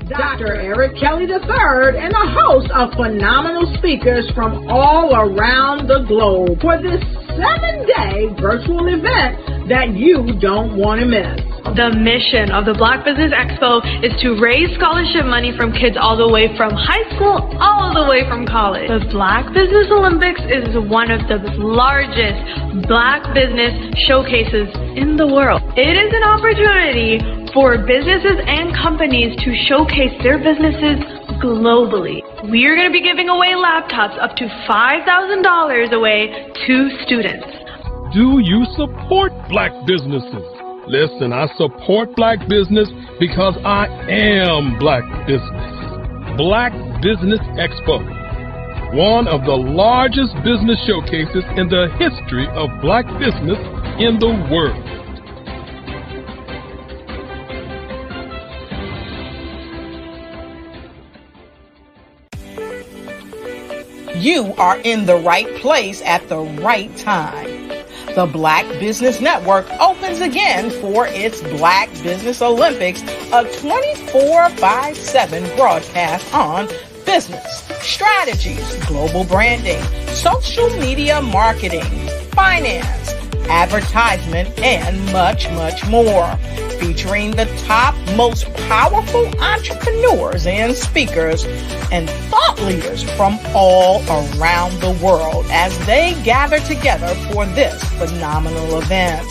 Dr. Eric Kelly III and a host of phenomenal speakers from all around the globe for this 7-day virtual event that you don't want to miss. The mission of the Black Business Expo is to raise scholarship money from kids all the way from high school all the way from college. The Black Business Olympics is one of the largest Black business showcases in the world. It is an opportunity for businesses and companies to showcase their businesses globally. We are going to be giving away laptops up to $5,000 away to students. Do you support Black businesses? Listen, I support Black business because I am Black business. Black Business Expo, one of the largest business showcases in the history of Black business in the world. You are in the right place at the right time. The Black Business Network opens again for its Black Business Olympics, a 24/7 broadcast on business, strategies, global branding, social media marketing, finance, advertisement, and much, much more. Featuring the top, most powerful entrepreneurs and speakers and thought leaders from all around the world as they gather together for this phenomenal event.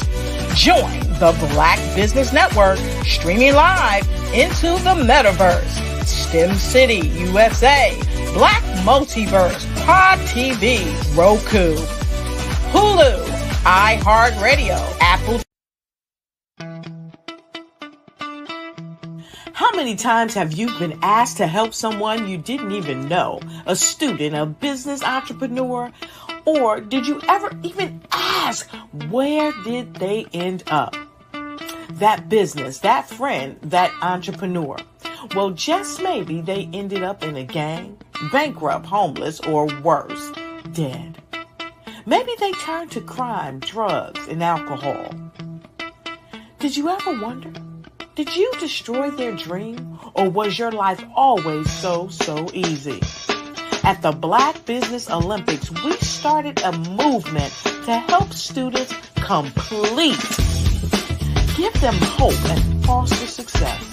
Join the Black Business Network streaming live into the metaverse, STEM City, USA, Black Multiverse, Pod TV, Roku, Hulu, iHeartRadio, Apple. How many times have you been asked to help someone you didn't even know, a student, a business entrepreneur, or did you ever even ask, where did they end up? That business, that friend, that entrepreneur. Well, just maybe they ended up in a gang, bankrupt, homeless, or worse, dead. Maybe they turned to crime, drugs, and alcohol. Did you ever wonder? Did you destroy their dream, or was your life always so easy? At the Black Business Olympics, we started a movement to help students complete. Give them hope and foster success.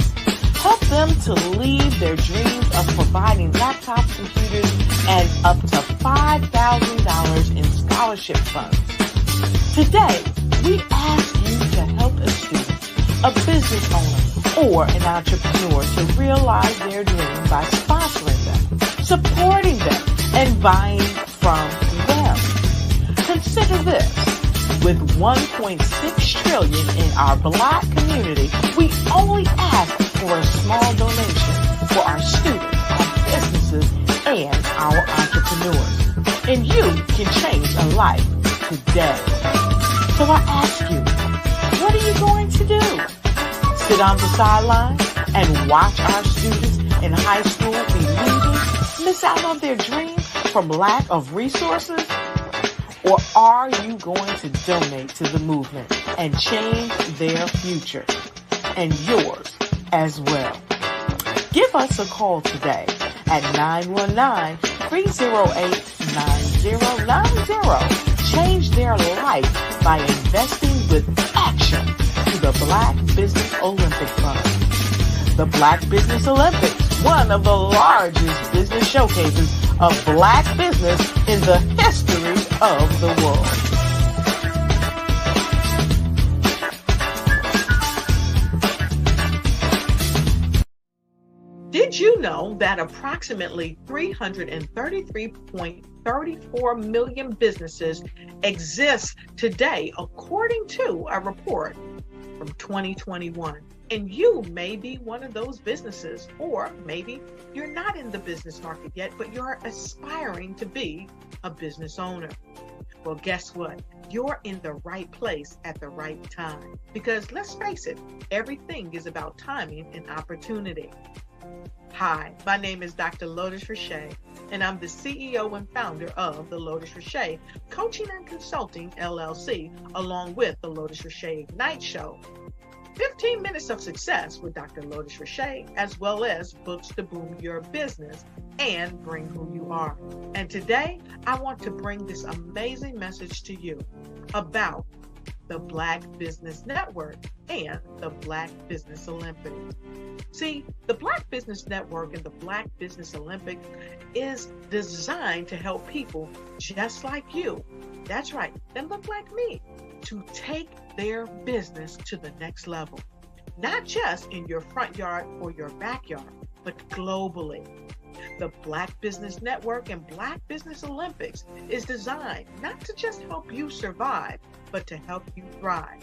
Help them to leave their dreams of providing laptops, computers, and up to $5,000 in scholarship funds. Today, we ask you to help a student, a business owner, or an entrepreneur to realize their dream by sponsoring them, supporting them, and buying from them. Consider this. With $1.6 trillion in our Black community, we only ask for a small donation for our students, our businesses, and our entrepreneurs. And you can change a life today. So I ask you, what are you going to do? Sit on the sideline and watch our students in high school be leaving, miss out on their dreams from lack of resources? Or are you going to donate to the movement and change their future and yours as well? Give us a call today at 919-308-9090. Change their life by investing with action to the Black Business Olympic Fund. The Black Business Olympics, one of the largest business showcases of Black business in the history of the world. Did you know that approximately 333.34 million businesses exist today, according to a report from 2021? And you may be one of those businesses, or maybe you're not in the business market yet, but you're aspiring to be a business owner. Well, guess what? You're in the right place at the right time. Because let's face it, everything is about timing and opportunity. Hi, my name is Dr. Lotus Richer, and I'm the CEO and founder of the Lotus Richer Coaching and Consulting LLC, along with the Lotus Richer Ignite Show. 15 Minutes of Success with Dr. Lourdes Richey, as well as books to boom your business and bring who you are. And today, I want to bring this amazing message to you about the Black Business Network and the Black Business Olympics. See, the Black Business Network and the Black Business Olympics is designed to help people just like you, that's right, that look like me, to take their business to the next level. Not just in your front yard or your backyard, but globally. The Black Business Network and Black Business Olympics is designed not to just help you survive, but to help you thrive.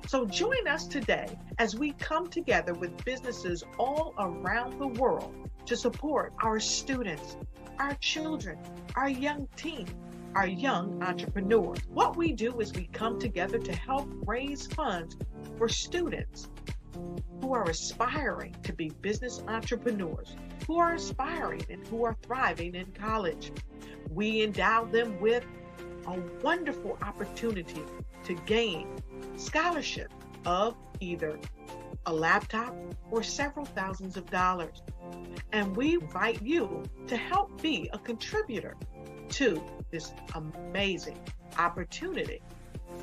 So join us today as we come together with businesses all around the world to support our students, our children, our young teens, our young entrepreneurs. What we do is we come together to help raise funds for students who are aspiring to be business entrepreneurs, who are aspiring and who are thriving in college. We endow them with a wonderful opportunity to gain scholarship of either a laptop or several thousands of dollars. And we invite you to help be a contributor to this amazing opportunity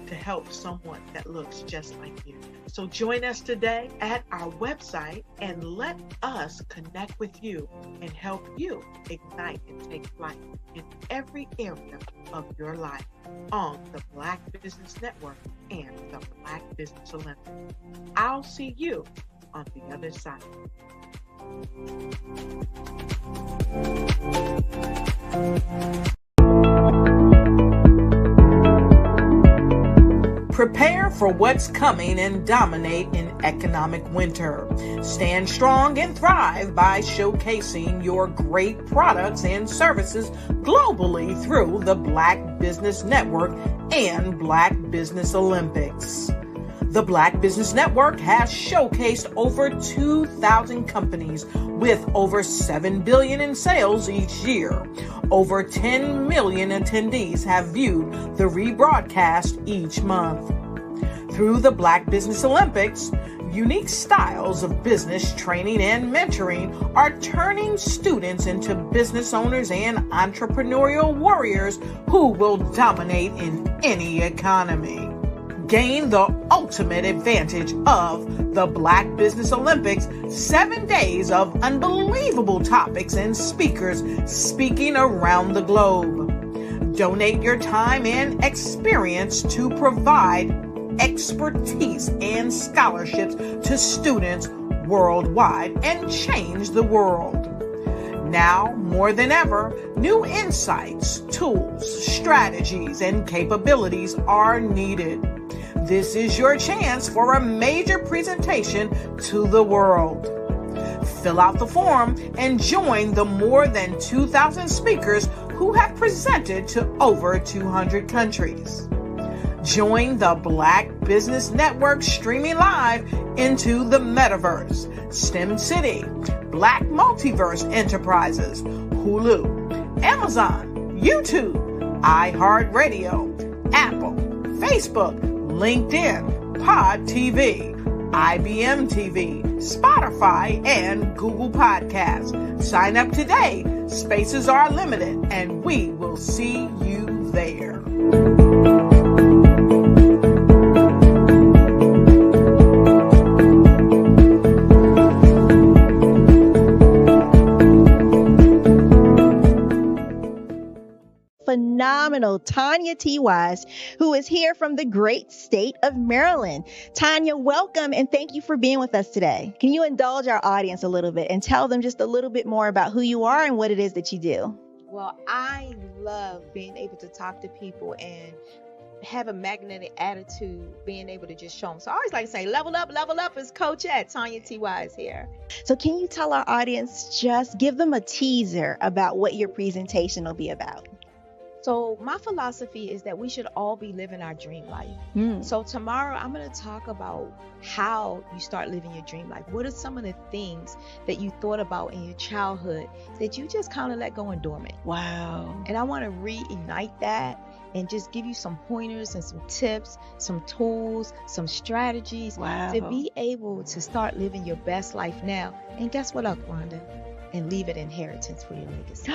to help someone that looks just like you. So join us today at our website and let us connect with you and help you ignite and take flight in every area of your life on the Black Business Network and the Black Business Olympics. I'll see you on the other side. Prepare for what's coming and dominate in economic winter. Stand strong and thrive by showcasing your great products and services globally through the Black Business Network and Black Business Olympics. The Black Business Network has showcased over 2,000 companies with over $7 billion in sales each year. Over 10 million attendees have viewed the rebroadcast each month. Through the Black Business Olympics, unique styles of business training and mentoring are turning students into business owners and entrepreneurial warriors who will dominate in any economy. Gain the ultimate advantage of the Black Business Olympics, 7 days of unbelievable topics and speakers speaking around the globe. Donate your time and experience to provide expertise and scholarships to students worldwide and change the world. Now, more than ever, new insights, tools, strategies, and capabilities are needed. This is your chance for a major presentation to the world. Fill out the form and join the more than 2,000 speakers who have presented to over 200 countries. Join the Black Business Network streaming live into the Metaverse, STEM City, Black Multiverse Enterprises, Hulu, Amazon, YouTube, iHeartRadio, Apple, Facebook, LinkedIn, Pod TV, IBM TV, Spotify, and Google Podcasts. Sign up today. Spaces are limited, and we will see you there. Phenomenal Tanya T. Wise, who is here from the great state of Maryland. Tanya, welcome and thank you for being with us today. Can you indulge our audience a little bit and tell them just a little bit more about who you are and what it is that you do? Well, I love being able to talk to people and have a magnetic attitude, being able to just show them. So I always like to say, level up is Coach at Tanya T. Wise here. So can you tell our audience, just give them a teaser about what your presentation will be about? So my philosophy is that we should all be living our dream life. So tomorrow I'm going to talk about how you start living your dream life. What are some of the things that you thought about in your childhood that you just kind of let go and dormant? Wow. And I want to reignite that and just give you some pointers and some tips, some tools, some strategies to be able to start living your best life now. And guess what, Wanda? And leave an inheritance for your legacy.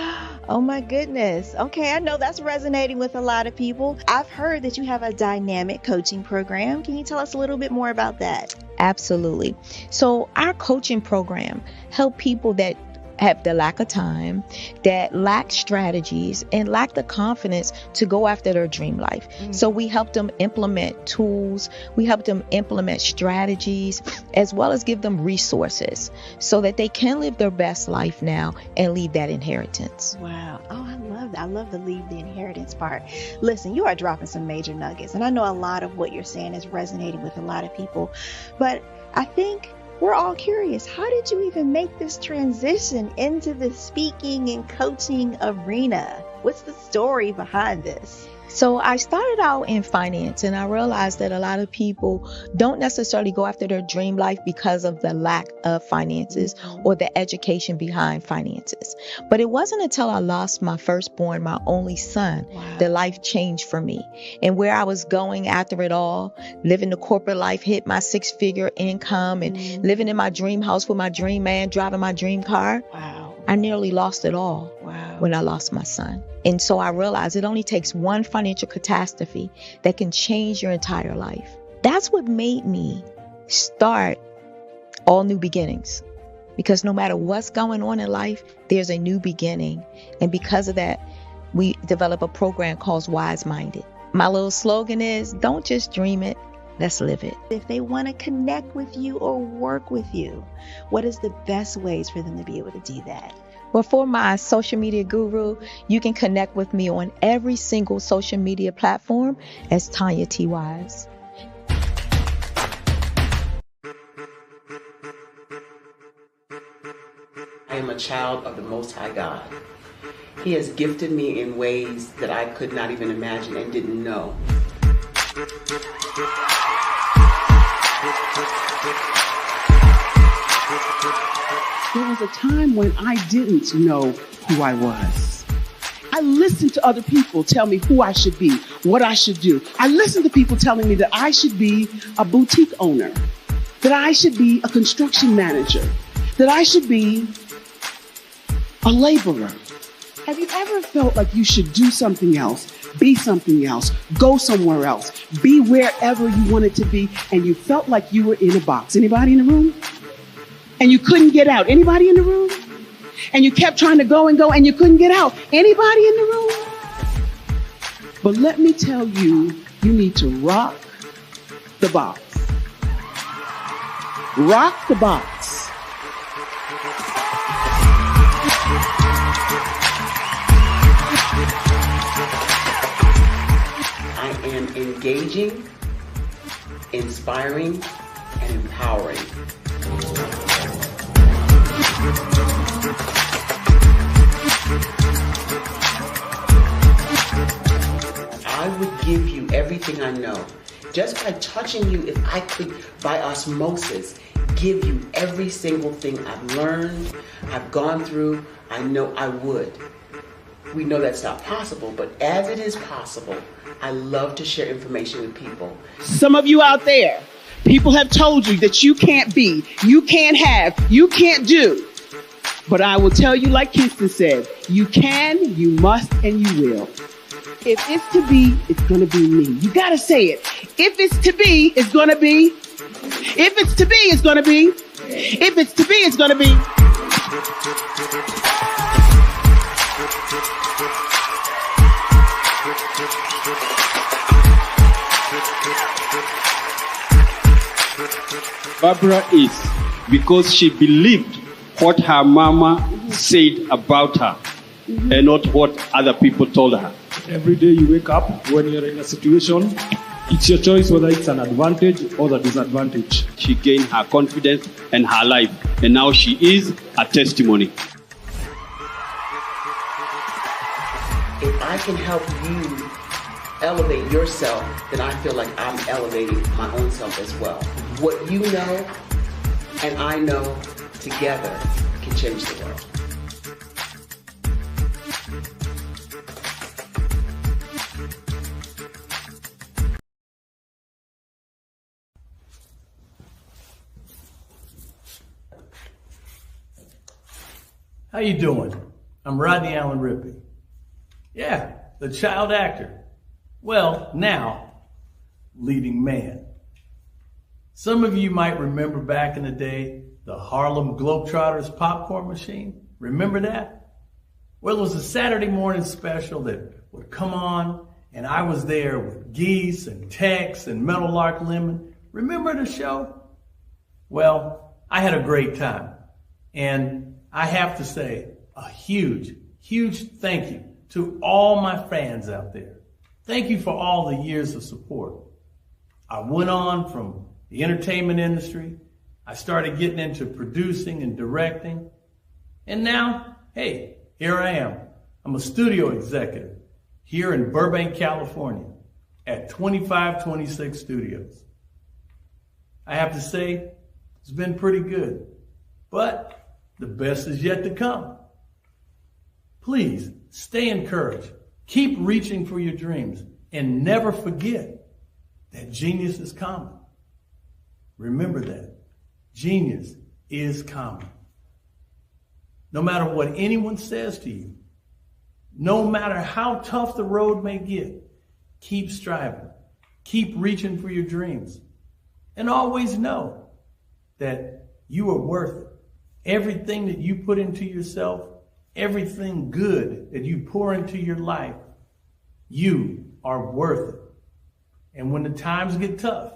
Oh my goodness. Okay, I know that's resonating with a lot of people. I've heard that you have a dynamic coaching program. Can you tell us a little bit more about that? Absolutely. So our coaching program help people that have the lack of time, that lack strategies, and lack the confidence to go after their dream life. So we help them implement tools, we help them implement strategies, as well as give them resources so that they can live their best life now and leave that inheritance. Wow. Oh, I love that. I love the leave the inheritance part. Listen, you are dropping some major nuggets, and I know a lot of what you're saying is resonating with a lot of people, but I think we're all curious. How did you even make this transition into the speaking and coaching arena? What's the story behind this? So I started out in finance, and I realized that a lot of people don't necessarily go after their dream life because of the lack of finances or the education behind finances. But it wasn't until I lost my firstborn, my only son, that life changed for me. And where I was going after it all, living the corporate life, hit my 6-figure income, and living in my dream house with my dream man, driving my dream car. I nearly lost it all when I lost my son. And so I realized it only takes one financial catastrophe that can change your entire life. That's what made me start All New Beginnings. Because no matter what's going on in life, there's a new beginning. And because of that, we develop a program called Wise Minded. My little slogan is, don't just dream it, let's live it. If they want to connect with you or work with you, what is the best ways for them to be able to do that? Well, for my social media guru, you can connect with me on every single social media platform as Tanya T. Wise. I am a child of the Most High God. He has gifted me in ways that I could not even imagine and didn't know. There was a time when I didn't know who I was. I listened to other people tell me who I should be, what I should do. I listened to people telling me that I should be a boutique owner, that I should be a construction manager, that I should be a laborer. Have you ever felt like you should do something else, be something else, go somewhere else, be wherever you wanted to be, and you felt like you were in a box? Anybody in the room? And you couldn't get out? Anybody in the room? And you kept trying to go and you couldn't get out? Anybody in the room? But let me tell you, you need to rock the box. Rock the box. I am engaging, inspiring, and empowering. I would give you everything I know. Just by touching you, if I could, by osmosis, give you every single thing I've learned, I've gone through, I know I would. We know that's not possible, but as it is possible, I love to share information with people. Some of you out there, people have told you that you can't be, you can't have, you can't do. But I will tell you, like Kingston said, you can, you must, and you will. If it's to be, it's going to be me. You got to say it. If it's to be, it's going to be. If it's to be, it's going to be. If it's to be, it's going to be. Barbara is because she believed what her mama said about her and not what other people told her. Every day you wake up, when you're in a situation, it's your choice whether it's an advantage or the disadvantage. She gained her confidence and her life, and now she is a testimony. If I can help you elevate yourself, then I feel like I'm elevating my own self as well. What you know and I know together can change the world. How you doing? I'm Rodney Allen Rippey. Yeah, the child actor. Well, now, leading man. Some of you might remember back in the day, the Harlem Globetrotters popcorn machine. Remember that? Well, it was a Saturday morning special that would come on, and I was there with Geese and Tex and Meadowlark Lemon. Remember the show? Well, I had a great time. And I have to say a huge, huge thank you to all my fans out there. Thank you for all the years of support. I went on from the entertainment industry. I started getting into producing and directing. And now, hey, here I am. I'm a studio executive here in Burbank, California at 2526 Studios. I have to say, it's been pretty good, but the best is yet to come. Please stay encouraged. Keep reaching for your dreams and never forget that genius is common. Remember that. Genius is common. No matter what anyone says to you, no matter how tough the road may get, keep striving. Keep reaching for your dreams. And always know that you are worth it. Everything that you put into yourself, everything good that you pour into your life, you are worth it. And when the times get tough,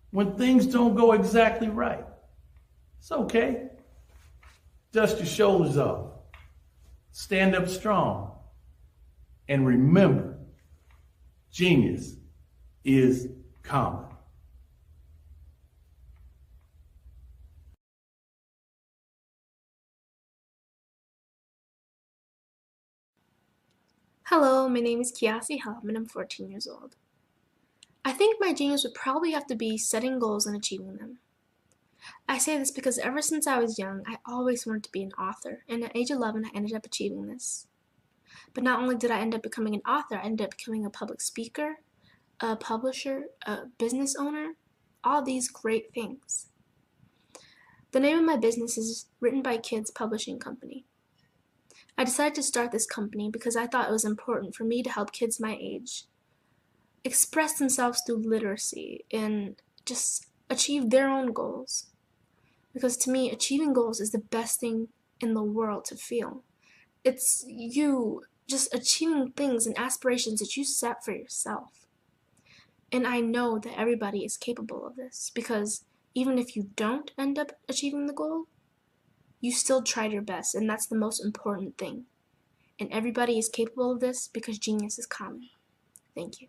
when things don't go exactly right, it's okay. Dust your shoulders off. Stand up strong. And remember, genius is common. Hello, my name is Kiasi Helm and I'm 14 years old. I think my genius would probably have to be setting goals and achieving them. I say this because ever since I was young, I always wanted to be an author, and at age 11, I ended up achieving this. But not only did I end up becoming an author, I ended up becoming a public speaker, a publisher, a business owner, all these great things. The name of my business is Written by Kids Publishing Company. I decided to start this company because I thought it was important for me to help kids my age express themselves through literacy and just achieve their own goals. Because to me, achieving goals is the best thing in the world to feel. It's you just achieving things and aspirations that you set for yourself. And I know that everybody is capable of this because even if you don't end up achieving the goal, you still tried your best, and that's the most important thing. And everybody is capable of this because genius is common. Thank you.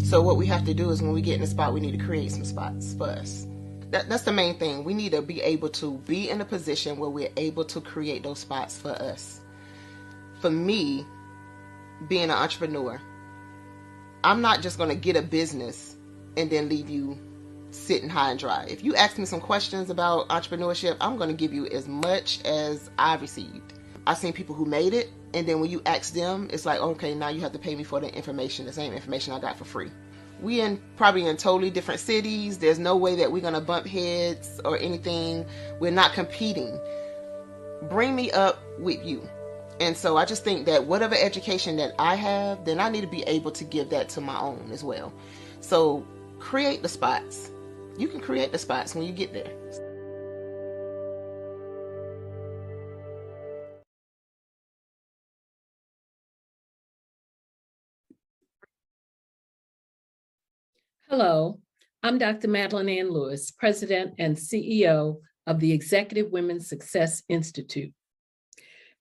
So what we have to do is when we get in a spot, we need to create some spots for us. That's the main thing. We need to be able to be in a position where we're able to create those spots for us. For me, being an entrepreneur, I'm not just going to get a business and then leave you sitting high and dry. If you ask me some questions about entrepreneurship, I'm going to give you as much as I've received. I've seen people who made it, and then when you ask them, it's like, okay, now you have to pay me for the information, the same information I got for free. We probably in totally different cities. There's no way that we're going to bump heads or anything. We're not competing. Bring me up with you. And so I just think that whatever education that I have, then I need to be able to give that to my own as well. So create the spots. You can create the spots when you get there. Hello, I'm Dr. Madeline Ann Lewis, President and CEO of the Executive Women's Success Institute.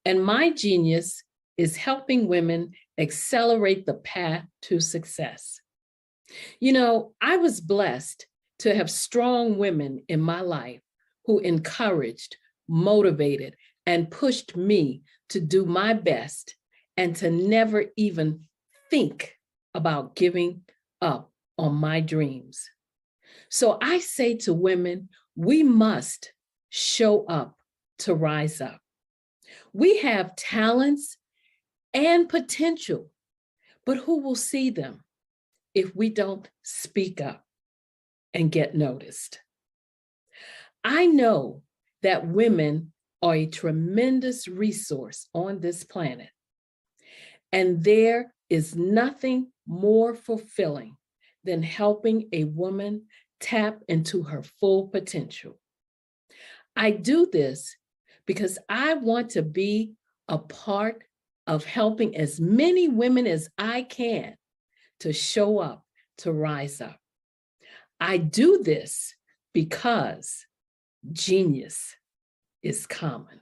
And my genius is helping women accelerate the path to success. You know, I was blessed to have strong women in my life who encouraged, motivated, and pushed me to do my best and to never even think about giving up on my dreams. So I say to women, we must show up to rise up. We have talents and potential, but who will see them if we don't speak up and get noticed? I know that women are a tremendous resource on this planet, and there is nothing more fulfilling than helping a woman tap into her full potential. I do this because I want to be a part of helping as many women as I can to show up, to rise up. I do this because genius is common.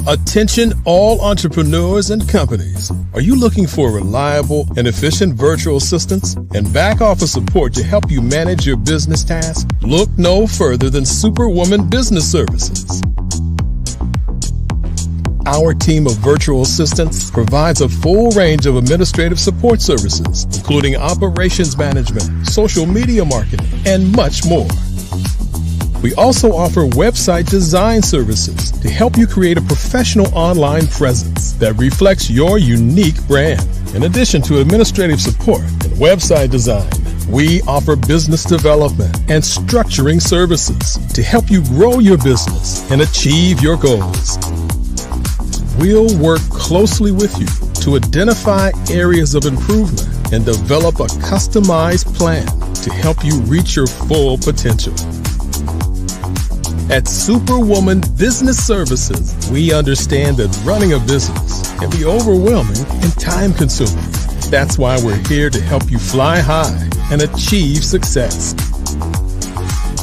Attention all entrepreneurs and companies. Are you looking for reliable and efficient virtual assistants and back office support to help you manage your business tasks? Look no further than Superwoman Business Services. Our team of virtual assistants provides a full range of administrative support services, including operations management, social media marketing, and much more. We also offer website design services to help you create a professional online presence that reflects your unique brand. In addition to administrative support and website design, we offer business development and structuring services to help you grow your business and achieve your goals. We'll work closely with you to identify areas of improvement and develop a customized plan to help you reach your full potential. At Superwoman Business Services, we understand that running a business can be overwhelming and time-consuming. That's why we're here to help you fly high and achieve success.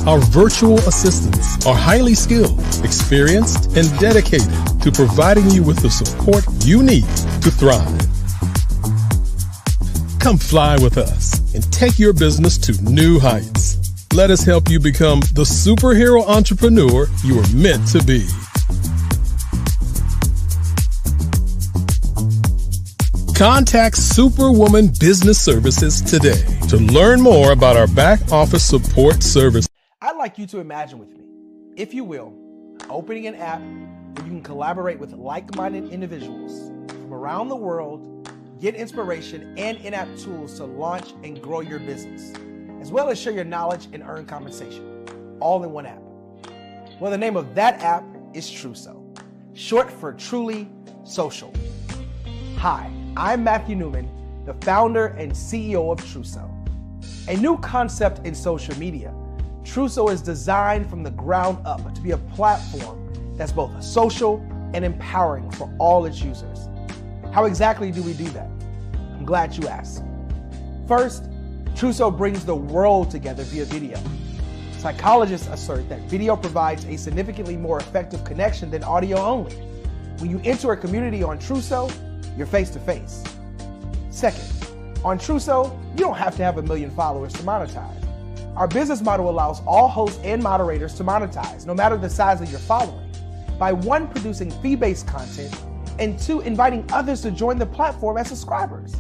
Our virtual assistants are highly skilled, experienced, and dedicated to providing you with the support you need to thrive. Come fly with us and take your business to new heights. Let us help you become the superhero entrepreneur you are meant to be. Contact Superwoman Business Services today to learn more about our back office support service. I'd like you to imagine with me, if you will, opening an app where you can collaborate with like-minded individuals from around the world, get inspiration and in-app tools to launch and grow your business, as well as share your knowledge and earn compensation, all in one app. Well, the name of that app is Truso, short for Truly Social. Hi, I'm Matthew Newman, the founder and CEO of Truso. A new concept in social media, Truso is designed from the ground up to be a platform that's both social and empowering for all its users. How exactly do we do that? I'm glad you asked. First, Truso brings the world together via video. Psychologists assert that video provides a significantly more effective connection than audio only. When you enter a community on Truso, you're face-to-face. Second, on Truso, you don't have to have 1 million followers to monetize. Our business model allows all hosts and moderators to monetize, no matter the size of your following, by 1, producing fee-based content, and 2, inviting others to join the platform as subscribers.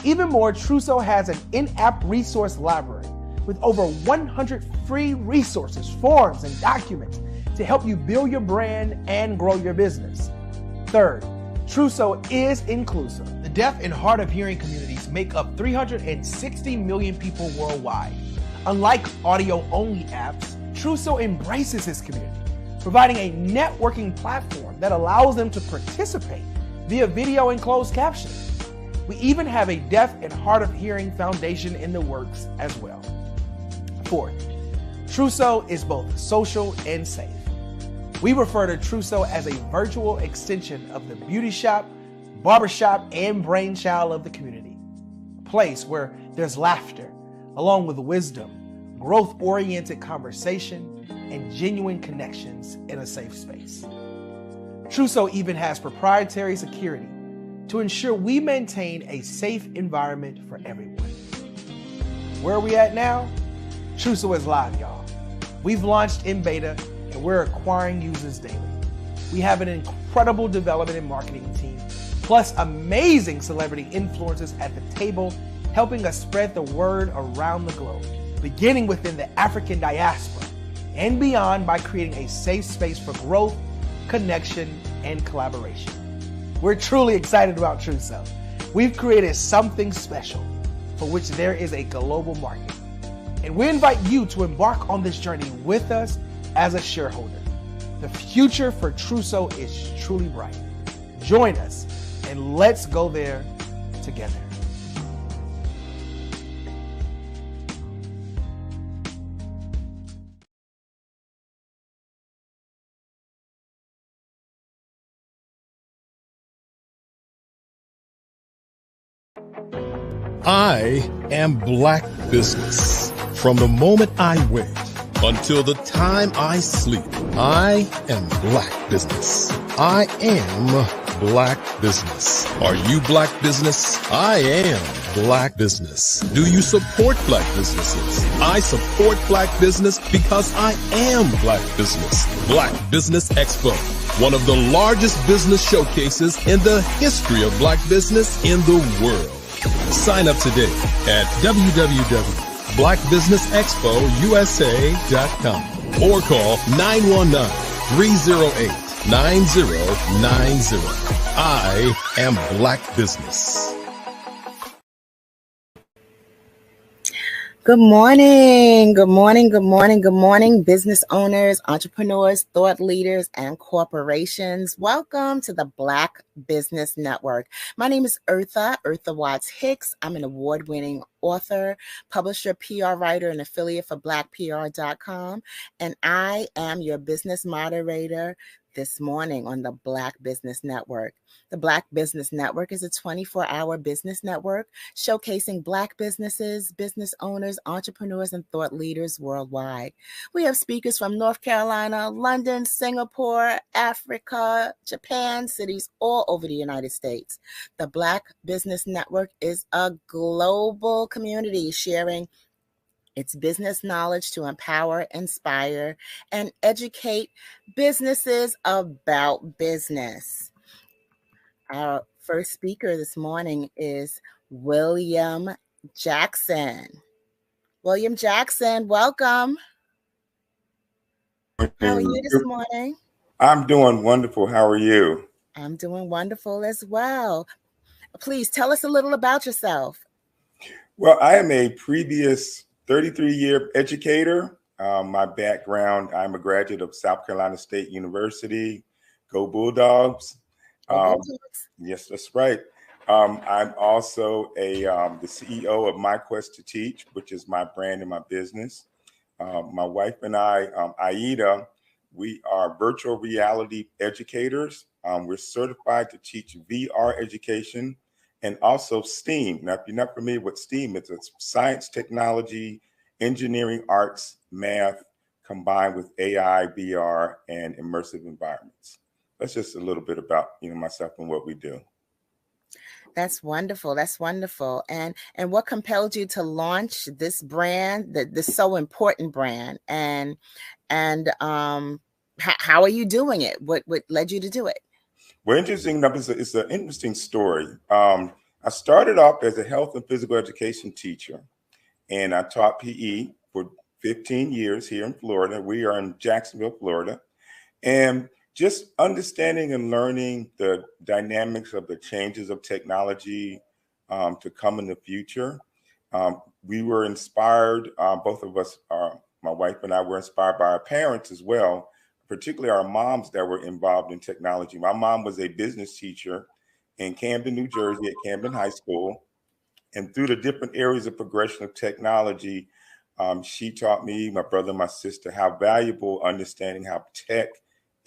Even more, Truso has an in-app resource library with over 100 free resources, forms, and documents to help you build your brand and grow your business. Third, Truso is inclusive. The deaf and hard of hearing communities make up 360 million people worldwide. Unlike audio-only apps, Truso embraces this community, providing a networking platform that allows them to participate via video and closed captioning. We even have a deaf and hard of hearing foundation in the works as well. Fourth, Truso is both social and safe. We refer to Truso as a virtual extension of the beauty shop, barbershop, and brainchild of the community. A place where there's laughter, along with wisdom, growth-oriented conversation, and genuine connections in a safe space. Truso even has proprietary security to ensure we maintain a safe environment for everyone. Where are we at now? Truso is live, y'all. We've launched in beta and we're acquiring users daily. We have an incredible development and marketing team, plus amazing celebrity influencers at the table, helping us spread the word around the globe, beginning within the African diaspora and beyond by creating a safe space for growth, connection, and collaboration. We're truly excited about Truso. We've created something special for which there is a global market. And we invite you to embark on this journey with us as a shareholder. The future for Truso is truly bright. Join us and let's go there together. I am Black business. From the moment I wake until the time I sleep, I am Black business. I am Black business. Are you Black business? I am Black business. Do you support Black businesses? I support Black business because I am Black business. Black Business Expo, one of the largest business showcases in the history of Black business in the world. Sign up today at www.blackbusinessexpousa.com or call 919-308-9090. I am Black business. Good morning, good morning, good morning, good morning, business owners, entrepreneurs, thought leaders, and corporations. Welcome to the Black Business Network. My name is Eartha Watts Hicks. I'm an award-winning author, publisher, PR writer, and affiliate for BlackPR.com, and I am your business moderator this morning on the Black Business Network. The Black Business Network is a 24-hour business network showcasing Black businesses, business owners, entrepreneurs, and thought leaders worldwide. We have speakers from North Carolina, London, Singapore, Africa, Japan, cities all over the United States. The Black Business Network is a global community sharing its business knowledge to empower, inspire, and educate businesses about business. Our first speaker this morning is William Jackson. William Jackson, welcome. How are you this morning? I'm doing wonderful. How are you? I'm doing wonderful as well. Please tell us a little about yourself. Well, I am a previous 33-year educator. My background, I'm a graduate of South Carolina State University. Go Bulldogs. Yes, that's right. I'm also the CEO of My Quest to Teach, which is my brand and my business. My wife and I, Aida, we are virtual reality educators. We're certified to teach VR education and also STEAM. Now, if you're not familiar with STEAM, it's science, technology, engineering, arts, math, combined with AI, VR, and immersive environments. That's just a little bit about myself and what we do. That's wonderful. That's wonderful. And what compelled you to launch this brand, this so important brand? And how are you doing it? What led you to do it? Well, interesting enough, it's an interesting story. I started off as a health and physical education teacher, and I taught PE for 15 years here in Florida. We are in Jacksonville, Florida. And just understanding and learning the dynamics of the changes of technology to come in the future. We were inspired, both of us, my wife and I were inspired by our parents as well, particularly our moms that were involved in technology. My mom was a business teacher in Camden, New Jersey at Camden High School. And through the different areas of progression of technology, she taught me, my brother, my sister, how valuable understanding how tech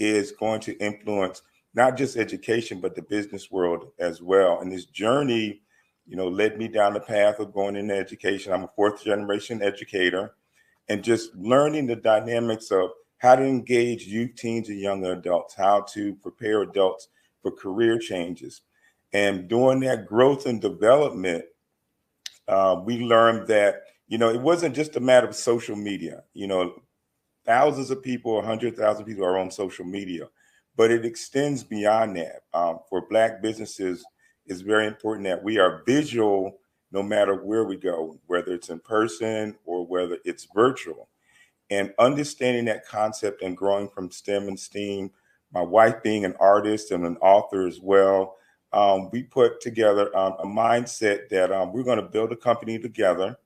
is going to influence not just education, but the business world as well. And this journey, led me down the path of going into education. I'm a fourth generation educator, and just learning the dynamics of how to engage youth, teens, and young adults, how to prepare adults for career changes. And during that growth and development, we learned that, it wasn't just a matter of social media. Thousands of people, 100,000 people are on social media, but it extends beyond that. For Black businesses, it's very important that we are visual no matter where we go, whether it's in person or whether it's virtual. And understanding that concept and growing from STEM and STEAM, my wife being an artist and an author as well, we put together a mindset that we're going to build a company together,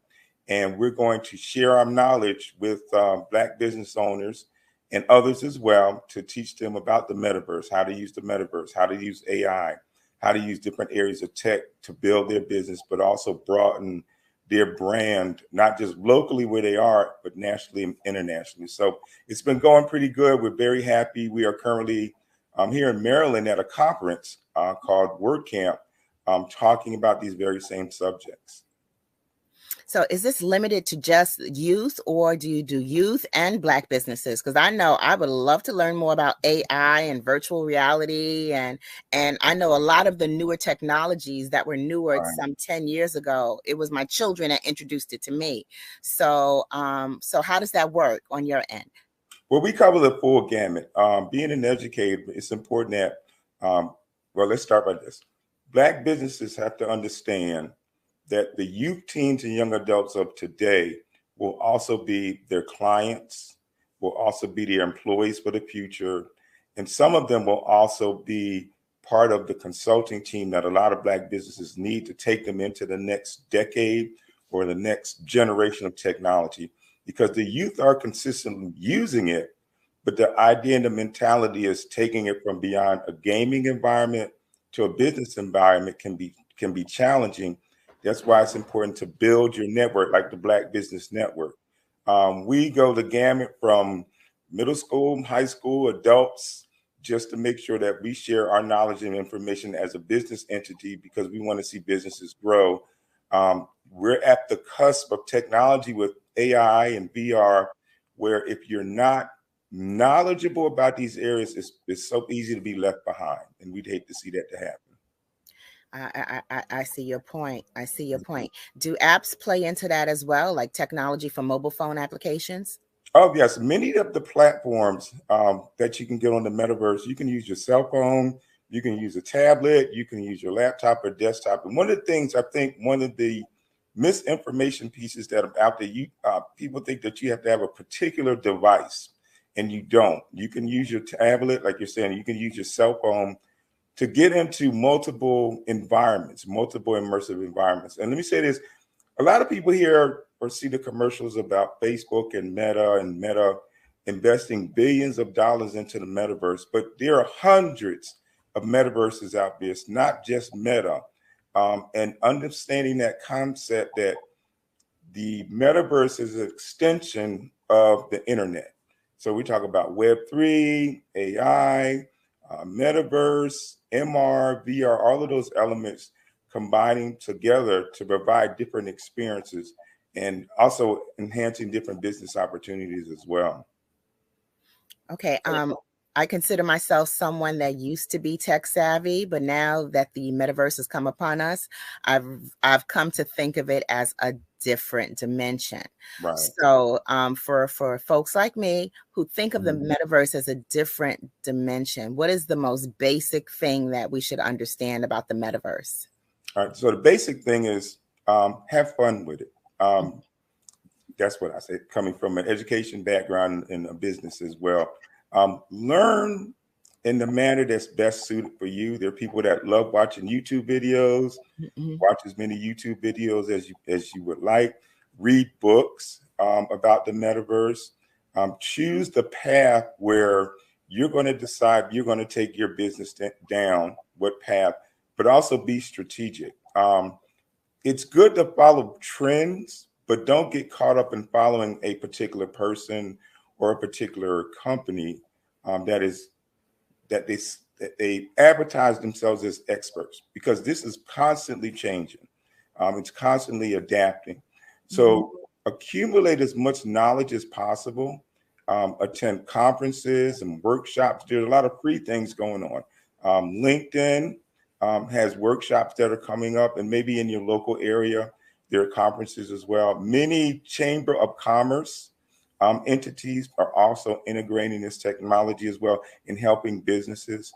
and we're going to share our knowledge with Black business owners and others as well to teach them about the metaverse, how to use the metaverse, how to use AI, how to use different areas of tech to build their business, but also broaden their brand, not just locally where they are, but nationally and internationally. So it's been going pretty good. We're very happy. We are currently here in Maryland at a conference called WordCamp, talking about these very same subjects. So is this limited to just youth, or do you do youth and Black businesses? Because I know I would love to learn more about AI and virtual reality. And I know a lot of the newer technologies that were newer some 10 years ago. It was my children that introduced it to me. So, so how does that work on your end? Well, we cover the full gamut. Being an educator, it's important that, well, let's start by this. Black businesses have to understand that the youth, teens, and young adults of today will also be their clients, will also be their employees for the future. And some of them will also be part of the consulting team that a lot of Black businesses need to take them into the next decade or the next generation of technology, because the youth are consistently using it, but the idea and the mentality is taking it from beyond a gaming environment to a business environment can be challenging. That's why it's important to build your network like the Black Business Network. We go the gamut from middle school, high school, adults, just to make sure that we share our knowledge and information as a business entity, because we want to see businesses grow. We're at the cusp of technology with AI and VR, where if you're not knowledgeable about these areas, it's so easy to be left behind. And we'd hate to see that to happen. I see your point. I see your point. Do apps play into that as well, like technology for mobile phone applications? Oh, yes. Many of the platforms that you can get on the metaverse, you can use your cell phone, you can use a tablet, you can use your laptop or desktop. And one of the things, I think one of the misinformation pieces that are out there, people think that you have to have a particular device, and you don't. You can use your tablet, like you're saying, you can use your cell phone to get into multiple environments, multiple immersive environments. And let me say this, a lot of people hear or see the commercials about Facebook and Meta investing billions of dollars into the metaverse, but there are hundreds of metaverses out there. It's not just Meta. And understanding that concept that the metaverse is an extension of the internet. So we talk about Web3, AI, metaverse, MR, VR, all of those elements combining together to provide different experiences and also enhancing different business opportunities as well. Okay. I consider myself someone that used to be tech savvy, but now that the metaverse has come upon us, I've come to think of it as a different dimension. Right. So for folks like me who think of the metaverse as a different dimension, what is the most basic thing that we should understand about the metaverse? All right. So the basic thing is have fun with it. That's what I say, coming from an education background and a business as well. Learn in the manner that's best suited for you. There are people that love watching YouTube videos, watch as many YouTube videos as you would like, read books about the metaverse, choose the path where you're going to decide you're going to take your business down, what path, but also be strategic. It's good to follow trends, but don't get caught up in following a particular person or a particular company that they advertise themselves as experts, because this is constantly changing. It's constantly adapting. So accumulate as much knowledge as possible. Attend conferences and workshops. There's a lot of free things going on. LinkedIn has workshops that are coming up, and maybe in your local area, there are conferences as well. Many Chamber of Commerce entities are also integrating this technology as well in helping businesses.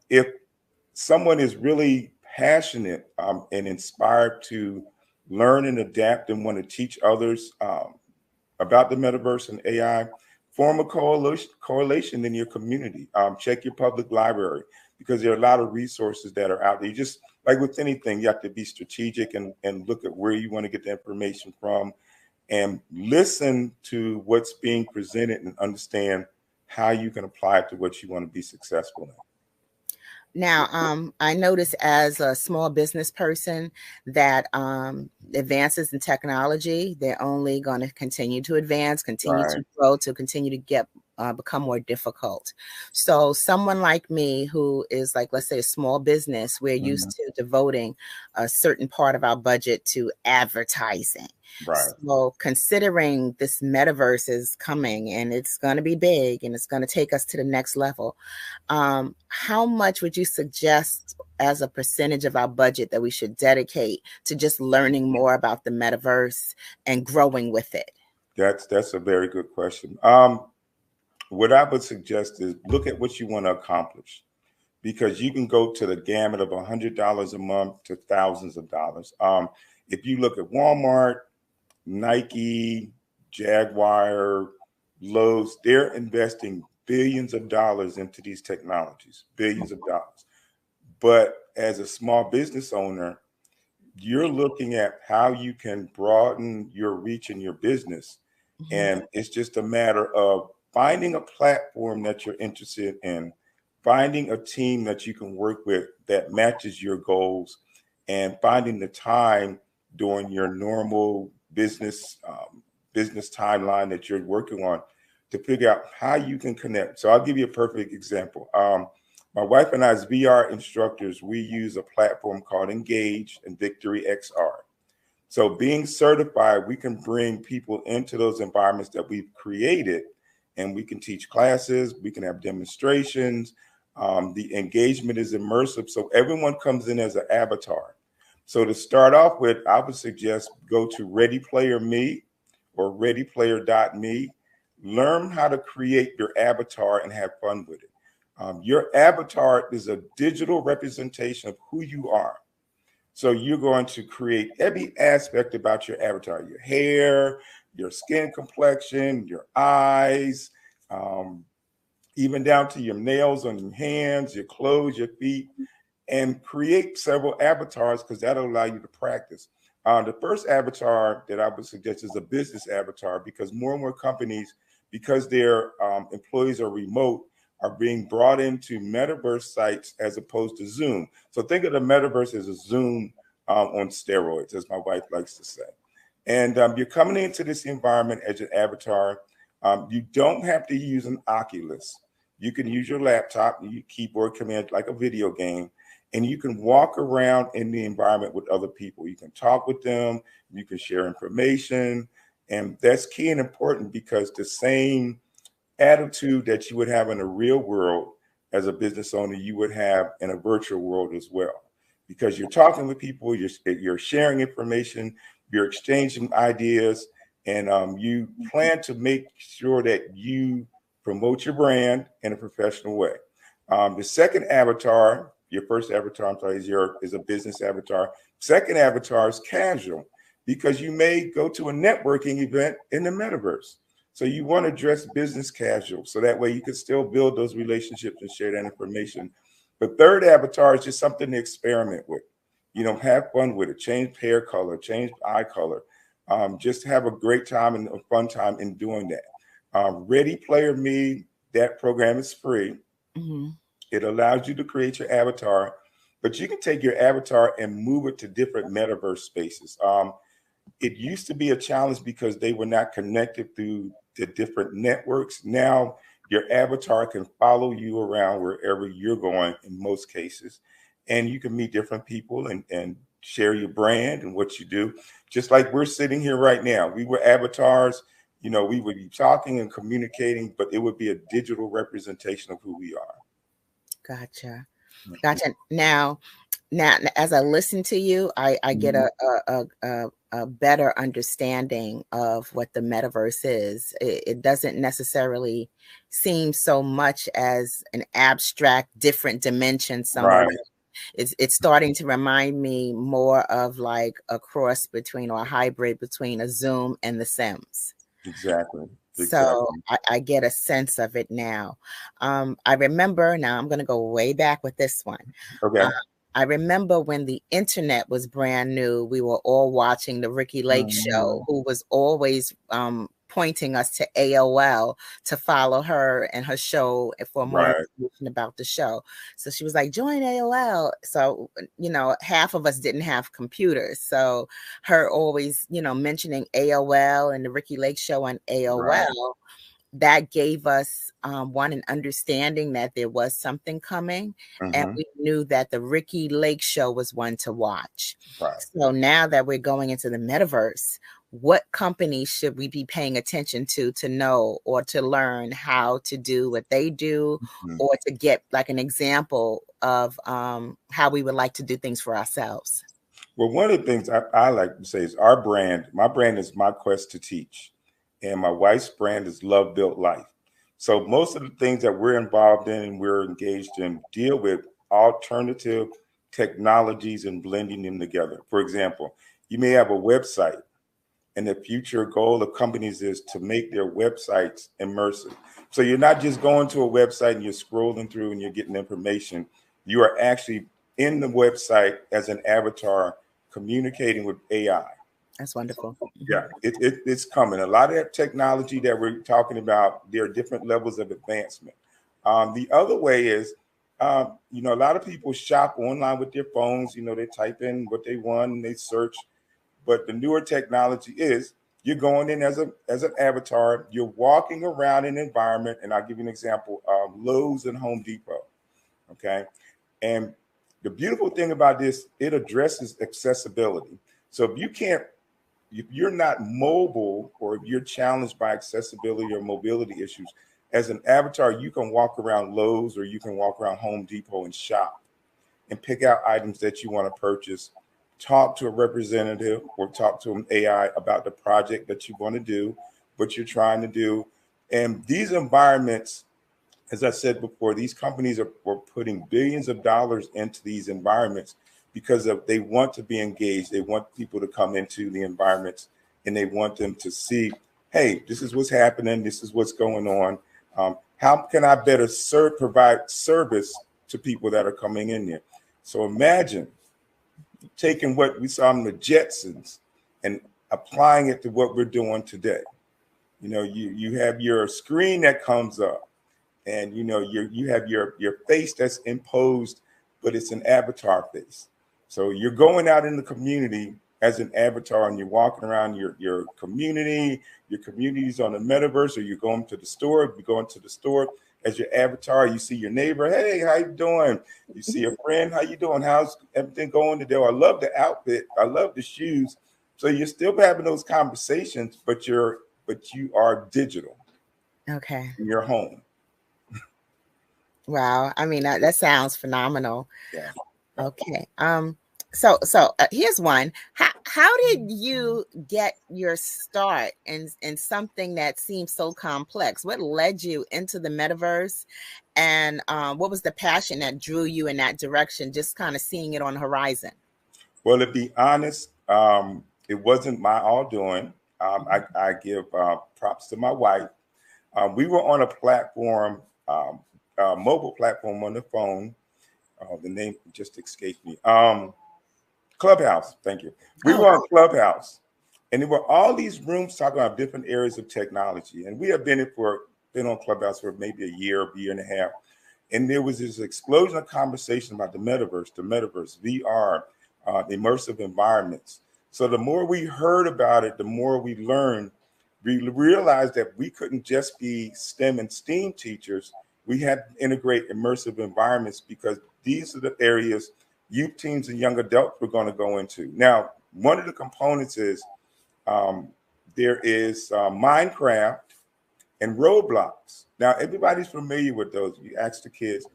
If someone is really passionate and inspired to learn and adapt and want to teach others about the metaverse and AI, form a coalition in your community. Check your public library, because there are a lot of resources that are out there. You just, like with anything, you have to be strategic and look at where you want to get the information from and listen to what's being presented and understand how you can apply it to what you want to be successful in. Now, I notice as a small business person that advances in technology, they're only going to continue to advance, continue to grow, to continue to get become more difficult. So someone like me who is like, let's say, a small business, we're used to devoting a certain part of our budget to advertising. So considering this metaverse is coming and it's going to be big and it's going to take us to the next level, how much would you suggest as a percentage of our budget that we should dedicate to just learning more about the metaverse and growing with it? That's a very good question. What I would suggest is look at what you want to accomplish, because you can go to the gamut of $100 a month to thousands of dollars. If you look at Walmart, Nike, Jaguar, Lowe's, they're investing billions of dollars into these technologies, billions of dollars. But as a small business owner, you're looking at how you can broaden your reach in your business. And it's just a matter of finding a platform that you're interested in, finding a team that you can work with that matches your goals, and finding the time during your normal business timeline that you're working on to figure out how you can connect. So I'll give you a perfect example. My wife and I, as VR instructors, we use a platform called Engage and Victory XR. So being certified, we can bring people into those environments that we've created, and we can teach classes, we can have demonstrations. The engagement is immersive, so everyone comes in as an avatar. So to start off with, I would suggest go to Ready Player Me or readyplayer.me. Learn how to create your avatar and have fun with it. Your avatar is a digital representation of who you are. So you're going to create every aspect about your avatar, your hair, your skin complexion, your eyes, even down to your nails on your hands, your clothes, your feet, and create several avatars, because that'll allow you to practice. The first avatar that I would suggest is a business avatar, because more and more companies, because their employees are remote, are being brought into metaverse sites as opposed to Zoom. So think of the metaverse as a Zoom on steroids, as my wife likes to say. And you're coming into this environment as an avatar. You don't have to use an Oculus. You can use your laptop, your keyboard command like a video game, and you can walk around in the environment with other people. You can talk with them, you can share information, and that's key and important, because the same attitude that you would have in the real world as a business owner, you would have in a virtual world as well, because you're talking with people, you're sharing information, you're exchanging ideas, and you plan to make sure that you promote your brand in a professional way. The second avatar, your first avatar, I'm sorry, is a business avatar. Second avatar is casual, because you may go to a networking event in the metaverse. So you want to dress business casual, so that way you can still build those relationships and share that information. The third avatar is just something to experiment with. You know, have fun with it. Change hair color, change eye color. Just have a great time and a fun time in doing that. Ready Player Me, that program is free. It allows you to create your avatar, but you can take your avatar and move it to different metaverse spaces. It used to be a challenge because they were not connected through the different networks. Now your avatar can follow you around wherever you're going in most cases, and you can meet different people and share your brand and what you do. Just like we're sitting here right now, we were avatars. You know, we would be talking and communicating, but it would be a digital representation of who we are. Gotcha. Now, as I listen to you, I get a a better understanding of what the metaverse is. It doesn't necessarily seem so much as an abstract, different dimension somewhere. Right. It's starting to remind me more of like a cross between, or a hybrid between, a Zoom and The Sims. Exactly. So I get a sense of it now. I remember, now I'm going to go way back with this one. Okay. I remember when the internet was brand new, we were all watching the Ricky Lake show, who was always pointing us to AOL to follow her and her show for more information about the show. So she was like, join AOL. So, you know, half of us didn't have computers. So her always, you know, mentioning AOL and the Ricky Lake show on AOL, that gave us an understanding that there was something coming, and we knew that the Ricky Lake show was one to watch. So now that we're going into the metaverse, what companies should we be paying attention to know or to learn how to do what they do, or to get like an example of how we would like to do things for ourselves? Well, one of the things I like to say is our brand, my brand is My Quest to Teach. And my wife's brand is Love Built Life. So most of the things that we're involved in and we're engaged in deal with alternative technologies and blending them together. For example, you may have a website, and the future goal of companies is to make their websites immersive. So you're not just going to a website and you're scrolling through and you're getting information. You are actually in the website as an avatar communicating with AI. That's wonderful. Yeah, it's coming. A lot of that technology that we're talking about, there are different levels of advancement. The other way is, you know, a lot of people shop online with their phones. You know, they type in what they want and they search. But the newer technology is you're going in as an avatar. You're walking around an environment, and I'll give you an example: Lowe's and Home Depot. Okay, and the beautiful thing about this, it addresses accessibility. So if you're not mobile, or if you're challenged by accessibility or mobility issues, as an avatar, you can walk around Lowe's or you can walk around Home Depot and shop and pick out items that you want to purchase, talk to a representative or talk to an AI about the project that you want to do, what you're trying to do. And these environments, as I said before, these companies are putting billions of dollars into these environments because they want to be engaged. They want people to come into the environments, and they want them to see, hey, this is what's happening. This is what's going on. How can I better provide service to people that are coming in there? So imagine taking what we saw in the Jetsons and applying it to what we're doing today. You know, you have your screen that comes up, and you know you have your face that's imposed, but it's an avatar face. So you're going out in the community as an avatar, and you're walking around your community. Your community's on the metaverse, or you're going to the store. You're going to the store as your avatar. You see your neighbor. Hey, how you doing? You see a friend. How you doing? How's everything going today? I love the outfit. I love the shoes. So you're still having those conversations, but you are digital. Okay. In your home. Wow. I mean, that sounds phenomenal. Yeah. Okay. So here's one. How did you get your start in something that seems so complex? What led you into the metaverse, and what was the passion that drew you in that direction? Just kind of seeing it on the horizon. Well, to be honest, it wasn't my all doing. I give props to my wife. We were on a platform, mobile platform on the phone. The name just escaped me. Clubhouse. Thank you. We were on Clubhouse, and there were all these rooms talking about different areas of technology. And we have been on Clubhouse for maybe a year and a half. And there was this explosion of conversation about the metaverse, VR, immersive environments. So the more we heard about it, the more we learned. We realized that we couldn't just be STEM and STEAM teachers. We had to integrate immersive environments, because these are the areas youth teams and young adults were going to go into. Now, one of the components is there is Minecraft and Roblox. Now, everybody's familiar with those. You ask the kids.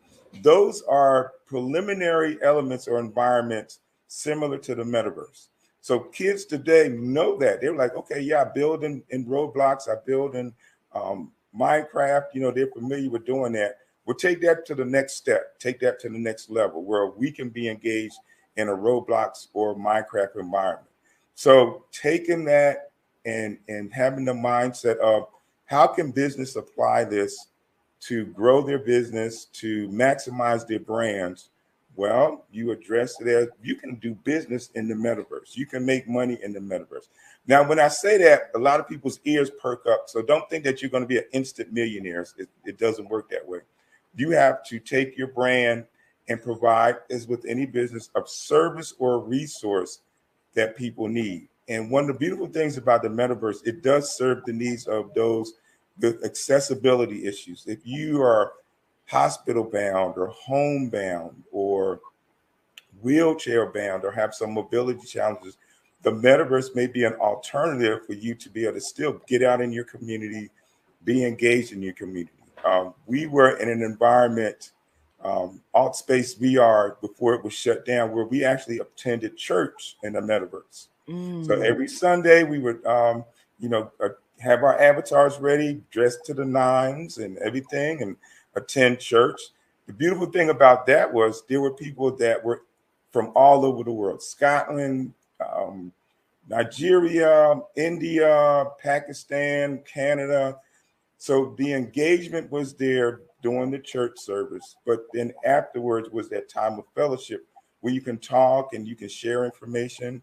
Those are preliminary elements or environments similar to the metaverse. So kids today know that. They're like, okay, yeah, I build in Roblox, I build in Minecraft. You know, they're familiar with doing that. We'll take that to the next step, take that to the next level where we can be engaged in a Roblox or Minecraft environment. So taking that and having the mindset of how can business apply this to grow their business, to maximize their brands. Well, you address it as you can do business in the metaverse. You can make money in the metaverse. Now, when I say that, a lot of people's ears perk up. So don't think that you're going to be an instant millionaire. It doesn't work that way. You have to take your brand and provide, as with any business, a service or a resource that people need. And one of the beautiful things about the metaverse, it does serve the needs of those with accessibility issues. If you are hospital bound or homebound or wheelchair bound or have some mobility challenges, the metaverse may be an alternative for you to be able to still get out in your community, be engaged in your community. We were in an environment, AltSpace VR, before it was shut down, where we actually attended church in the metaverse. So every Sunday we would, have our avatars ready, dressed to the nines and everything, and attend church. The beautiful thing about that was there were people that were from all over the world: Scotland, Nigeria, India, Pakistan, Canada. So the engagement was there during the church service, but then afterwards was that time of fellowship where you can talk and you can share information.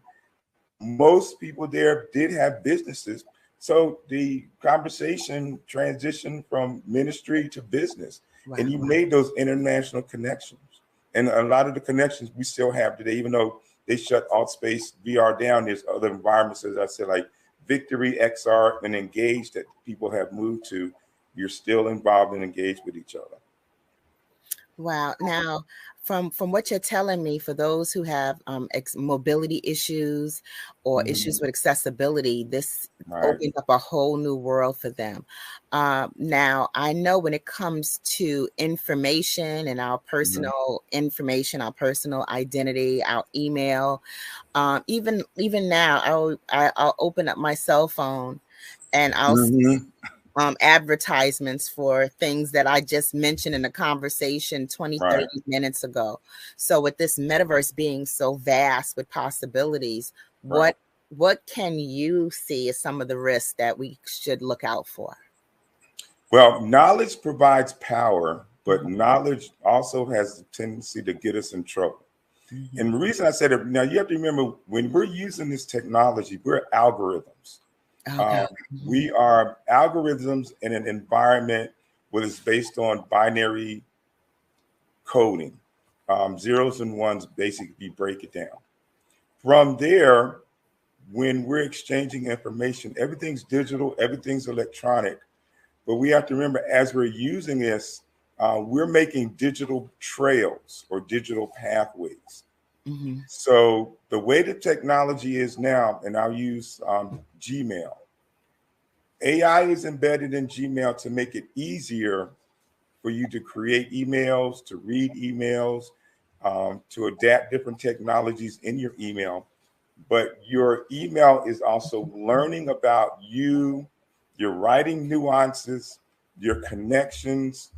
Most people there did have businesses, so the conversation transitioned from ministry to business. Wow. And you made those international connections. And a lot of the connections we still have today, even though they shut AltSpace VR down, there's other environments, as I said, like Victory XR and Engage that people have moved to. You're still involved and engaged with each other. Wow. Now, from what you're telling me, for those who have mobility issues or issues with accessibility, this opens up a whole new world for them. Now, I know when it comes to information and our personal information, our personal identity, our email, even now, I'll open up my cell phone and I'll see advertisements for things that I just mentioned in the conversation 20, 30 minutes ago. So with this metaverse being so vast with possibilities, what can you see as some of the risks that we should look out for? Well, knowledge provides power, but knowledge also has the tendency to get us in trouble. And the reason I said it, now you have to remember, when we're using this technology, we're algorithms. We are algorithms in an environment where it's based on binary coding, zeros and ones, basically, you break it down. From there, when we're exchanging information, everything's digital, everything's electronic. But we have to remember, as we're using this, we're making digital trails or digital pathways. So the way the technology is now, and I'll use Gmail. AI is embedded in Gmail to make it easier for you to create emails, to read emails, to adapt different technologies in your email. But your email is also learning about you, your writing nuances, your connections,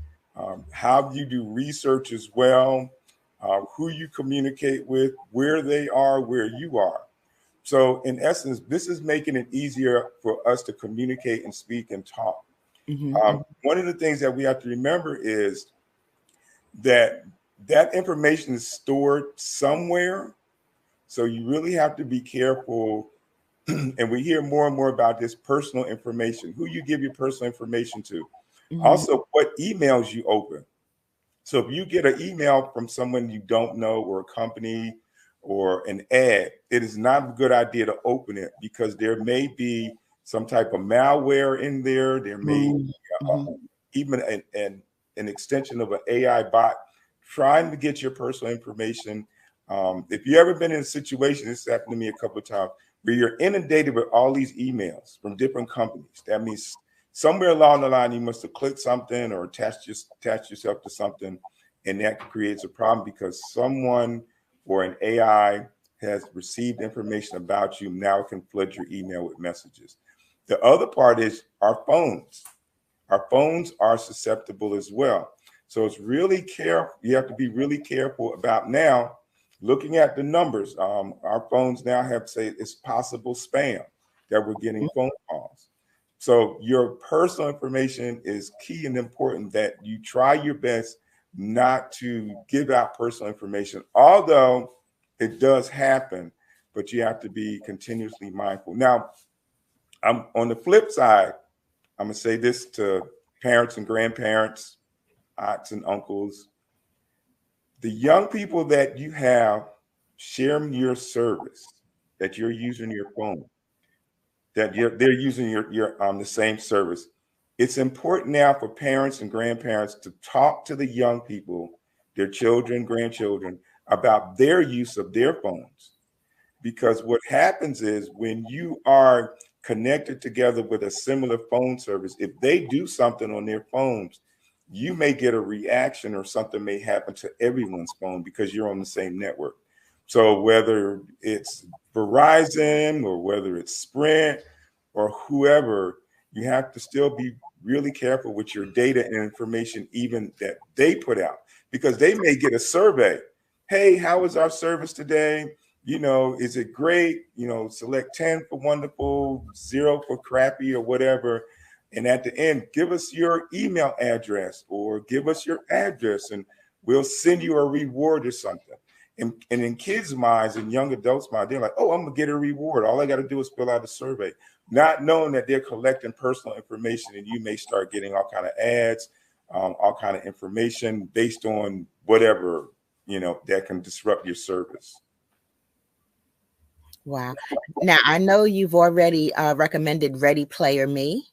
how you do research as well, who you communicate with, where they are, where you are. So in essence, this is making it easier for us to communicate and speak and talk. One of the things that we have to remember is that information is stored somewhere. So you really have to be careful. And we hear more and more about this personal information, who you give your personal information to. Also, what emails you open. So if you get an email from someone you don't know, or a company or an ad, it is not a good idea to open it, because there may be some type of malware in there. There may be even an extension of an AI bot trying to get your personal information. If you've ever been in a situation, this happened to me a couple of times, where you're inundated with all these emails from different companies. That means somewhere along the line, you must have clicked something or attached yourself to something, and that creates a problem because someone or an AI has received information about you. Now it can flood your email with messages. The other part is our phones. Our phones are susceptible as well. So it's really careful. You have to be really careful about now looking at the numbers. Our phones now have say it's possible spam that we're getting phone calls. So your personal information is key and important that you try your best not to give out personal information, although it does happen, but you have to be continuously mindful. Now, I'm on the flip side, I'm gonna say this to parents and grandparents, aunts and uncles. The young people that you have sharing your service, that you're using your phone, that they're using your the same service. It's important now for parents and grandparents to talk to the young people, their children, grandchildren, about their use of their phones. Because what happens is when you are connected together with a similar phone service, if they do something on their phones, you may get a reaction or something may happen to everyone's phone because you're on the same network. So whether it's Verizon or whether it's Sprint or whoever, you have to still be really careful with your data and information even that they put out, because they may get a survey. Hey, how was our service today? You know, is it great? You know, select 10 for wonderful, 0 for crappy or whatever. And at the end, give us your email address or give us your address and we'll send you a reward or something. And in kids' minds and young adults' minds, they're like, oh, I'm gonna get a reward. All I got to do is fill out a survey, not knowing that they're collecting personal information, and you may start getting all kind of ads, all kind of information based on whatever, you know, that can disrupt your service. Wow. Now, I know you've already recommended Ready Player Me.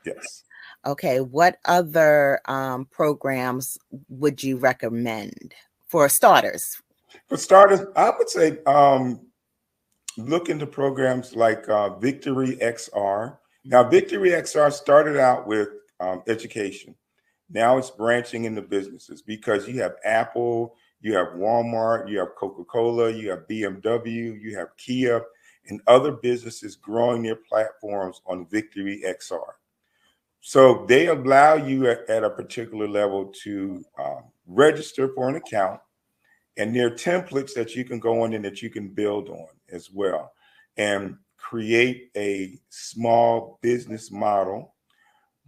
Yes. Okay. What other programs would you recommend for starters? For starters, I would say look into programs like Victory XR. Now, Victory XR started out with education. Now it's branching into businesses because you have Apple, you have Walmart, you have Coca-Cola, you have BMW, you have Kia, and other businesses growing their platforms on Victory XR. So they allow you at a particular level to register for an account. And there are templates that you can go on and that you can build on as well and create a small business model.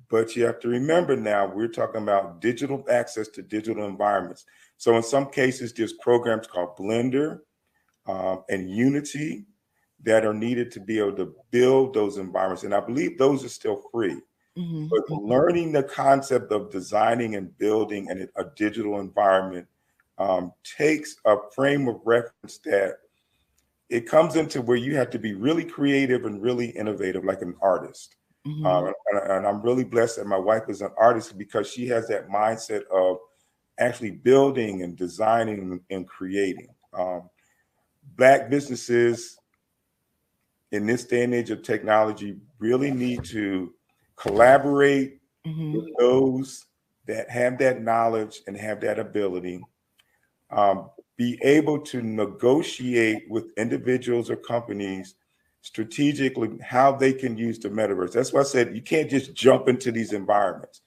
But you have to remember now, we're talking about digital access to digital environments. So in some cases, there's programs called Blender and Unity that are needed to be able to build those environments. And I believe those are still free. Mm-hmm. But learning the concept of designing and building a digital environment takes a frame of reference that it comes into where you have to be really creative and really innovative, like an artist. Mm-hmm. And I'm really blessed that my wife is an artist because she has that mindset of actually building and designing and creating. Black businesses in this day and age of technology really need to collaborate mm-hmm. with those that have that knowledge and have that ability. Be able to negotiate with individuals or companies strategically how they can use the metaverse. That's why I said you can't just jump into these environments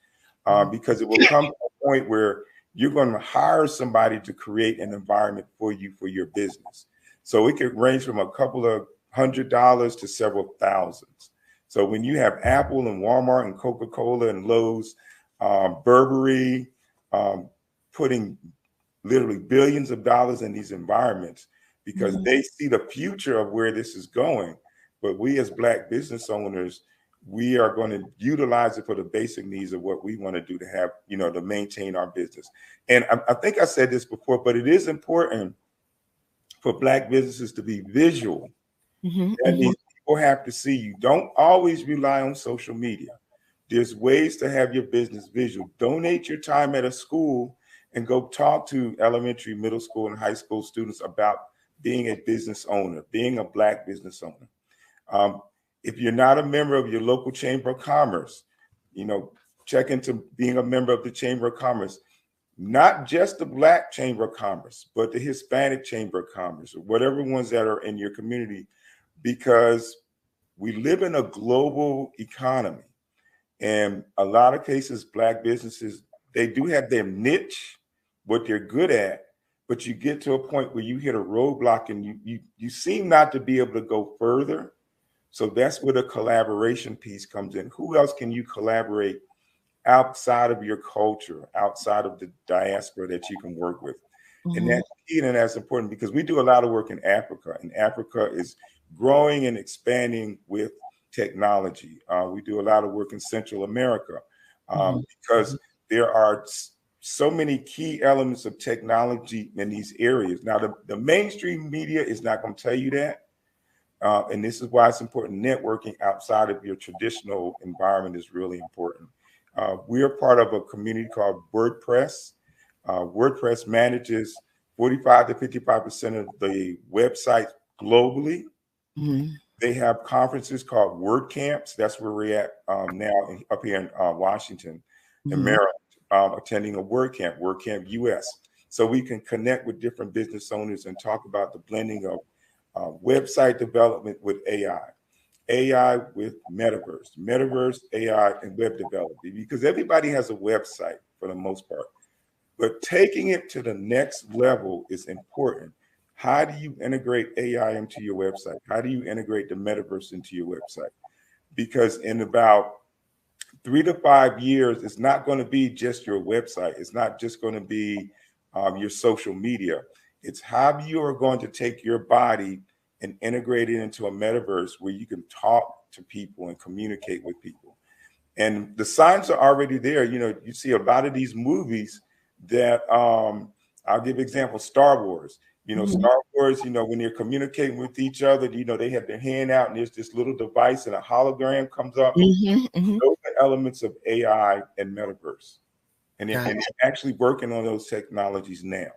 because it will come to a point where you're going to hire somebody to create an environment for you for your business. So it could range from a couple of $100 to several thousands. So when you have Apple and Walmart and Coca-Cola and Lowe's, Burberry putting literally billions of dollars in these environments because mm-hmm. they see the future of where this is going. But we as Black business owners, we are going to utilize it for the basic needs of what we want to do to have, you know, to maintain our business. And I think I said this before, but it is important for Black businesses to be visual. Mm-hmm. That means people have to see you. Don't always rely on social media. There's ways to have your business visual. Donate your time at a school and go talk to elementary, middle school, and high school students about being a business owner, being a Black business owner. If you're not a member of your local Chamber of Commerce, you know, check into being a member of the Chamber of Commerce. not just the Black Chamber of Commerce, but the Hispanic Chamber of Commerce, or whatever ones that are in your community, because we live in a global economy. And a lot of cases, Black businesses, they do have their niche, what they're good at, but you get to a point where you hit a roadblock and you seem not to be able to go further. So that's where the collaboration piece comes in. Who else can you collaborate outside of your culture, outside of the diaspora that you can work with? Mm-hmm. And that's key and that's important because we do a lot of work in Africa, and Africa is growing and expanding with technology. We do a lot of work in Central America because there are so many key elements of technology in these areas. Now, the mainstream media is not going to tell you that. And this is why it's important. Networking outside of your traditional environment is really important. We are part of a community called WordPress. WordPress manages 45 to 55% of the websites globally. Mm-hmm. They have conferences called WordCamps. That's where we're at now up here in Washington and Maryland. Attending a WordCamp, WordCamp US. So we can connect with different business owners and talk about the blending of website development with AI with metaverse, AI, and web development, because everybody has a website for the most part. But taking it to the next level is important. How do you integrate AI into your website? How do you integrate the metaverse into your website? Because in about 3 to 5 years, it's not going to be just your website. It's not just going to be your social media. It's how you are going to take your body and integrate it into a metaverse where you can talk to people and communicate with people. And the signs are already there. You know, you see a lot of these movies that I'll give example, Star Wars. You know, Star Wars, you know, when they're communicating with each other, you know, they have their hand out and there's this little device and a hologram comes up. Those are elements of AI and metaverse. And they're actually working on those technologies now.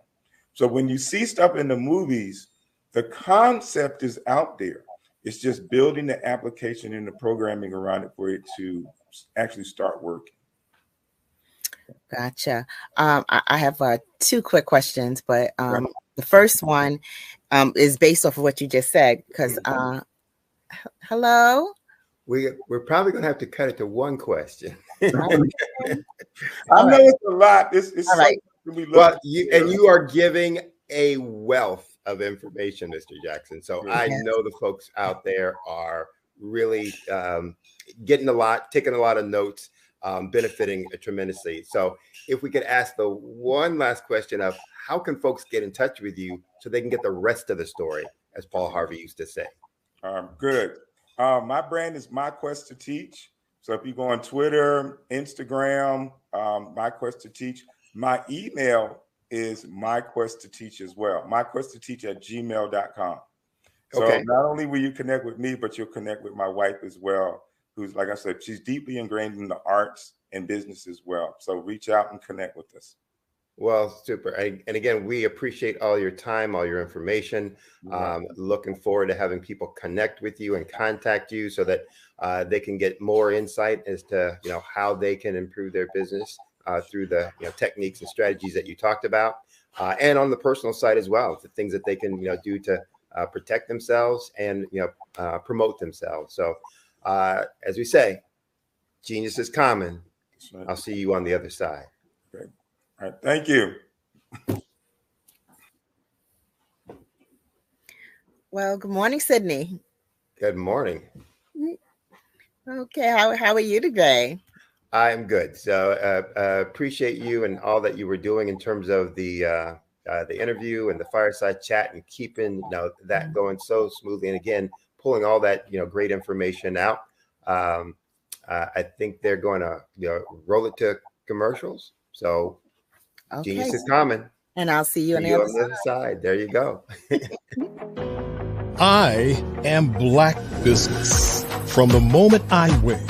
So when you see stuff in the movies, the concept is out there. It's just building the application and the programming around it for it to actually start working. Gotcha. I have 2 quick questions, but the first one is based off of what you just said, because hello? We're probably going to have to cut it to one question. I know it's a lot. It's all right. Well, you are giving a wealth of information, Mr. Jackson. So I know the folks out there are really getting a lot, taking a lot of notes, benefiting tremendously. So if we could ask the one last question of how can folks get in touch with you so they can get the rest of the story, as Paul Harvey used to say? Good. My brand is My Quest to Teach. So if you go on Twitter, Instagram, My Quest to Teach, my email is myquesttoteach as well. myquesttoteach@gmail.com. So not only will you connect with me, but you'll connect with my wife as well, who's, like I said, she's deeply ingrained in the arts and business as well. So reach out and connect with us. Well, super. And again, we appreciate all your time, all your information. Looking forward to having people connect with you and contact you so that they can get more insight as to, you know, how they can improve their business through the techniques and strategies that you talked about, and on the personal side as well, the things that they can do to protect themselves and promote themselves. So as we say, genius is common. I'll see you on the other side. Great. All right. Thank you. Well, good morning, Sydney. Good morning. Okay. How are you today? I'm good. So appreciate you and all that you were doing in terms of the interview and the fireside chat and keeping that going so smoothly. And again, pulling all that great information out. I think they're going to roll it to commercials. So genius is common. And I'll see you on the other side. There you go. I am Black business. From the moment I wake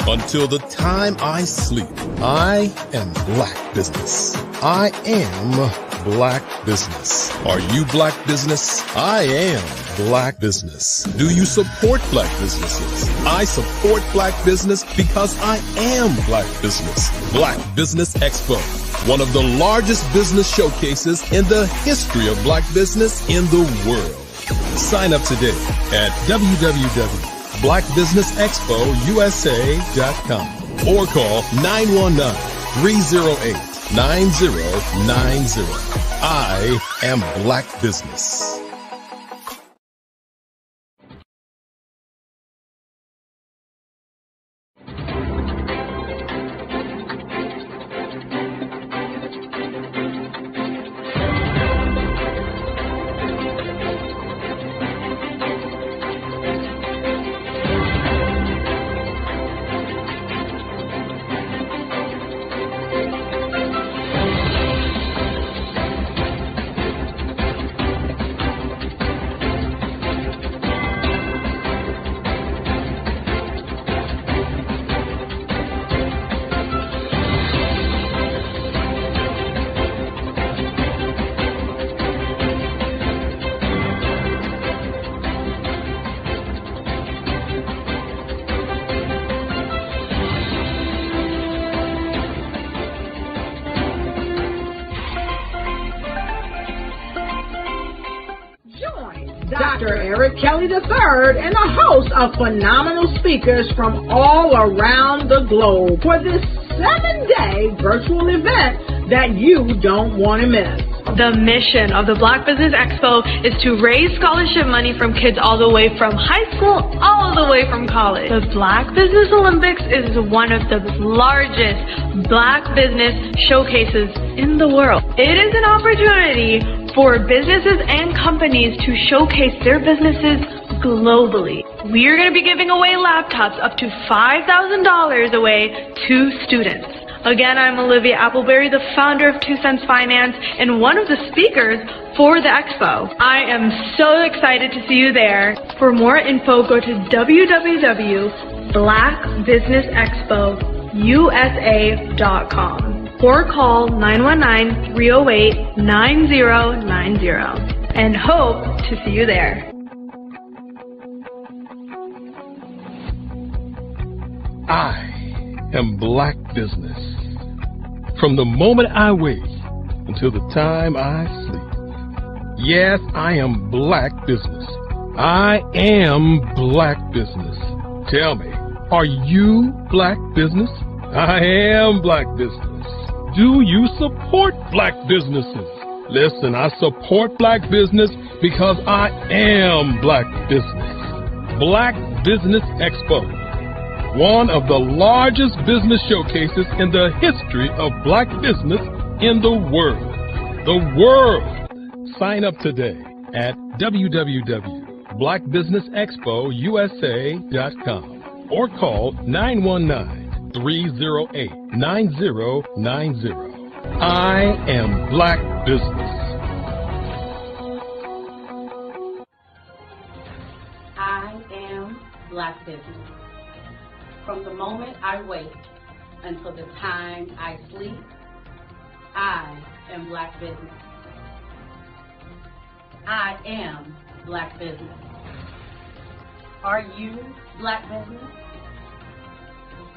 until the time I sleep, I am Black business. I am Black business. Are you Black business? I am Black business. Do you support Black businesses? I support Black business because I am Black business. Black Business Expo. one of the largest business showcases in the history of black business in the world. Sign up today at www.blackbusinessexpousa.com or call 919-308-9090. I am Black Business. Dr. Eric Kelly III and a host of phenomenal speakers from all around the globe for this 7-day virtual event that you don't want to miss. The mission of the Black Business Expo is to raise scholarship money from kids all the way from high school all the way from college. The Black Business Olympics is one of the largest black business showcases in the world. It is an opportunity for businesses and companies to showcase their businesses globally. We are going to be giving away laptops up to $5,000 away to students. Again, I'm Olivia Appleberry, the founder of 2 Cents Finance and one of the speakers for the expo. I am so excited to see you there. For more info, go to www.blackbusinessexpousa.com or call 919-308-9090 and hope to see you there. I am Black Business. From the moment I wake until the time I sleep. Yes, I am Black Business. I am Black Business. Tell me, are you Black Business? I am Black Business. Do you support black businesses? Listen, I support black business because I am Black Business. Black Business Expo, one of the largest business showcases in the history of black business in the world. The world! Sign up today at www.blackbusinessexpousa.com or call 919-308-9090. I am Black Business. I am Black Business. From the moment I wake until the time I sleep, I am Black Business. I am Black Business. Are you Black Business?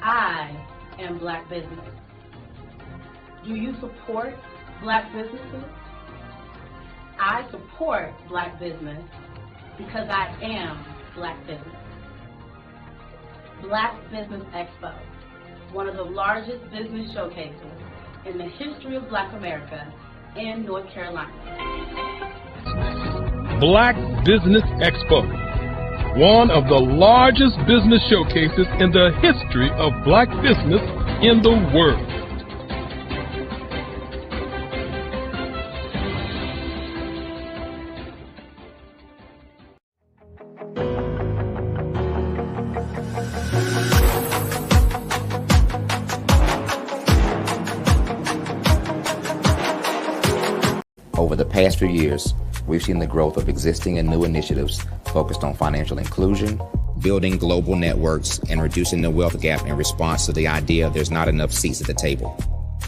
I am Black Business. Do you support black businesses? I support black business because I am Black Business. Black Business Expo, one of the largest business showcases in the history of Black America in North Carolina. Black Business Expo, one of the largest business showcases in the history of black business in the world. Over the past few years, we've seen the growth of existing and new initiatives focused on financial inclusion, building global networks, and reducing the wealth gap in response to the idea there's not enough seats at the table.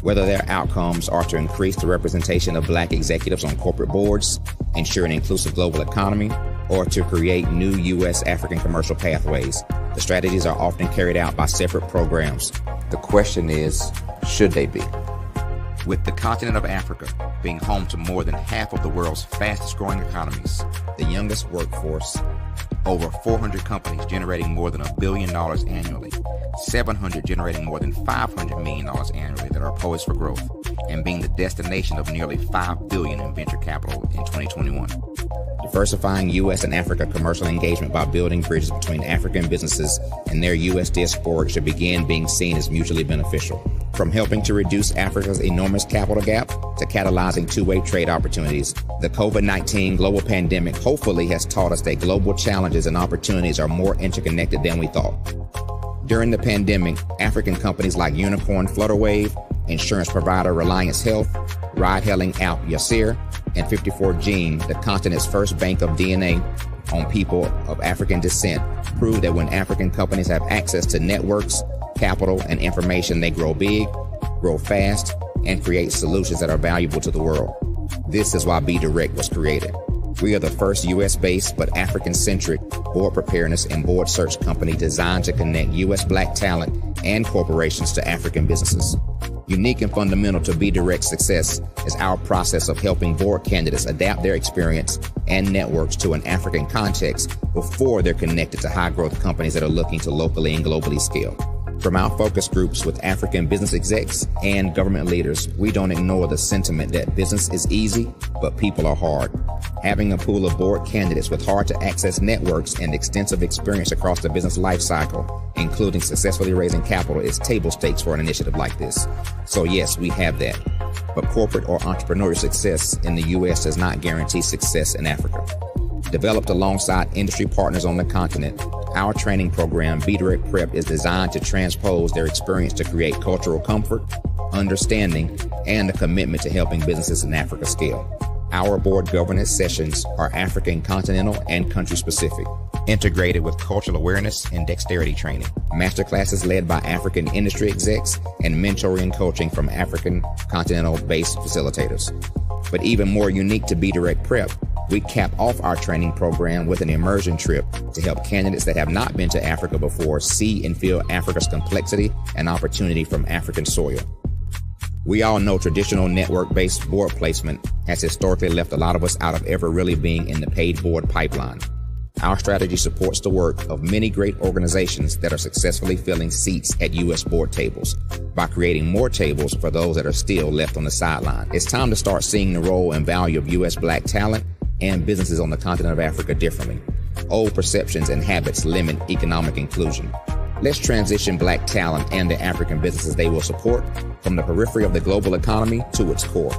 Whether their outcomes are to increase the representation of black executives on corporate boards, ensure an inclusive global economy, or to create new U.S. African commercial pathways, the strategies are often carried out by separate programs. The question is, should they be? With the continent of Africa being home to more than half of the world's fastest growing economies, the youngest workforce, over 400 companies generating more than $1 billion annually, 700 generating more than $500 million annually that are poised for growth, and being the destination of nearly $5 billion in venture capital in 2021. Diversifying U.S. and Africa commercial engagement by building bridges between African businesses and their U.S. diaspora should begin being seen as mutually beneficial. From helping to reduce Africa's enormous capital gap to catalyzing two-way trade opportunities, the COVID-19 global pandemic hopefully has taught us that global challenges and opportunities are more interconnected than we thought. During the pandemic, African companies like Unicorn Flutterwave, insurance provider Reliance Health, ride-hailing app Yasir, and 54Gene, the continent's first bank of DNA on people of African descent, proved that when African companies have access to networks, capital, and information, they grow big, grow fast, and create solutions that are valuable to the world. This is why BDirect was created. We are the first U.S.-based but African-centric board preparedness and board search company designed to connect U.S. Black talent and corporations to African businesses. Unique and fundamental to BDirect's success is our process of helping board candidates adapt their experience and networks to an African context before they're connected to high-growth companies that are looking to locally and globally scale. From our focus groups with African business execs and government leaders, we don't ignore the sentiment that business is easy, but people are hard. Having a pool of board candidates with hard-to-access networks and extensive experience across the business life cycle, including successfully raising capital, is table stakes for an initiative like this. So yes, we have that. But corporate or entrepreneurial success in the U.S. does not guarantee success in Africa. Developed alongside industry partners on the continent, our training program, BDirect Prep, is designed to transpose their experience to create cultural comfort, understanding, and a commitment to helping businesses in Africa scale. Our board governance sessions are African, continental, and country-specific, integrated with cultural awareness and dexterity training, masterclasses led by African industry execs, and mentoring and coaching from African continental-based facilitators. But even more unique to BDirect Prep, we cap off our training program with an immersion trip to help candidates that have not been to Africa before see and feel Africa's complexity and opportunity from African soil. We all know traditional network-based board placement has historically left a lot of us out of ever really being in the paid board pipeline. Our strategy supports the work of many great organizations that are successfully filling seats at U.S. board tables by creating more tables for those that are still left on the sideline. It's time to start seeing the role and value of U.S. Black talent and businesses on the continent of Africa differently. Old perceptions and habits limit economic inclusion. Let's transition Black talent and the African businesses they will support from the periphery of the global economy to its core.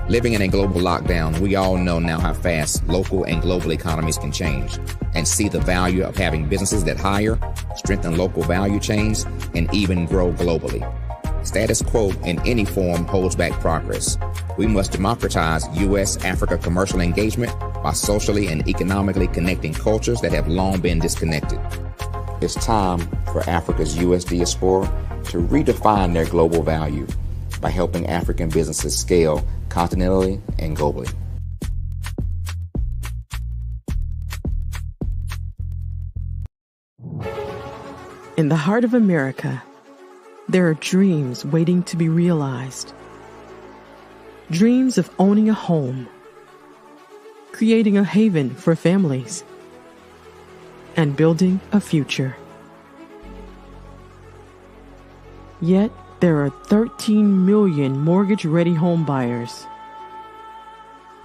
Living in a global lockdown, we all know now how fast local and global economies can change, and see the value of having businesses that hire, strengthen local value chains, and even grow globally. Status quo in any form holds back progress. We must democratize U.S.-Africa commercial engagement by socially and economically connecting cultures that have long been disconnected. It's time for Africa's U.S. diaspora to redefine their global value by helping African businesses scale continentally and globally. In the heart of America, there are dreams waiting to be realized. Dreams of owning a home, creating a haven for families, and building a future. Yet, there are 13 million mortgage-ready home buyers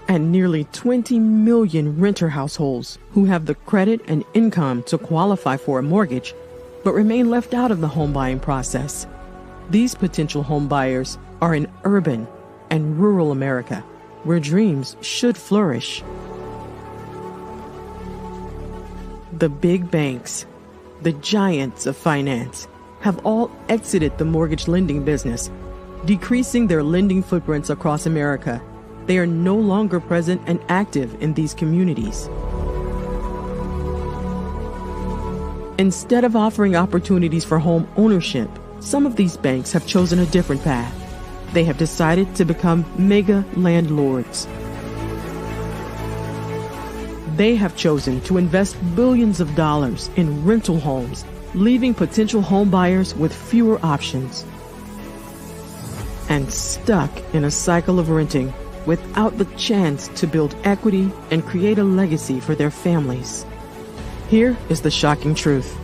and nearly 20 million renter households who have the credit and income to qualify for a mortgage but remain left out of the home buying process. These potential home buyers are in urban and rural America, where dreams should flourish. The big banks, the giants of finance, have all exited the mortgage lending business, decreasing their lending footprints across America. They are no longer present and active in these communities. Instead of offering opportunities for home ownership, some of these banks have chosen a different path. They have decided to become mega landlords. They have chosen to invest billions of dollars in rental homes, leaving potential home buyers with fewer options. and stuck in a cycle of renting without the chance to build equity and create a legacy for their families. Here is the shocking truth.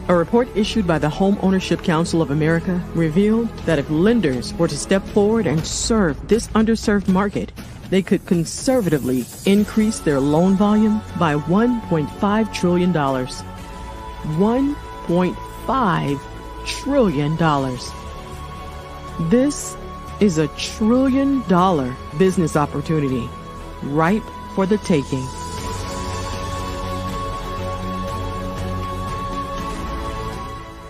A report issued by the Home Ownership Council of America revealed that if lenders were to step forward and serve this underserved market, they could conservatively increase their loan volume by $1.5 trillion. $1.5 trillion. This is $1 trillion business opportunity, ripe for the taking.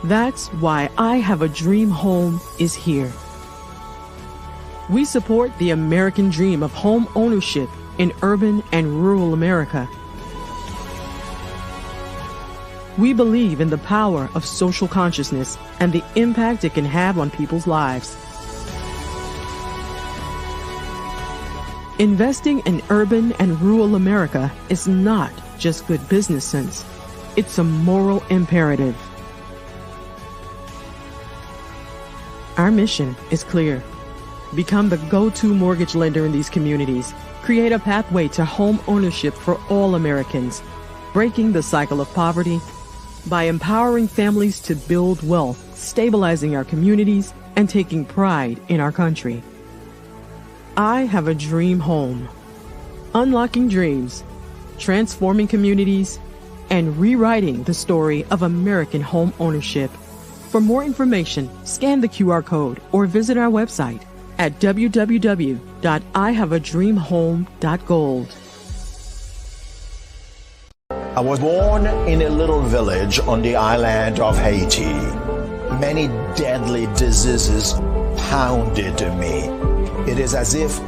That's why I Have a Dream Home is here. We support the American dream of home ownership in urban and rural America. We believe in the power of social consciousness and the impact it can have on people's lives. Investing in urban and rural America is not just good business sense. It's a moral imperative. Our mission is clear. Become the go-to mortgage lender in these communities. Create a pathway to home ownership for all Americans, breaking the cycle of poverty by empowering families to build wealth, stabilizing our communities, and taking pride in our country. I Have a Dream Home. Unlocking dreams, transforming communities, and rewriting the story of American home ownership. For more information, scan the QR code or visit our website at www.ihaveadreamhome.gold. I was born in a little village on the island of Haiti. Many deadly diseases pounded me. It is as if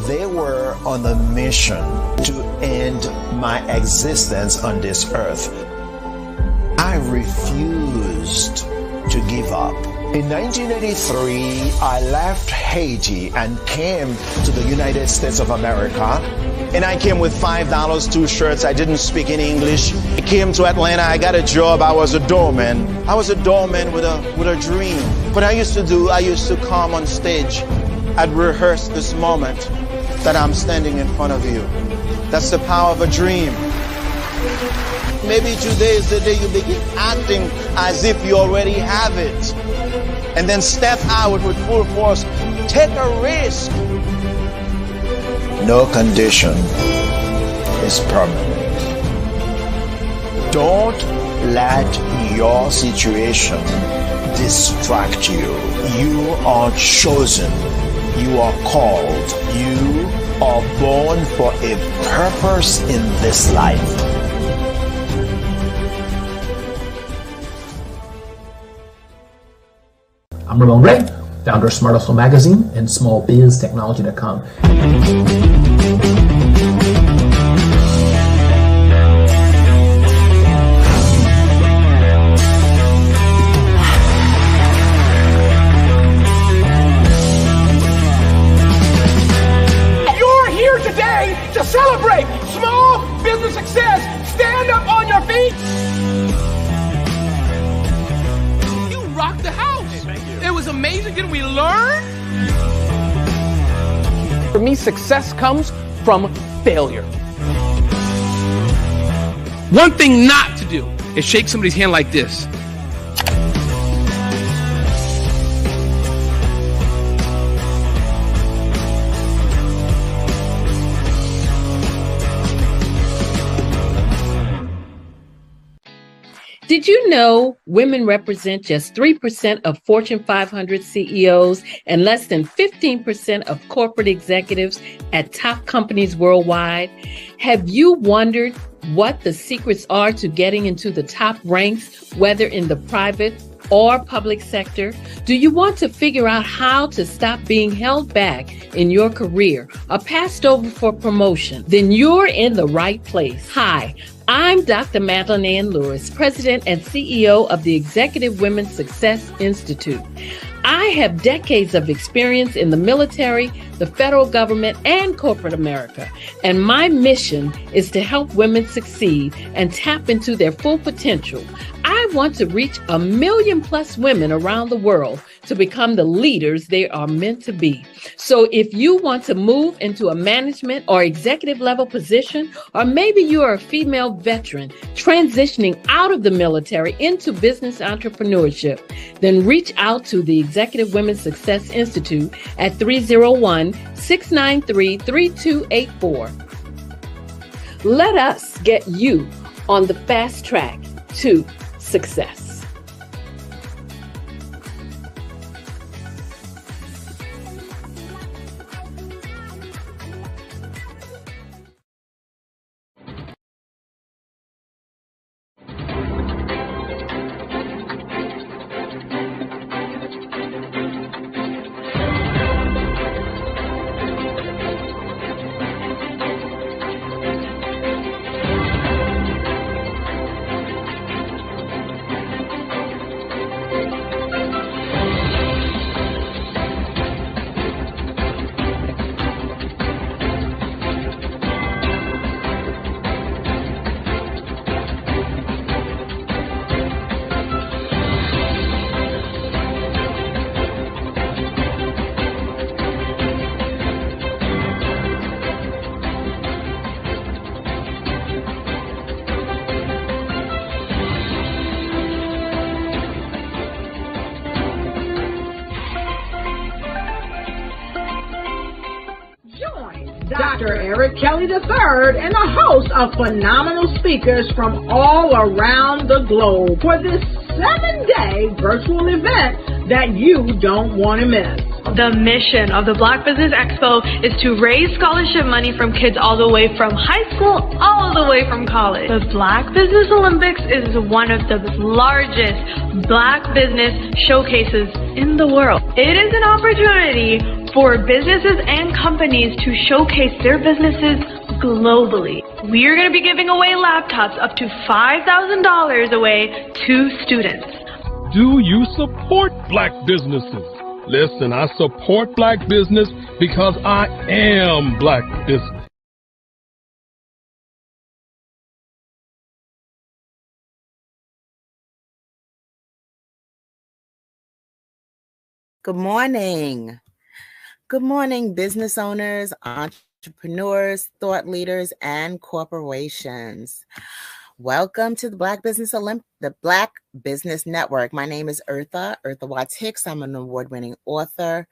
they were on a mission to end my existence on this earth. I refused to give up. In 1983, I left Haiti and came to the United States of America. And I came with $5, 2 shirts. I didn't speak in English. I came to Atlanta. I got a job. I was a doorman. I was a doorman with a dream. What I used to come on stage. I'd rehearse this moment that I'm standing in front of you. That's the power of a dream. Maybe today is the day you begin acting as if you already have it. And then step out with full force. Take a risk. No condition is permanent. Don't let your situation distract you. You are chosen. You are called. You are born for a purpose in this life. I'm Ramon Ray, founder of Smart Hustle Magazine and SmallBizTechnology.com. You're here today to celebrate small business success. Stand up on your feet. You rocked the house. It was amazing. Didn't we learn? For me, success comes from failure. One thing not to do is shake somebody's hand like this. Did you know women represent just 3% of Fortune 500 CEOs and less than 15% of corporate executives at top companies worldwide? Have you wondered what the secrets are to getting into the top ranks, whether in the private or public sector? Do you want to figure out how to stop being held back in your career or passed over for promotion? Then you're in the right place. Hi, I'm Dr. Madeline Ann Lewis, President and CEO of the Executive Women's Success Institute. I have decades of experience in the military, the federal government, and corporate America, and my mission is to help women succeed and tap into their full potential. I want to reach 1 million plus women around the world to become the leaders they are meant to be. So if you want to move into a management or executive level position, or maybe you are a female veteran transitioning out of the military into business entrepreneurship, then reach out to the Executive Women's Success Institute at 301-693-3284. Let us get you on the fast track to success. Dr. Eric Kelly III and a host of phenomenal speakers from all around the globe for this 7-day virtual event that you don't want to miss. The mission of the Black Business Expo is to raise scholarship money from kids all the way from high school all the way from college. The Black Business Olympics is one of the largest Black business showcases in the world. It is an opportunity for businesses and companies to showcase their businesses globally. We are going to be giving away laptops up to $5,000 away to students. Do you support Black businesses? Listen, I support Black business because I am Black business. Good morning. Good morning, business owners, entrepreneurs, thought leaders, and corporations. Welcome to the Black Business Network. My name is Eartha Watts Hicks. I'm an award-winning author,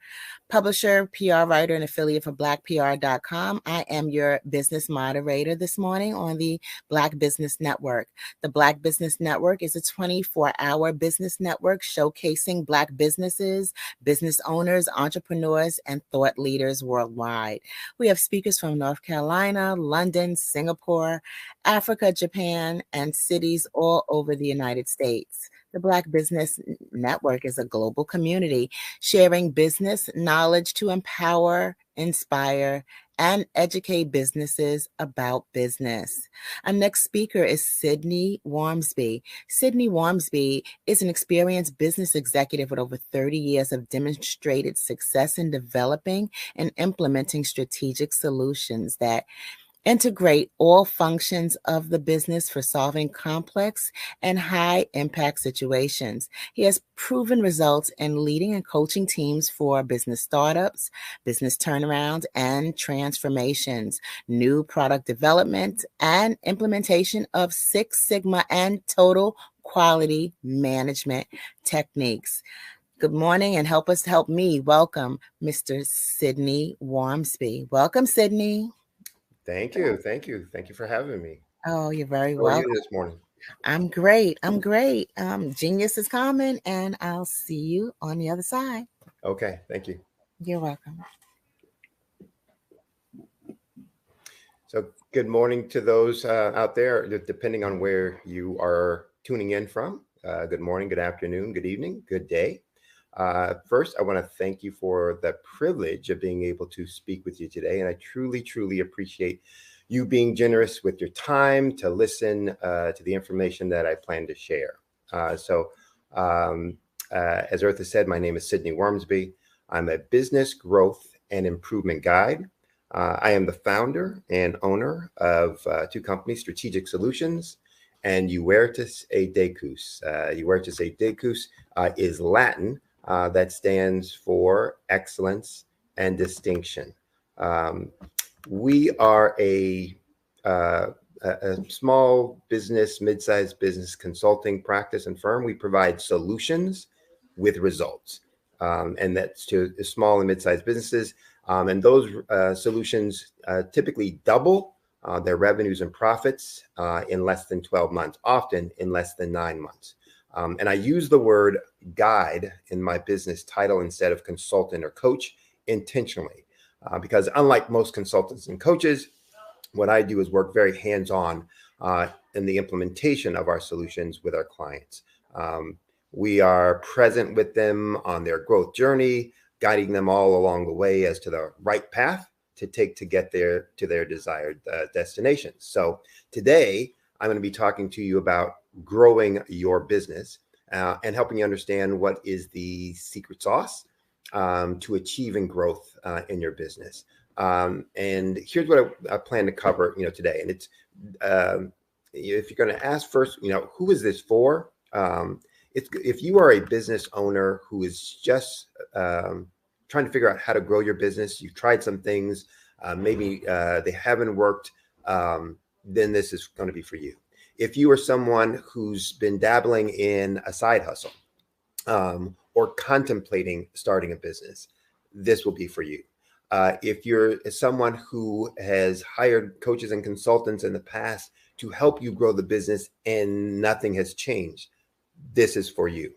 publisher, PR writer, and affiliate for BlackPR.com. I am your business moderator this morning on the Black Business Network. The Black Business Network is a 24-hour business network showcasing Black businesses, business owners, entrepreneurs, and thought leaders worldwide. We have speakers from North Carolina, London, Singapore, Africa, Japan, and cities all over the United States. The Black Business Network is a global community sharing business knowledge to empower, inspire, and educate businesses about business. Our next speaker is Sydney Warmsby. Sydney Warmsby is an experienced business executive with over 30 years of demonstrated success in developing and implementing strategic solutions that integrate all functions of the business for solving complex and high impact situations. He has proven results in leading and coaching teams for business startups, business turnarounds and transformations, new product development, and implementation of Six Sigma and total quality management techniques. Good morning, and help me welcome Mr. Sydney Warmsby. Welcome, Sydney. Thank you. Thank you. Thank you for having me. Oh, you're very How welcome. are you this morning? I'm great. Genius is coming, and I'll see you on the other side. Okay. Thank you. You're welcome. So good morning to those out there, depending on where you are tuning in from. Good morning, good afternoon, good evening, good day. First, I want to thank you for the privilege of being able to speak with you today. And I truly, truly appreciate you being generous with your time to listen to the information that I plan to share. As Eartha said, my name is Sydney Warmsby. I'm a business growth and improvement guide. I am the founder and owner of two companies, Strategic Solutions and Huertas e Decus. Huertas e Decus is Latin that stands for excellence and distinction. We are a small business, mid-sized business consulting practice and firm. We provide solutions with results, and that's to small and mid-sized businesses. And those solutions typically double their revenues and profits in less than 12 months, often in less than 9 months. And I use the word guide in my business title instead of consultant or coach intentionally, because unlike most consultants and coaches, what I do is work very hands-on in the implementation of our solutions with our clients. We are present with them on their growth journey, guiding them all along the way as to the right path to take to get there to their desired destinations. So today, I'm going to be talking to you about growing your business and helping you understand what is the secret sauce to achieving growth in your business. And here's what I plan to cover, today. And it's if you're going to ask first, who is this for? If you are a business owner who is just trying to figure out how to grow your business, you've tried some things, maybe they haven't worked, then this is going to be for you. If you are someone who's been dabbling in a side hustle or contemplating starting a business, this will be for you. If you're someone who has hired coaches and consultants in the past to help you grow the business and nothing has changed, this is for you.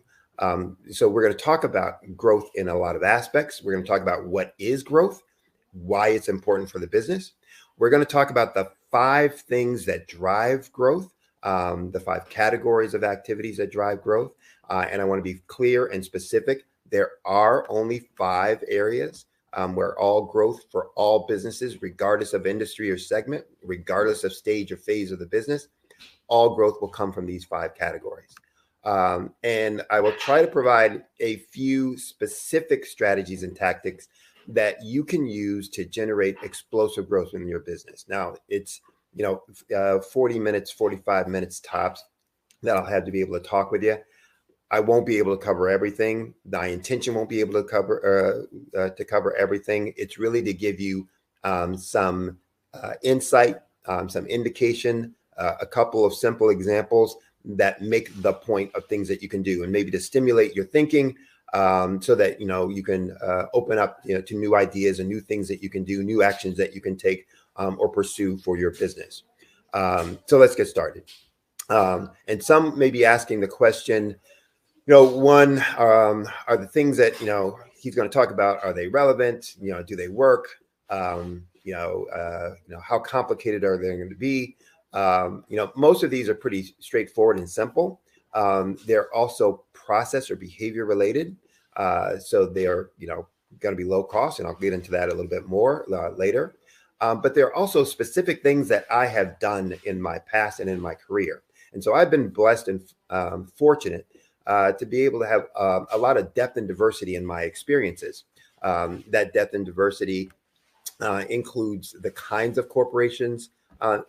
So we're going to talk about growth in a lot of aspects. We're going to talk about what is growth, why it's important for the business. We're going to talk about the 5 things that drive growth, the 5 categories of activities that drive growth. And I want to be clear and specific. There are only 5 areas where all growth for all businesses, regardless of industry or segment, regardless of stage or phase of the business, all growth will come from these 5 categories. And I will try to provide a few specific strategies and tactics that you can use to generate explosive growth in your business. Now, it's 40 minutes, 45 minutes tops that I'll have to be able to talk with you. I won't be able to cover everything. My intention won't be able to cover everything. It's really to give you some insight, some indication, a couple of simple examples that make the point of things that you can do, and maybe to stimulate your thinking so that you can open up to new ideas and new things that you can do, new actions that you can take or pursue for your business. So let's get started. And some may be asking the question, one, are the things that he's going to talk about, are they relevant? Do they work? How complicated are they going to be? Most of these are pretty straightforward and simple. They're also process or behavior related. So they are, going to be low cost, and I'll get into that a little bit more later. But there are also specific things that I have done in my past and in my career. And so I've been blessed and fortunate to be able to have a lot of depth and diversity in my experiences. That depth and diversity includes the kinds of corporations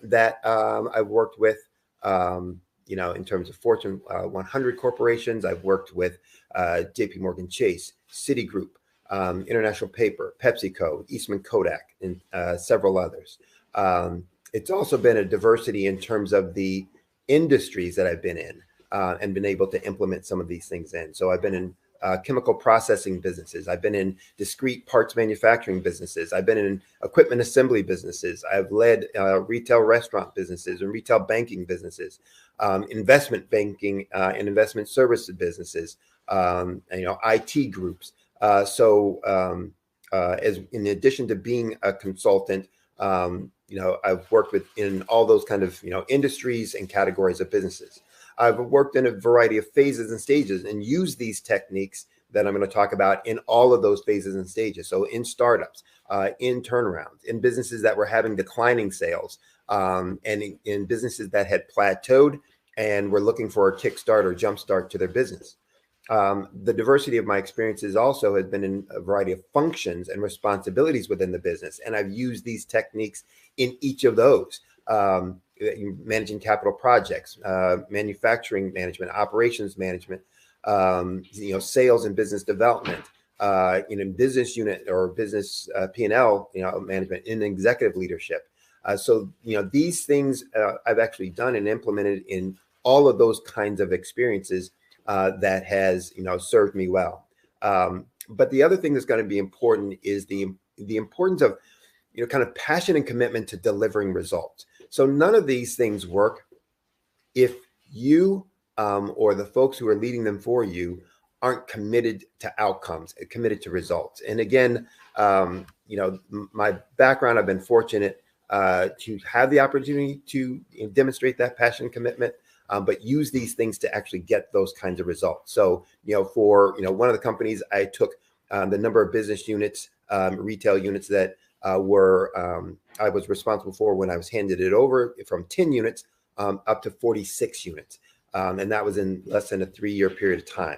that I've worked with, in terms of Fortune 100 corporations. I've worked with JP Morgan Chase, Citigroup, International Paper, PepsiCo, Eastman Kodak, and several others. It's also been a diversity in terms of the industries that I've been in and been able to implement some of these things in. So I've been in chemical processing businesses. I've been in discrete parts manufacturing businesses. I've been in equipment assembly businesses. I've led retail restaurant businesses and retail banking businesses, investment banking and investment services businesses, IT groups. So as in addition to being a consultant, I've worked in all those kind of, industries and categories of businesses. I've worked in a variety of phases and stages and used these techniques that I'm going to talk about in all of those phases and stages. So in startups, in turnarounds, in businesses that were having declining sales, and in businesses that had plateaued and were looking for a kickstart or jumpstart to their business. The diversity of my experiences also has been in a variety of functions and responsibilities within the business. And I've used these techniques in each of those. managing capital projects, manufacturing management, operations management, sales and business development, business unit or business P&L, management, in executive leadership. So these things I've actually done and implemented in all of those kinds of experiences that has served me well. But the other thing that's going to be important is the importance of kind of passion and commitment to delivering results. So none of these things work if you or the folks who are leading them for you aren't committed to outcomes, committed to results. And again, my background, I've been fortunate to have the opportunity to demonstrate that passion and commitment, but use these things to actually get those kinds of results. So, for one of the companies, I took the number of business units, retail units that I was responsible for when I was handed it over, from 10 units up to 46 units. And that was in less than a 3-year period of time.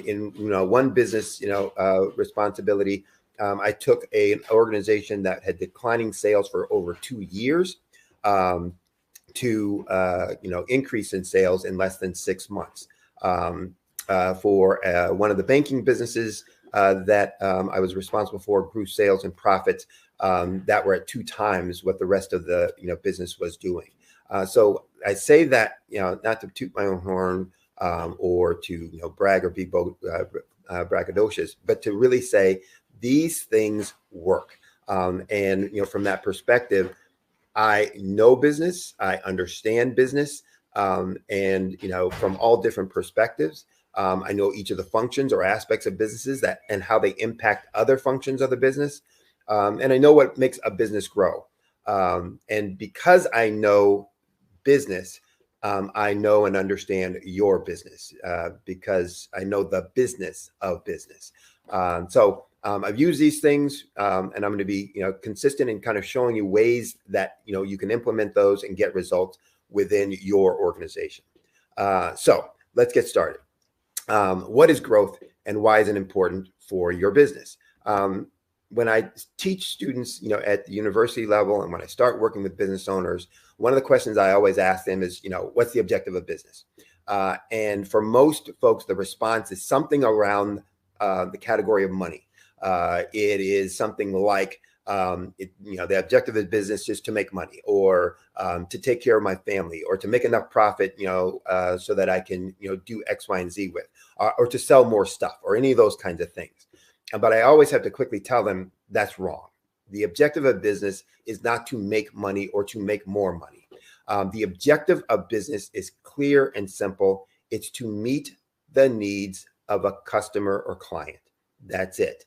In one business, responsibility, I took an organization that had declining sales for over 2 years to increase in sales in less than 6 months. For one of the banking businesses that I was responsible for, grew sales and profits that were at 2 times what the rest of the business was doing. So I say that not to toot my own horn or to brag or be braggadocious, but to really say these things work. And from that perspective, I know business, I understand business, and from all different perspectives. I know each of the functions or aspects of businesses and how they impact other functions of the business. And I know what makes a business grow. And because I know business, I know and understand your business because I know the business of business. So I've used these things, and I'm going to be consistent in kind of showing you ways that you can implement those and get results within your organization. So let's get started. What is growth and why is it important for your business? When I teach students, at the university level, and when I start working with business owners, one of the questions I always ask them is, what's the objective of business? And for most folks, the response is something around the category of money. It is something like, the objective of business is to make money, or to take care of my family, or to make enough profit, so that I can, do X, Y, and Z with, or to sell more stuff, or any of those kinds of things. But I always have to quickly tell them that's wrong. The objective of business is not to make money or to make more money. The objective of business is clear and simple. It's to meet the needs of a customer or client. That's it.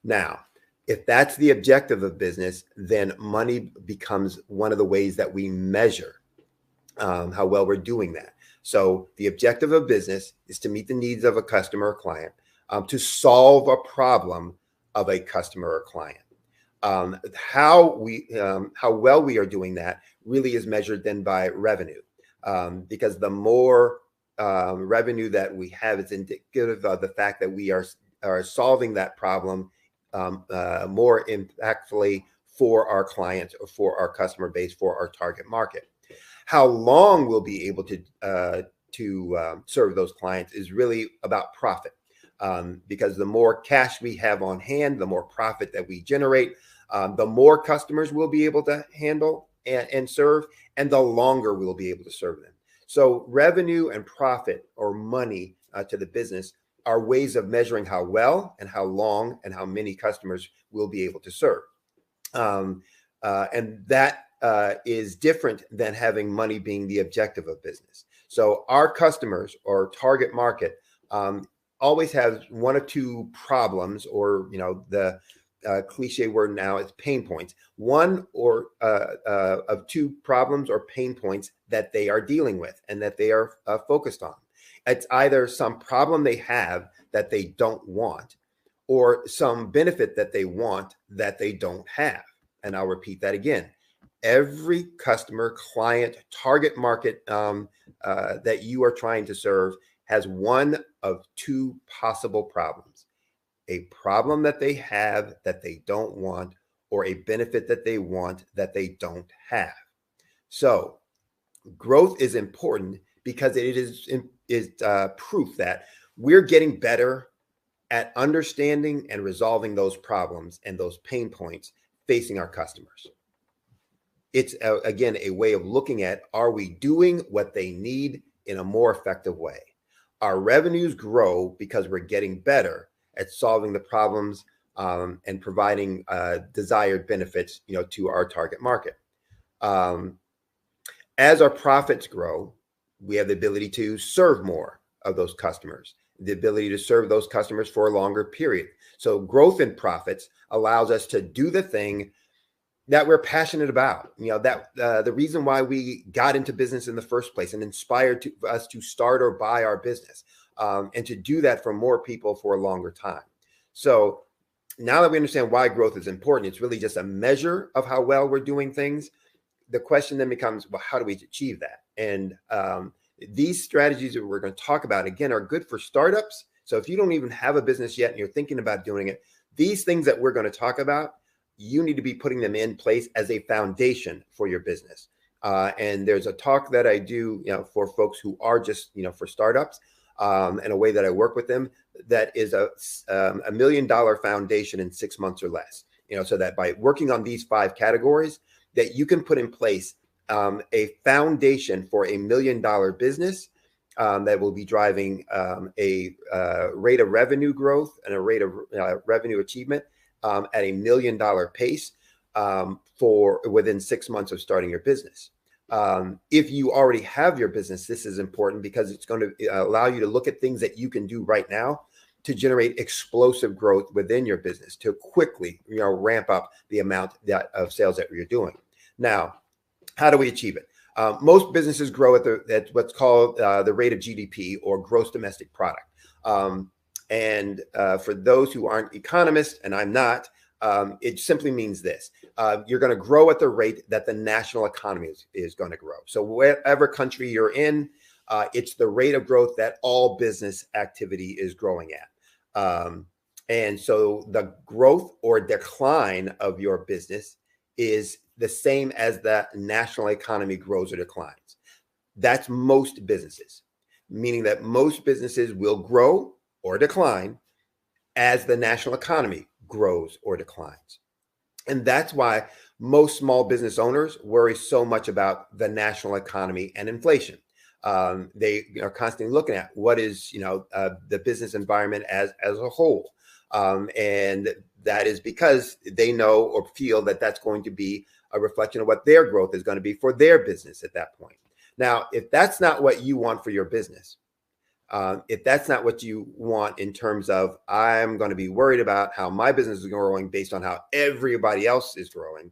Now, if that's the objective of business, then money becomes one of the ways that we measure how well we're doing that. So the objective of business is to meet the needs of a customer or client, to solve a problem of a customer or client. How well we are doing that really is measured then by revenue, because the more revenue that we have is indicative of the fact that we are solving that problem more impactfully for our clients or for our customer base, for our target market. How long we'll be able to serve those clients is really about profit, because the more cash we have on hand, the more profit that we generate, the more customers we'll be able to handle and serve, and the longer we'll be able to serve them. So revenue and profit, or money to the business, are ways of measuring how well and how long and how many customers we'll be able to serve. And that is different than having money being the objective of business. So our customers or target market always has one or two problems, or the cliche word now is pain points. One or of two problems or pain points that they are dealing with and that they are focused on. It's either some problem they have that they don't want, or some benefit that they want that they don't have. And I'll repeat that again. Every customer, client, target market that you are trying to serve has one of two possible problems: a problem that they have that they don't want, or a benefit that they want that they don't have. So growth is important because it is proof that we're getting better at understanding and resolving those problems and those pain points facing our customers. It's, again, a way of looking at, are we doing what they need in a more effective way? Our revenues grow because we're getting better at solving the problems and providing desired benefits, to our target market. As our profits grow, we have the ability to serve more of those customers, the ability to serve those customers for a longer period. So growth in profits allows us to do the thing that we're passionate about. The reason why we got into business in the first place and inspired us to start or buy our business, and to do that for more people for a longer time. So now that we understand why growth is important, it's really just a measure of how well we're doing things. The question then becomes, well, how do we achieve that? And these strategies that we're going to talk about, again, are good for startups. So if you don't even have a business yet and you're thinking about doing it, these things that we're going to talk about, you need to be putting them in place as a foundation for your business. And there's a talk that I do, for folks who are just, for startups, and a way that I work with them, that is a $1 million foundation in 6 months or less. So that by working on these 5 categories, that you can put in place a foundation for $1 million business that will be driving a rate of revenue growth and a rate of revenue achievement at $1 million pace for within 6 months of starting your business. If you already have your business, this is important because it's going to allow you to look at things that you can do right now to generate explosive growth within your business, to quickly ramp up the amount of sales that you're doing. Now, how do we achieve it? Most businesses grow at what's called the rate of GDP, or gross domestic product. And for those who aren't economists, and I'm not, it simply means this. You're going to grow at the rate that the national economy is going to grow. So whatever country you're in, it's the rate of growth that all business activity is growing at. And so the growth or decline of your business is the same as the national economy grows or declines. That's most businesses, meaning that most businesses will grow or decline as the national economy grows or declines. And that's why most small business owners worry so much about the national economy and inflation. They are constantly looking at what is, the business environment as a whole. And that is because they know or feel that that's going to be a reflection of what their growth is going to be for their business at that point. Now, if that's not what you want for your business, if that's not what you want in terms of, I'm going to be worried about how my business is growing based on how everybody else is growing.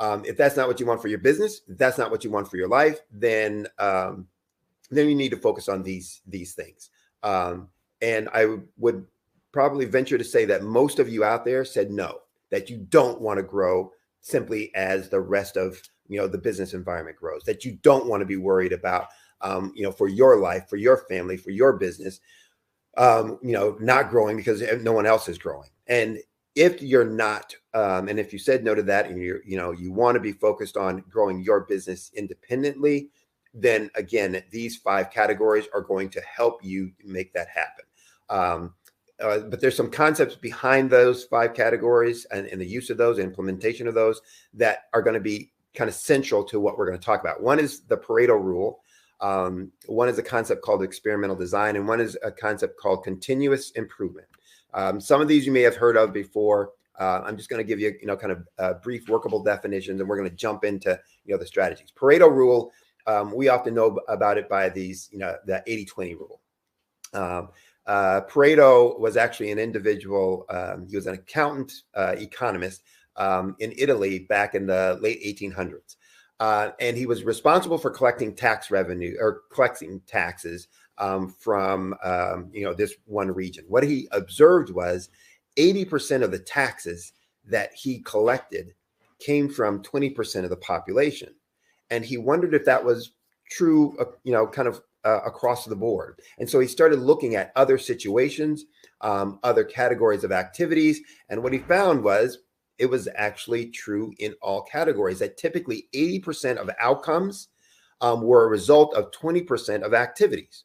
If that's not what you want for your business, if that's not what you want for your life, then you need to focus on these things. And I would probably venture to say that most of you out there said no, that you don't want to grow simply as the rest of the business environment grows, that you don't want to be worried about for your life, for your family, for your business, not growing because no one else is growing. And if you're not, and if you said no to that, and you want to be focused on growing your business independently, then again, these 5 categories are going to help you make that happen. But there's some concepts behind those 5 categories and the use of those, implementation of those, that are going to be kind of central to what we're going to talk about. One is the Pareto rule. One is a concept called experimental design, and one is a concept called continuous improvement. Some of these you may have heard of before. I'm just going to give you, kind of brief workable definitions, and we're going to jump into, the strategies. Pareto rule, we often know about it by these, the 80-20 rule. Pareto was actually an individual. He was an accountant, economist in Italy back in the late 1800s. And he was responsible for collecting tax revenue or collecting taxes from, this one region. What he observed was 80% of the taxes that he collected came from 20% of the population. And he wondered if that was true, kind of across the board. And so he started looking at other situations, other categories of activities. And what he found was It was actually true in all categories, that typically 80% of outcomes were a result of 20% of activities.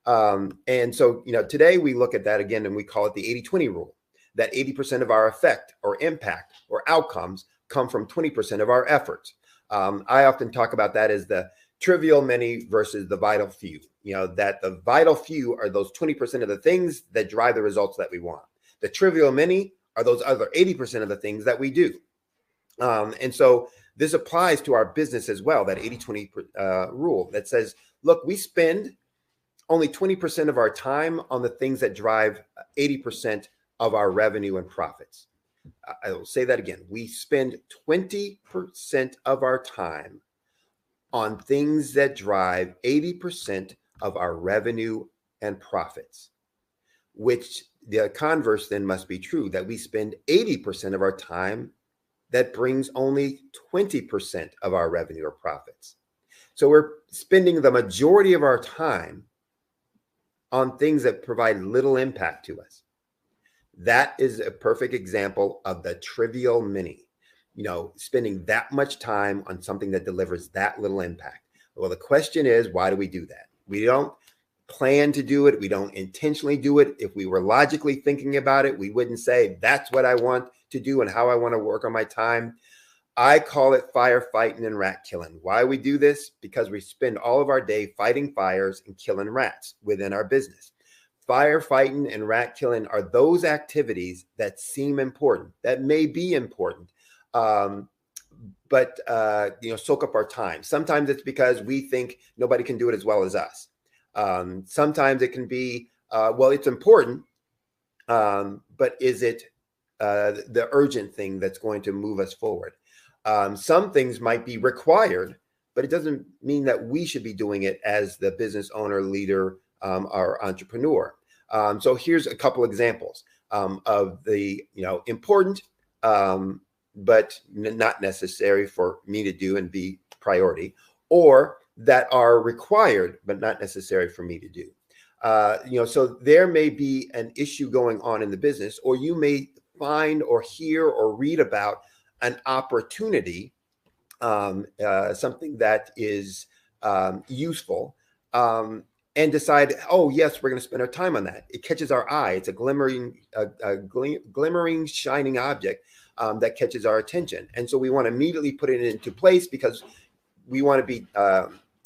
And so, today we look at that again and we call it the 80-20 rule, that 80% of our effect or impact or outcomes come from 20% of our efforts. I often talk about that as the trivial many versus the vital few, that the vital few are those 20% of the things that drive the results that we want. The trivial many are those other 80% of the things that we do. And so this applies to our business as well, that 80-20 rule that says, look, we spend only 20% of our time on the things that drive 80% of our revenue and profits. I will say that again. We spend 20% of our time on things that drive 80% of our revenue and profits, which the converse then must be true, that we spend 80% of our time that brings only 20% of our revenue or profits. So we're spending the majority of our time on things that provide little impact to us. That is a perfect example of the trivial many, spending that much time on something that delivers that little impact. Well, the question is, why do we do that? We don't plan to do it. We don't intentionally do it. If we were logically thinking about it, we wouldn't say, that's what I want to do and how I want to work on my time. I call it firefighting and rat killing. Why we do this? Because we spend all of our day fighting fires and killing rats within our business. Firefighting and rat killing are those activities that seem important, that may be important, but soak up our time. Sometimes it's because we think nobody can do it as well as us. Sometimes it can be, well, it's important, but is it the urgent thing that's going to move us forward? Some things might be required, but it doesn't mean that we should be doing it as the business owner, leader, or entrepreneur. So here's a couple examples of the important, but not necessary for me to do and be priority, or that are required but not necessary for me to do. So there may be an issue going on in the business, or you may find or hear or read about an opportunity, something that is useful, and decide, oh yes, we're going to spend our time on that. It catches our eye. It's a glimmering, shining object that catches our attention, and so we want to immediately put it into place because we want to be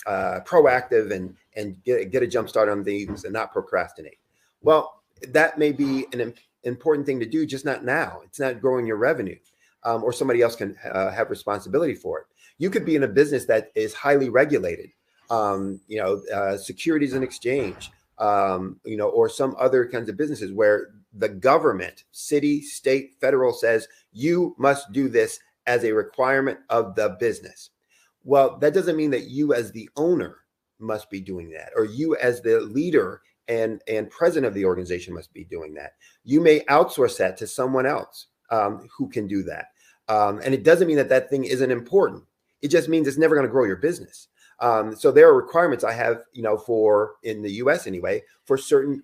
proactive and get a jump start on things and not procrastinate. Well, that may be an important thing to do, just not now. It's not growing your revenue, or somebody else can have responsibility for it. You could be in a business that is highly regulated, Securities and Exchange, or some other kinds of businesses where the government, city, state, federal says you must do this as a requirement of the business. Well, that doesn't mean that you as the owner must be doing that, or you as the leader and president of the organization must be doing that. You may outsource that to someone else who can do that. And it doesn't mean that that thing isn't important. It just means it's never going to grow your business. So there are requirements I have, for in the US anyway, for certain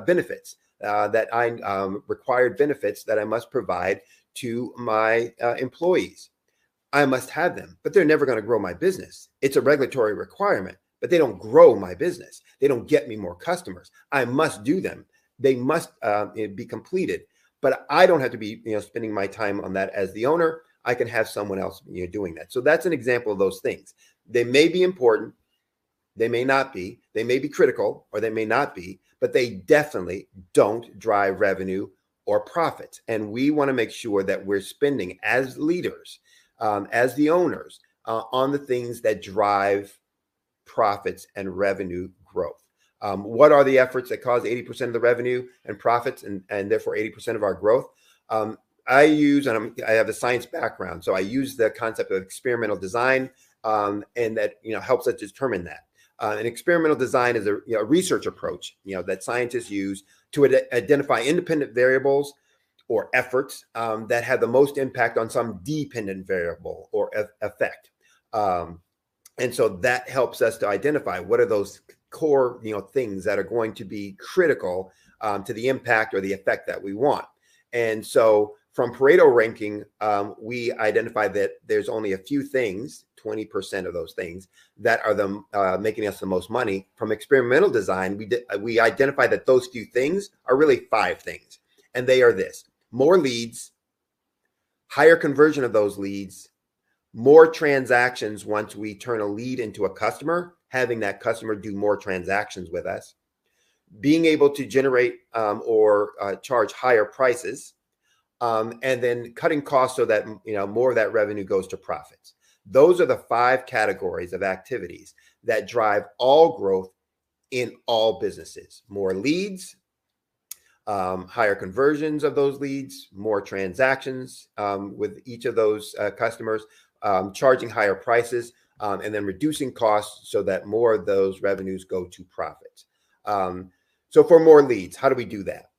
benefits that I required benefits that I must provide to my employees. I must have them, but they're never going to grow my business. It's a regulatory requirement, but they don't grow my business. They don't get me more customers. I must do them. They must be completed, but I don't have to be, spending my time on that as the owner. I can have someone else, doing that. So that's an example of those things. They may be important. They may not be. They may be critical, or they may not be, but they definitely don't drive revenue or profits. And we want to make sure that we're spending as leaders, as the owners, on the things that drive profits and revenue growth. What are the efforts that cause 80% of the revenue and profits and therefore 80% of our growth? I use, and I have a science background, so I use the concept of experimental design, and that helps us determine that. An experimental design is a research approach that scientists use to identify independent variables or efforts that have the most impact on some dependent variable or effect. And so that helps us to identify what are those core things that are going to be critical to the impact or the effect that we want. And so From Pareto ranking, we identified that there's only a few things, 20% of those things, that are the making us the most money. From experimental design, we identified that those few things are really 5 things. And they are this: more leads, higher conversion of those leads, more transactions once we turn a lead into a customer, having that customer do more transactions with us, being able to generate or charge higher prices, and then cutting costs so that more of that revenue goes to profits. Those are the 5 categories of activities that drive all growth in all businesses: more leads, higher conversions of those leads, more transactions with each of those customers, charging higher prices, and then reducing costs so that more of those revenues go to profits. So for more leads, how do we do that?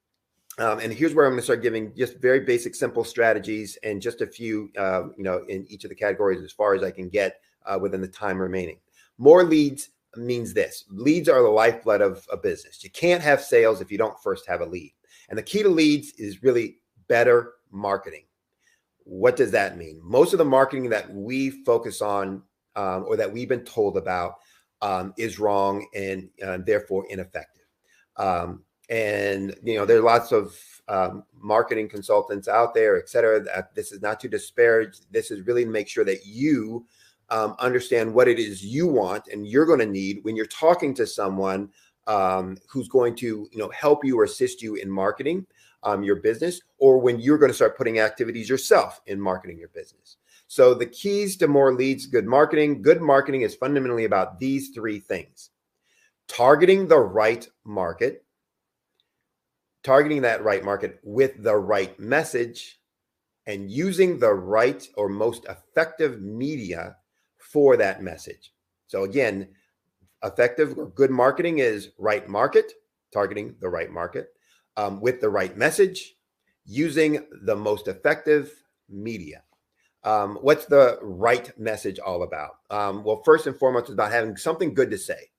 And here's where I'm going to start giving just very basic, simple strategies and just a few, in each of the categories as far as I can get within the time remaining. More leads means this: leads are the lifeblood of a business. You can't have sales if you don't first have a lead. And the key to leads is really better marketing. What does that mean? Most of the marketing that we focus on or that we've been told about is wrong and therefore ineffective. And there are lots of marketing consultants out there, et cetera. This is not to disparage. This is really to make sure that you understand what it is you want and you're going to need when you're talking to someone who's going to help you or assist you in marketing your business, or when you're going to start putting activities yourself in marketing your business. So the keys to more leads: good marketing. Good marketing is fundamentally about these 3 things: targeting the right market, targeting that right market with the right message, and using the right or most effective media for that message. So again, effective or good marketing is right market, targeting the right market, with the right message, using the most effective media. What's the right message all about? Well, first and foremost, it's about having something good to say.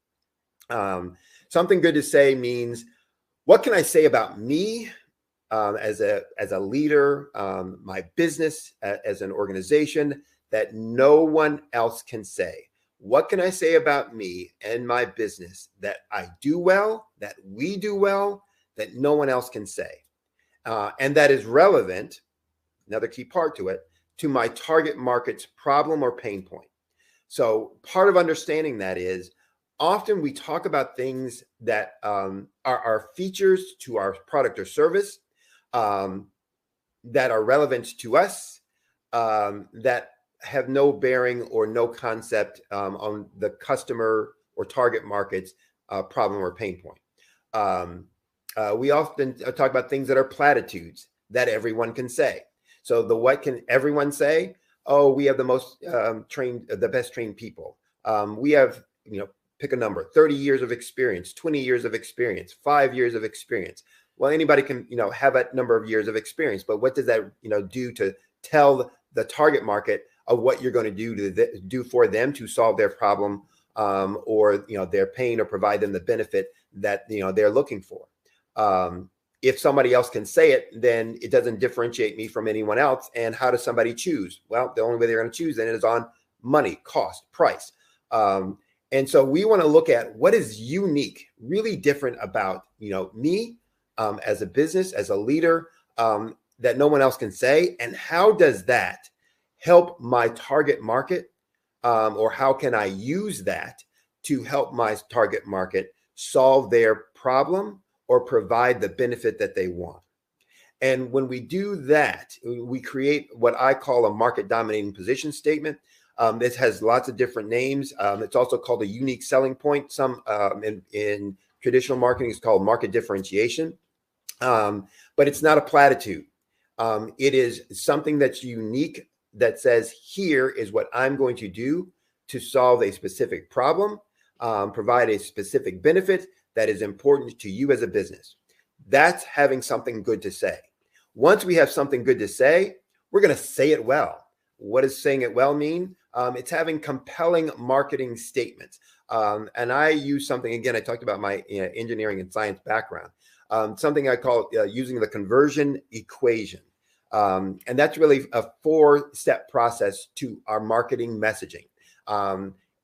Something good to say means, what can I say about me as a leader, my business as an organization, that no one else can say? What can I say about me and my business that I do well, that we do well, that no one else can say? And that is relevant, another key part to it, to my target market's problem or pain point. So part of understanding that is, often we talk about things that are features to our product or service that are relevant to us, that have no bearing or no concept on the customer or target market's problem or pain point. We often talk about things that are platitudes that everyone can say. So what can everyone say? Oh, we have the most the best trained people. We have, pick a number, 30 years of experience, 20 years of experience, 5 years of experience. Well, anybody can, have that number of years of experience, but what does that, do to tell the target market of what you're going to do for them to solve their problem or, their pain, or provide them the benefit that, they're looking for? If somebody else can say it, then it doesn't differentiate me from anyone else. And how does somebody choose? Well, the only way they're going to choose then is on money, cost, price. And so we want to look at what is unique, really different about, me as a business, as a leader, that no one else can say. And how does that help my target market? Or how can I use that to help my target market solve their problem or provide the benefit that they want? And when we do that, we create what I call a market dominating position statement. This has lots of different names. It's also called a unique selling point. Some in traditional marketing is called market differentiation, but it's not a platitude. It is something that's unique, that says, here is what I'm going to do to solve a specific problem, provide a specific benefit that is important to you as a business. That's having something good to say. Once we have something good to say, we're going to say it well. What does saying it well mean? It's having compelling marketing statements. And I use something, again, I talked about my engineering and science background, something I call using the conversion equation. And that's really a 4-step process to our marketing messaging.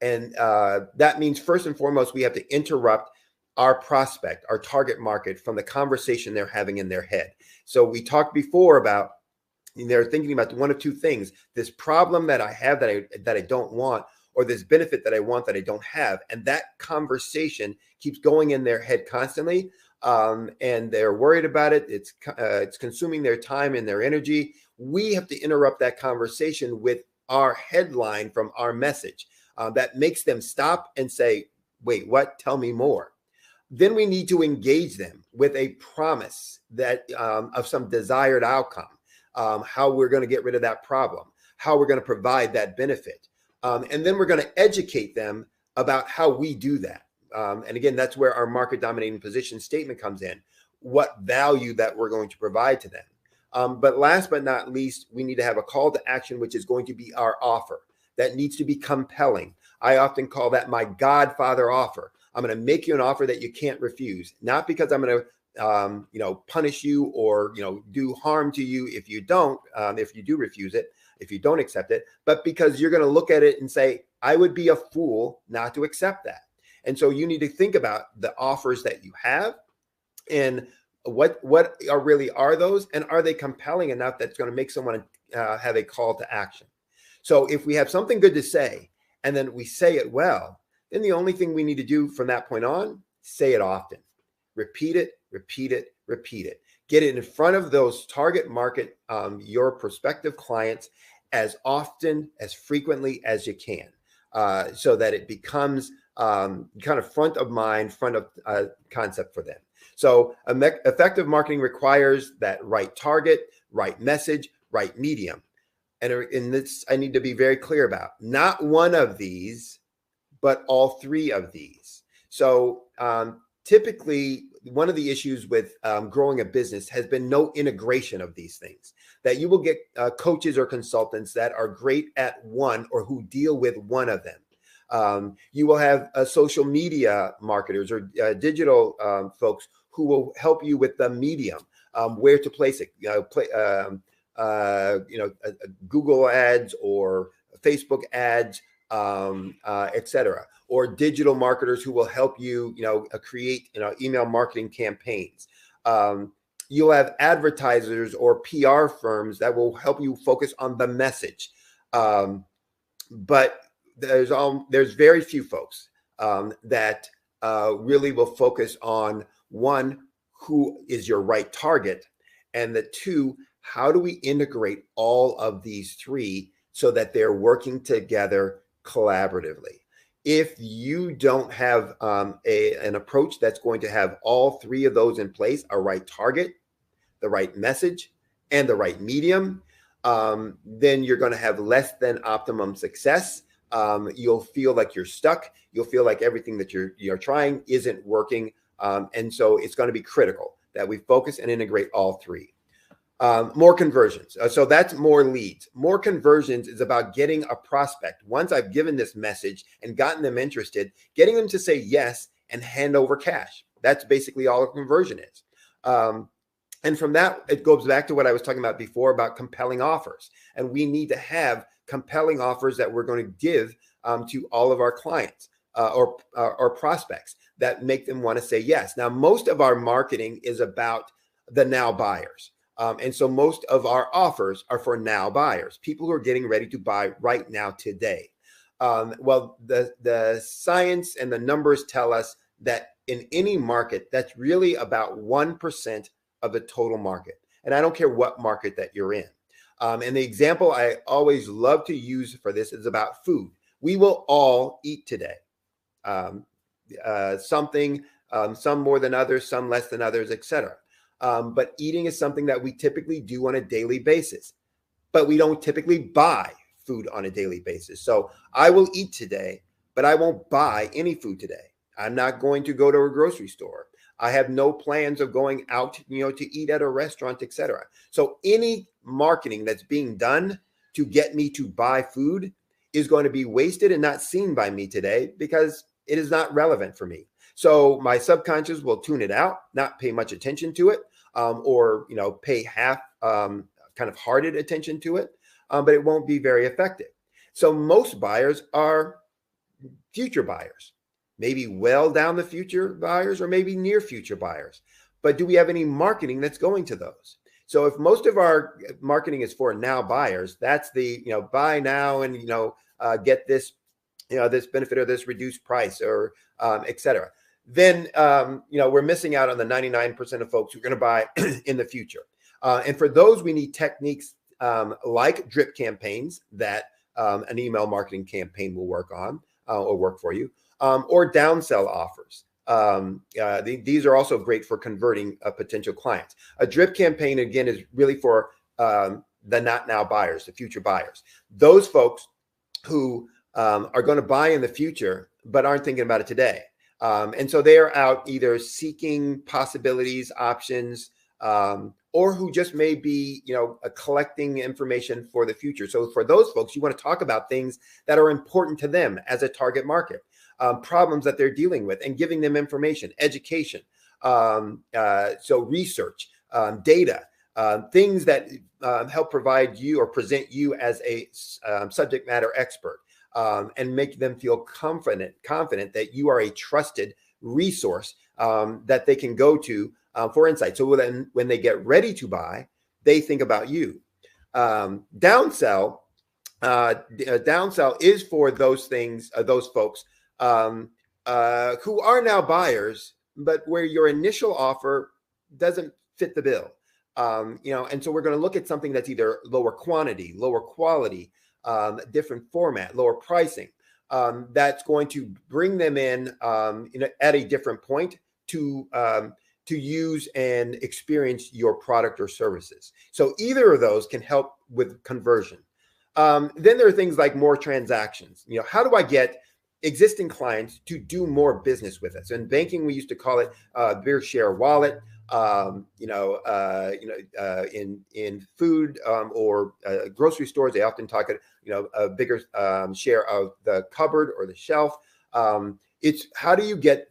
That means first and foremost, we have to interrupt our prospect, our target market, from the conversation they're having in their head. So we talked before about they're thinking about one of two things: this problem that I have that I don't want, or this benefit that I want that I don't have. And that conversation keeps going in their head constantly. And they're worried about it. It's consuming their time and their energy. We have to interrupt that conversation with our headline from our message that makes them stop and say, wait, what? Tell me more. Then we need to engage them with a promise that of some desired outcome, how we're going to get rid of that problem, how we're going to provide that benefit. And then we're going to educate them about how we do that. And again, that's where our market dominating position statement comes in, what value that we're going to provide to them. But last but not least, we need to have a call to action, which is going to be our offer. That needs to be compelling. I often call that my Godfather offer. I'm going to make you an offer that you can't refuse, not because I'm going to punish you or do harm to you if you don't, if you do refuse it, if you don't accept it, but because you're going to look at it and say, I would be a fool not to accept that. And so you need to think about the offers that you have and what really are those, and are they compelling enough that's going to make someone have a call to action. So if we have something good to say and then we say it well, then the only thing we need to do from that point on, say it often. Repeat it, repeat it, repeat it. Get it in front of those target market, your prospective clients, as often, as frequently as you can, so that it becomes kind of front of mind, front of concept for them. So effective marketing requires that right target, right message, right medium. And in this, I need to be very clear about not one of these, but all three of these. So typically, one of the issues with growing a business has been no integration of these things, that you will get coaches or consultants that are great at one or who deal with one of them. You will have social media marketers or digital folks who will help you with the medium, where to place it, Google ads or Facebook ads, etc. Or digital marketers who will help you, create, email marketing campaigns. You'll have advertisers or PR firms that will help you focus on the message. But there's very few folks that really will focus on, one, who is your right target, and the two, how do we integrate all of these three so that they're working together collaboratively. If you don't have an approach that's going to have all three of those in place, a right target, the right message, and the right medium, then you're going to have less than optimum success. You'll feel like you're stuck. You'll feel like everything that you're trying isn't working. And so it's going to be critical that we focus and integrate all three. More conversions. So that's more leads. More conversions is about getting a prospect. Once I've given this message and gotten them interested, getting them to say yes and hand over cash. That's basically all a conversion is. And from that, it goes back to what I was talking about before about compelling offers. And we need to have compelling offers that we're going to give to all of our clients or prospects that make them want to say yes. Now, most of our marketing is about the now buyers. And so most of our offers are for now buyers, people who are getting ready to buy right now today. Well, the science and the numbers tell us that in any market, that's really about 1% of the total market. And I don't care what market that you're in. And the example I always love to use for this is about food. We will all eat today. Something, some more than others, some less than others, etc. But eating is something that we typically do on a daily basis, but we don't typically buy food on a daily basis. So I will eat today, but I won't buy any food today. I'm not going to go to a grocery store. I have no plans of going out, to eat at a restaurant, etc. So any marketing that's being done to get me to buy food is going to be wasted and not seen by me today because it is not relevant for me. So my subconscious will tune it out, not pay much attention to it, or pay half kind of hearted attention to it, but it won't be very effective. So most buyers are future buyers, maybe well down the future buyers or maybe near future buyers. But do we have any marketing that's going to those? So if most of our marketing is for now buyers, that's the, buy now and, get this, this benefit or this reduced price or et cetera. Then, we're missing out on the 99% of folks who are going to buy in the future. And for those, we need techniques like drip campaigns that an email marketing campaign will work on or work for you, or downsell offers. These are also great for converting potential clients. A drip campaign, again, is really for the not now buyers, the future buyers. Those folks who are going to buy in the future, but aren't thinking about it today. And so they are out either seeking possibilities, options, or who just may be, collecting information for the future. So for those folks, you want to talk about things that are important to them as a target market, problems that they're dealing with, and giving them information, education, so research, data, things that help provide you or present you as a subject matter expert, and make them feel confident that you are a trusted resource that they can go to for insight. So then when they get ready to buy, they think about you. Downsell is for those things, those folks who are now buyers, but where your initial offer doesn't fit the bill. And so we're going to look at something that's either lower quantity, lower quality, different format, lower pricing, that's going to bring them in, at a different point to use and experience your product or services. So either of those can help with conversion. Then there are things like more transactions. How do I get existing clients to do more business with us? In banking, we used to call it their share wallet. In food or grocery stores, they often talk a bigger share of the cupboard or the shelf. It's how do you get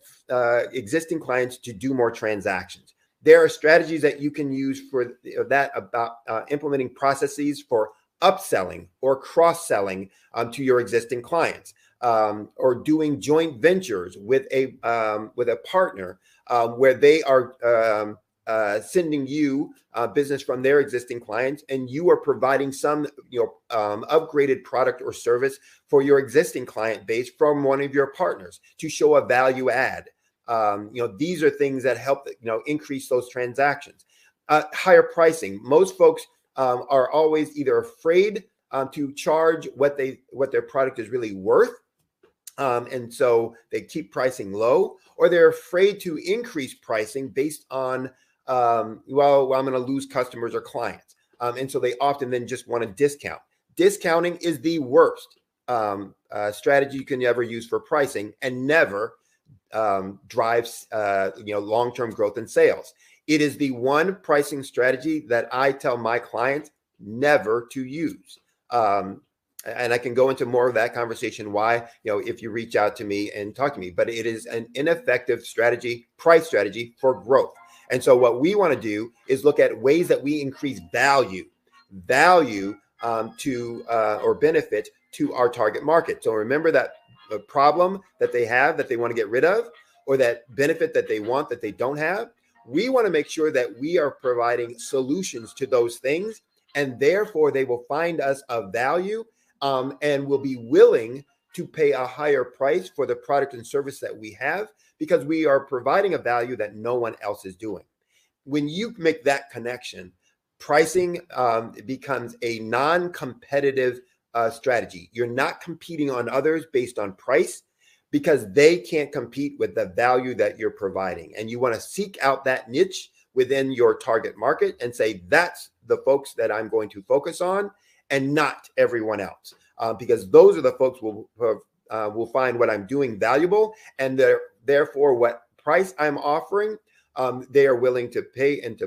existing clients to do more transactions? There are strategies that you can use for that about implementing processes for upselling or cross-selling to your existing clients, or doing joint ventures with a partner where they are sending you business from their existing clients, and you are providing some upgraded product or service for your existing client base from one of your partners to show a value add. These are things that help increase those transactions. Higher pricing. Most folks are always either afraid to charge what their product is really worth, and so they keep pricing low, or they're afraid to increase pricing based on I'm going to lose customers or clients, and so they often then just want to discount. Discounting is the worst strategy you can ever use for pricing, and never drives long-term growth in sales. It is the one pricing strategy that I tell my clients never to use. And I can go into more of that conversation why, if you reach out to me and talk to me, but it is an ineffective strategy, price strategy for growth. And so what we want to do is look at ways that we increase value to or benefit to our target market. So remember that problem that they have that they want to get rid of, or that benefit that they want that they don't have. We want to make sure that we are providing solutions to those things, and therefore they will find us of value, and will be willing to pay a higher price for the product and service that we have, because we are providing a value that no one else is doing. When you make that connection, pricing becomes a non-competitive strategy. You're not competing on others based on price, because they can't compete with the value that you're providing. And you want to seek out that niche within your target market and say, that's the folks that I'm going to focus on, and not everyone else, because those are the folks who will find what I'm doing valuable, and therefore what price I'm offering, they are willing to pay and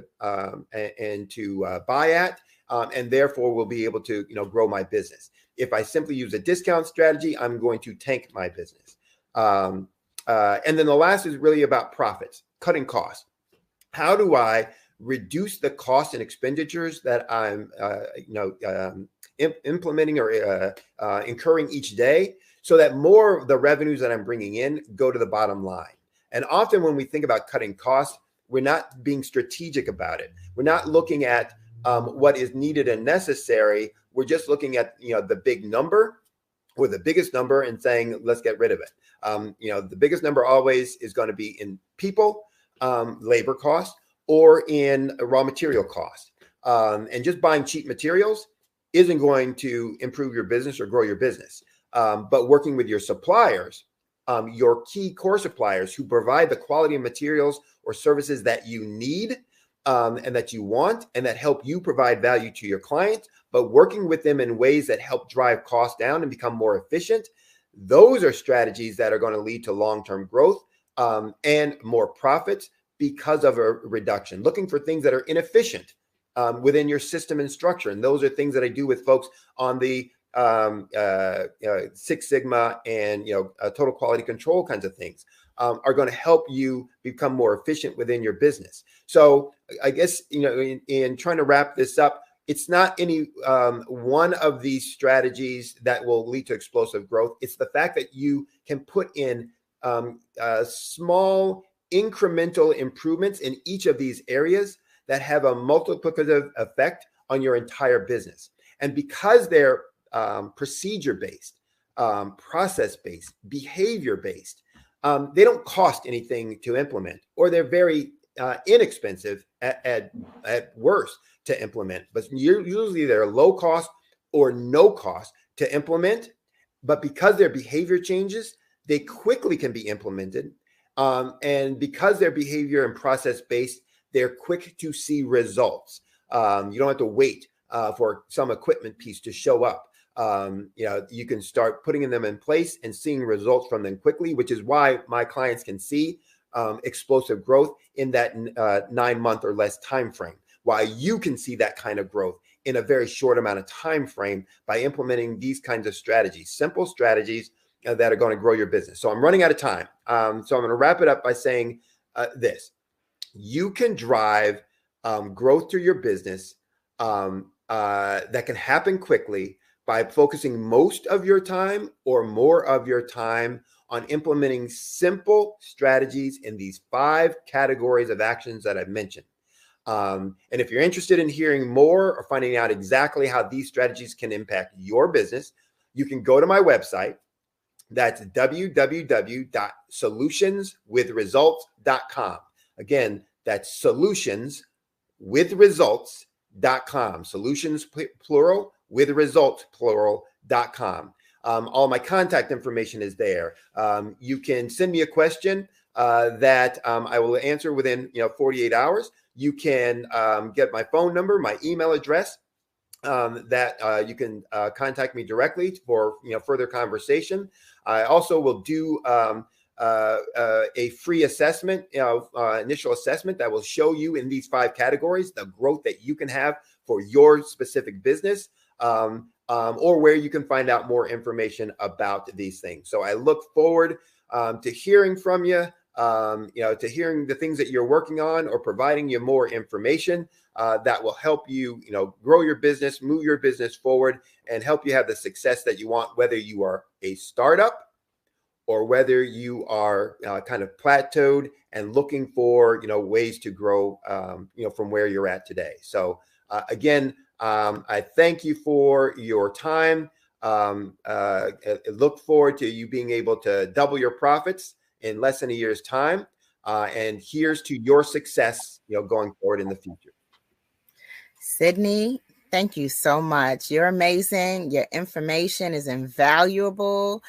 to buy at, and therefore will be able to grow my business. If I simply use a discount strategy, I'm going to tank my business. And then the last is really about profits, cutting costs. How do I reduce the costs and expenditures that I'm, implementing or incurring each day, so that more of the revenues that I'm bringing in go to the bottom line. And often when we think about cutting costs, we're not being strategic about it. We're not looking at what is needed and necessary. We're just looking at the big number or the biggest number and saying, let's get rid of it. The biggest number always is going to be in people, labor cost, or in raw material cost. And just buying cheap materials isn't going to improve your business or grow your business. But working with your suppliers, your key core suppliers who provide the quality of materials or services that you need and that you want and that help you provide value to your clients, but working with them in ways that help drive costs down and become more efficient, those are strategies that are going to lead to long-term growth and more profits because of a reduction. Looking for things that are inefficient within your system and structure. And those are things that I do with folks on the Six Sigma and total quality control kinds of things are going to help you become more efficient within your business. So I guess in trying to wrap this up, it's not any one of these strategies that will lead to explosive growth. It's the fact that you can put in small incremental improvements in each of these areas that have a multiplicative effect on your entire business. And because they're procedure-based, process-based, behavior-based, they don't cost anything to implement, or they're very inexpensive at worst to implement. But usually they're low cost or no cost to implement. But because their behavior changes, they quickly can be implemented. And because their behavior and process-based, they're quick to see results. You don't have to wait for some equipment piece to show up. You can start putting them in place and seeing results from them quickly, which is why my clients can see explosive growth in that 9-month or less time frame. Why you can see that kind of growth in a very short amount of time frame by implementing these kinds of strategies, simple strategies that are going to grow your business. So I'm running out of time. So I'm going to wrap it up by saying this. You can drive growth to your business that can happen quickly by focusing most of your time or more of your time on implementing simple strategies in these 5 categories of actions that I've mentioned. And if you're interested in hearing more or finding out exactly how these strategies can impact your business, you can go to my website. That's www.solutionswithresults.com. Again, that's solutionswithresults.com. Solutions plural, with results plural.com. All my contact information is there. You can send me a question that I will answer within 48 hours. You can get my phone number, my email address, that you can contact me directly for further conversation. I also will do a free assessment, initial assessment that will show you in these 5 categories the growth that you can have for your specific business, or where you can find out more information about these things. So I look forward to hearing from you, to hearing the things that you're working on, or providing you more information that will help you, grow your business, move your business forward, and help you have the success that you want, whether you are a startup or whether you are kind of plateaued and looking for, ways to grow, from where you're at today. So again, I thank you for your time. I look forward to you being able to double your profits in less than a year's time. And here's to your success, going forward in the future. Sydney, thank you so much. You're amazing. Your information is invaluable.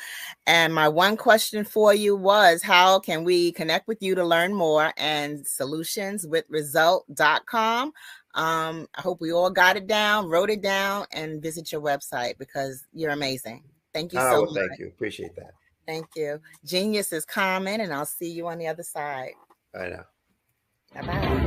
And my one question for you was, how can we connect with you to learn more? And solutionswithresult.com. I hope we all got it down, wrote it down, and visit your website because you're amazing. Thank you so much. Thank you. Appreciate that. Thank you. Genius is common, and I'll see you on the other side. I know. Bye-bye.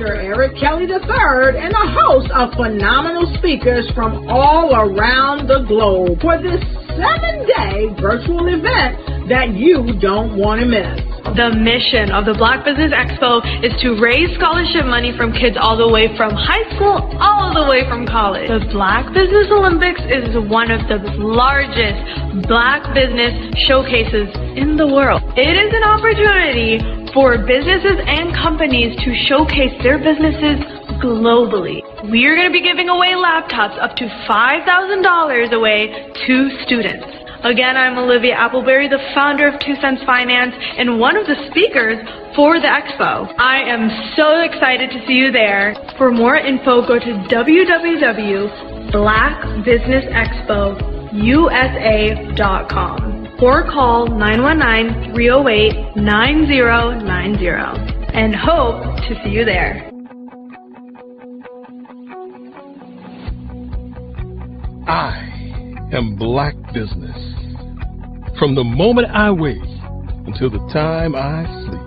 Dr. Eric Kelly III and a host of phenomenal speakers from all around the globe for this 7-day virtual event that you don't want to miss. The mission of the Black Business Expo is to raise scholarship money from kids all the way from high school, all the way from college. The Black Business Olympics is one of the largest Black business showcases in the world. It is an opportunity for businesses and companies to showcase their businesses globally. We are going to be giving away laptops up to $5,000 away to students. Again, I'm Olivia Appleberry, the founder of 2 Cents Finance and one of the speakers for the expo. I am so excited to see you there. For more info, go to www.blackbusinessexpousa.com or call 919-308-9090 and hope to see you there. I am Black business. From the moment I wake until the time I sleep.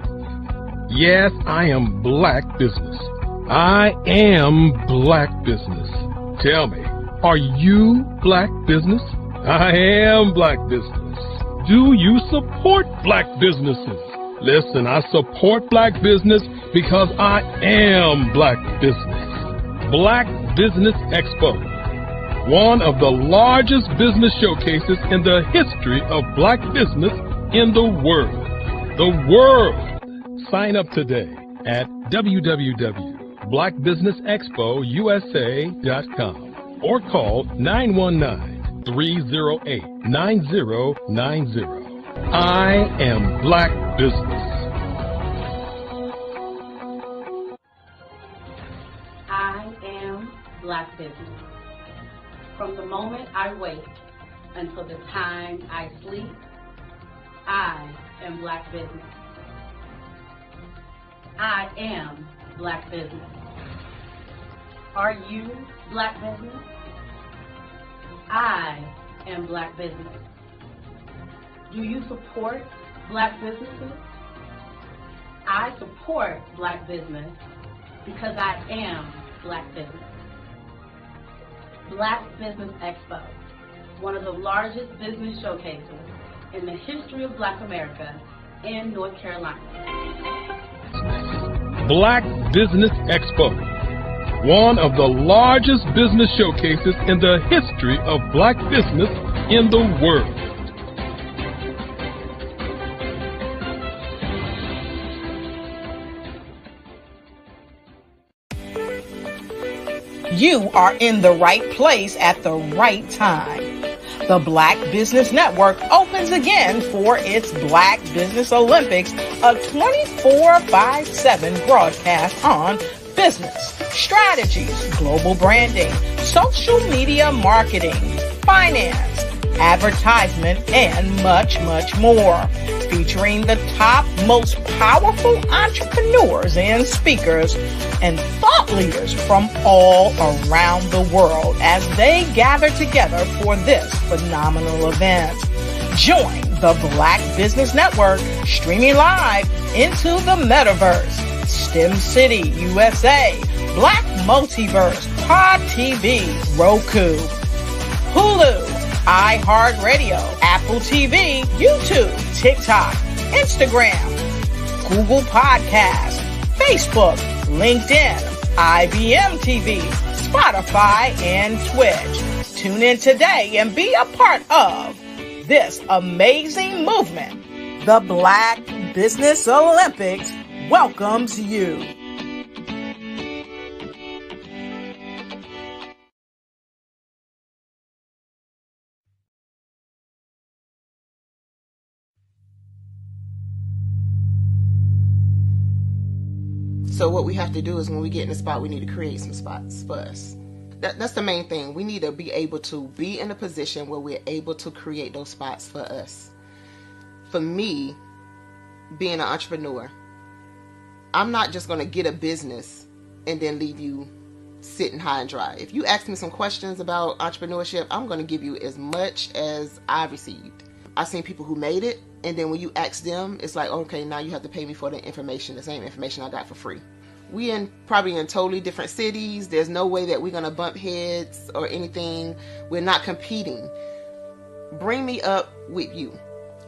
Yes, I am Black business. I am Black business. Tell me, are you Black business? I am Black business. Do you support Black businesses? Listen, I support Black business because I am Black business. Black Business Expo, one of the largest business showcases in the history of Black business in the world. The world! Sign up today at www.blackbusinessexpousa.com or call 919-308-9090. I am Black business. I am Black business. From the moment I wake until the time I sleep, I am Black business. I am Black business. Are you Black business? I am Black business. Do you support Black businesses? I support Black business because I am Black business. Black Business Expo, one of the largest business showcases in the history of Black America in North Carolina. Black Business Expo, one of the largest business showcases in the history of Black business in the world. You are in the right place at the right time. The Black Business Network opens again for its Black Business Olympics, a 24/7 broadcast on business, strategies, global branding, social media marketing, finance, advertisement, and much, much more. Featuring the top, most powerful entrepreneurs and speakers and thought leaders from all around the world as they gather together for this phenomenal event. Join the Black Business Network streaming live into the metaverse, STEM City, USA, Black Multiverse, Pod TV, Roku, Hulu, iHeartRadio, Apple TV, YouTube, TikTok, Instagram, Google Podcasts, Facebook, LinkedIn, IBM TV, Spotify, and Twitch. Tune in today and be a part of this amazing movement. The Black Business Olympics welcomes you. So what we have to do is when we get in a spot, we need to create some spots for us. That's the main thing. We need to be able to be in a position where we're able to create those spots for us. For me, being an entrepreneur, I'm not just going to get a business and then leave you sitting high and dry. If you ask me some questions about entrepreneurship, I'm going to give you as much as I received. I've seen people who made it, and then when you ask them, it's like, okay, now you have to pay me for the information, the same information I got for free. we probably in totally different cities. There's no way that we're going to bump heads or anything. We're not competing. Bring me up with you.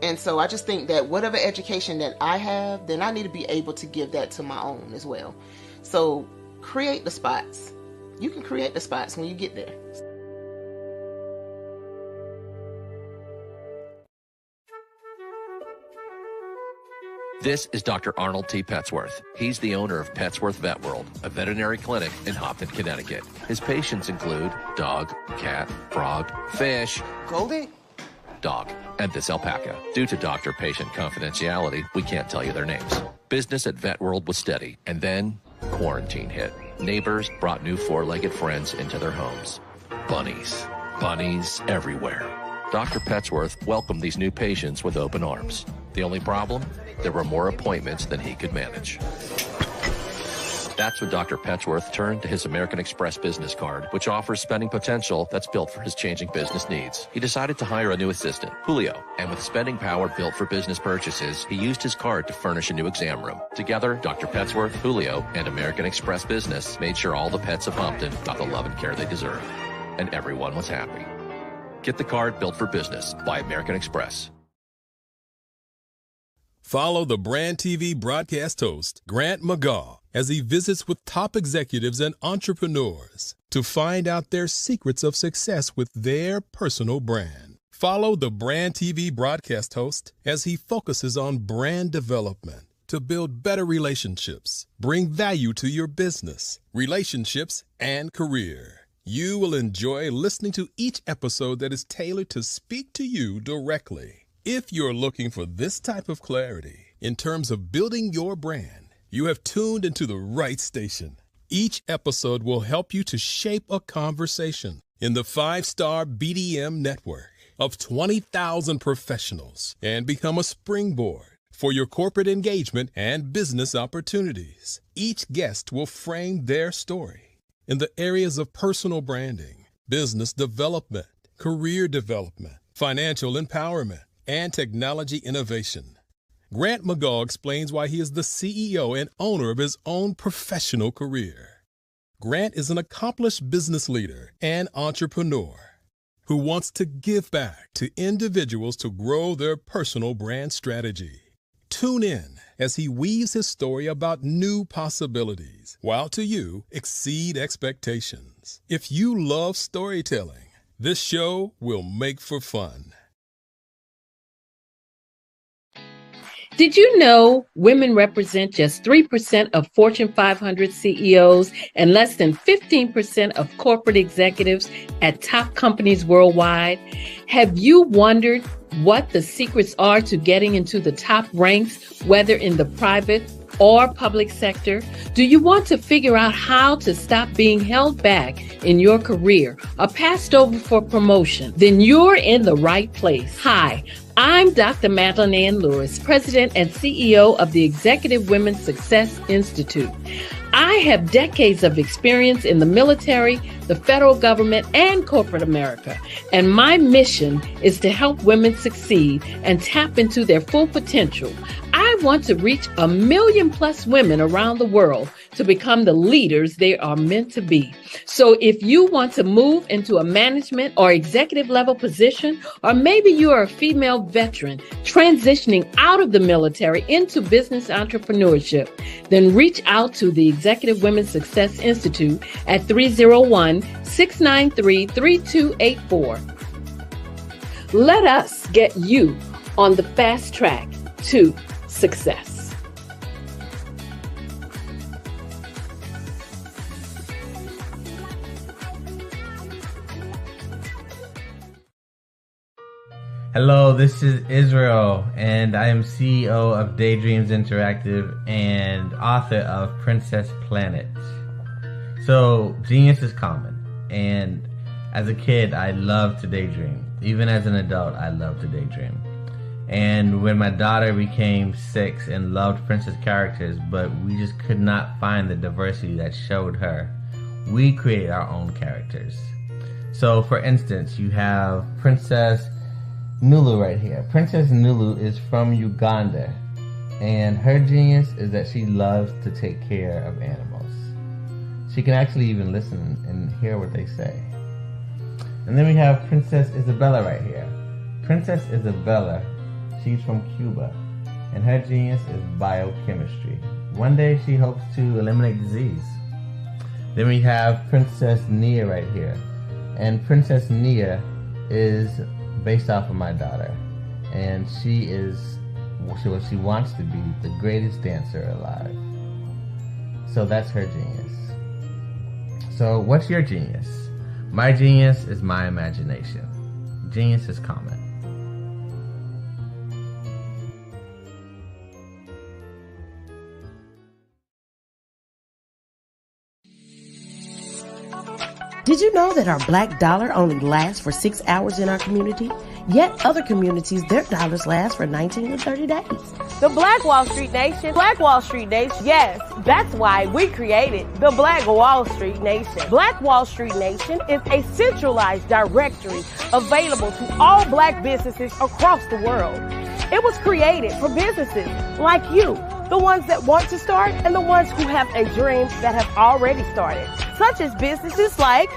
And so I just think that whatever education that I have, then I need to be able to give that to my own as well. So create the spots. You can create the spots when you get there. This is Dr. Arnold T. Petsworth. He's the owner of Petsworth Vet World, a veterinary clinic in Hopton, Connecticut. His patients include dog, cat, frog, fish, Goldie, dog, and this alpaca. Due to doctor-patient confidentiality, we can't tell you their names. Business at Vet World was steady, and then quarantine hit. Neighbors brought new four-legged friends into their homes. Bunnies. Bunnies everywhere. Dr. Petsworth welcomed these new patients with open arms. The only problem? There were more appointments than he could manage. That's when Dr. Petsworth turned to his American Express business card, which offers spending potential that's built for his changing business needs. He decided to hire a new assistant, Julio, and with spending power built for business purchases, he used his card to furnish a new exam room. Together, Dr. Petsworth, Julio, and American Express Business made sure all the pets of Hopton got the love and care they deserved. And everyone was happy. Get the card built for business by American Express. Follow the Brand TV broadcast host, Grant McGaugh, as he visits with top executives and entrepreneurs to find out their secrets of success with their personal brand. Follow the Brand TV broadcast host as he focuses on brand development to build better relationships, bring value to your business, relationships, and career. You will enjoy listening to each episode that is tailored to speak to you directly. If you're looking for this type of clarity in terms of building your brand, you have tuned into the right station. Each episode will help you to shape a conversation in the 5-star BDM network of 20,000 professionals and become a springboard for your corporate engagement and business opportunities. Each guest will frame their story in the areas of personal branding, business development, career development, financial empowerment, and technology innovation. Grant McGaugh explains why he is the CEO and owner of his own professional career. Grant is an accomplished business leader and entrepreneur who wants to give back to individuals to grow their personal brand strategy. Tune in as he weaves his story about new possibilities, while to you exceed expectations. If you love storytelling, this show will make for fun. Did you know women represent just 3% of Fortune 500 CEOs and less than 15% of corporate executives at top companies worldwide? Have you wondered what the secrets are to getting into the top ranks, whether in the private or public sector? Do you want to figure out how to stop being held back in your career or passed over for promotion? Then you're in the right place. Hi, I'm Dr. Madeline Ann Lewis, President and CEO of the Executive Women's Success Institute. I have decades of experience in the military, the federal government, and corporate America, and my mission is to help women succeed and tap into their full potential. I want to reach 1 million+ women around the world to become the leaders they are meant to be. So if you want to move into a management or executive level position, or maybe you are a female veteran transitioning out of the military into business entrepreneurship, then reach out to the Executive Women's Success Institute at 301-693-3284. Let us get you on the fast track to success. Hello, this is Israel, and I am CEO of Daydreams Interactive and author of Princess Planet. So, genius is common, and as a kid, I loved to daydream. Even as an adult, I love to daydream. And when my daughter became 6 and loved princess characters, but we just could not find the diversity that showed her, we created our own characters. So, for instance, you have Princess Nulu right here. Princess Nulu is from Uganda, and her genius is that she loves to take care of animals. She can actually even listen and hear what they say. And then we have Princess Isabella right here. Princess Isabella, she's from Cuba, and her genius is biochemistry. One day she hopes to eliminate disease. Then we have Princess Nia right here. And Princess Nia is based off of my daughter. And she wants to be the greatest dancer alive. So that's her genius. So what's your genius? My genius is my imagination. Genius is common. Did you know that our black dollar only lasts for 6 hours in our community? Yet other communities, their dollars last for 19 to 30 days. The Black Wall Street Nation. Black Wall Street Nation. Yes, that's why we created the Black Wall Street Nation. Black Wall Street Nation is a centralized directory available to all black businesses across the world. It was created for businesses like you, the ones that want to start and the ones who have a dream that have already started, such as businesses like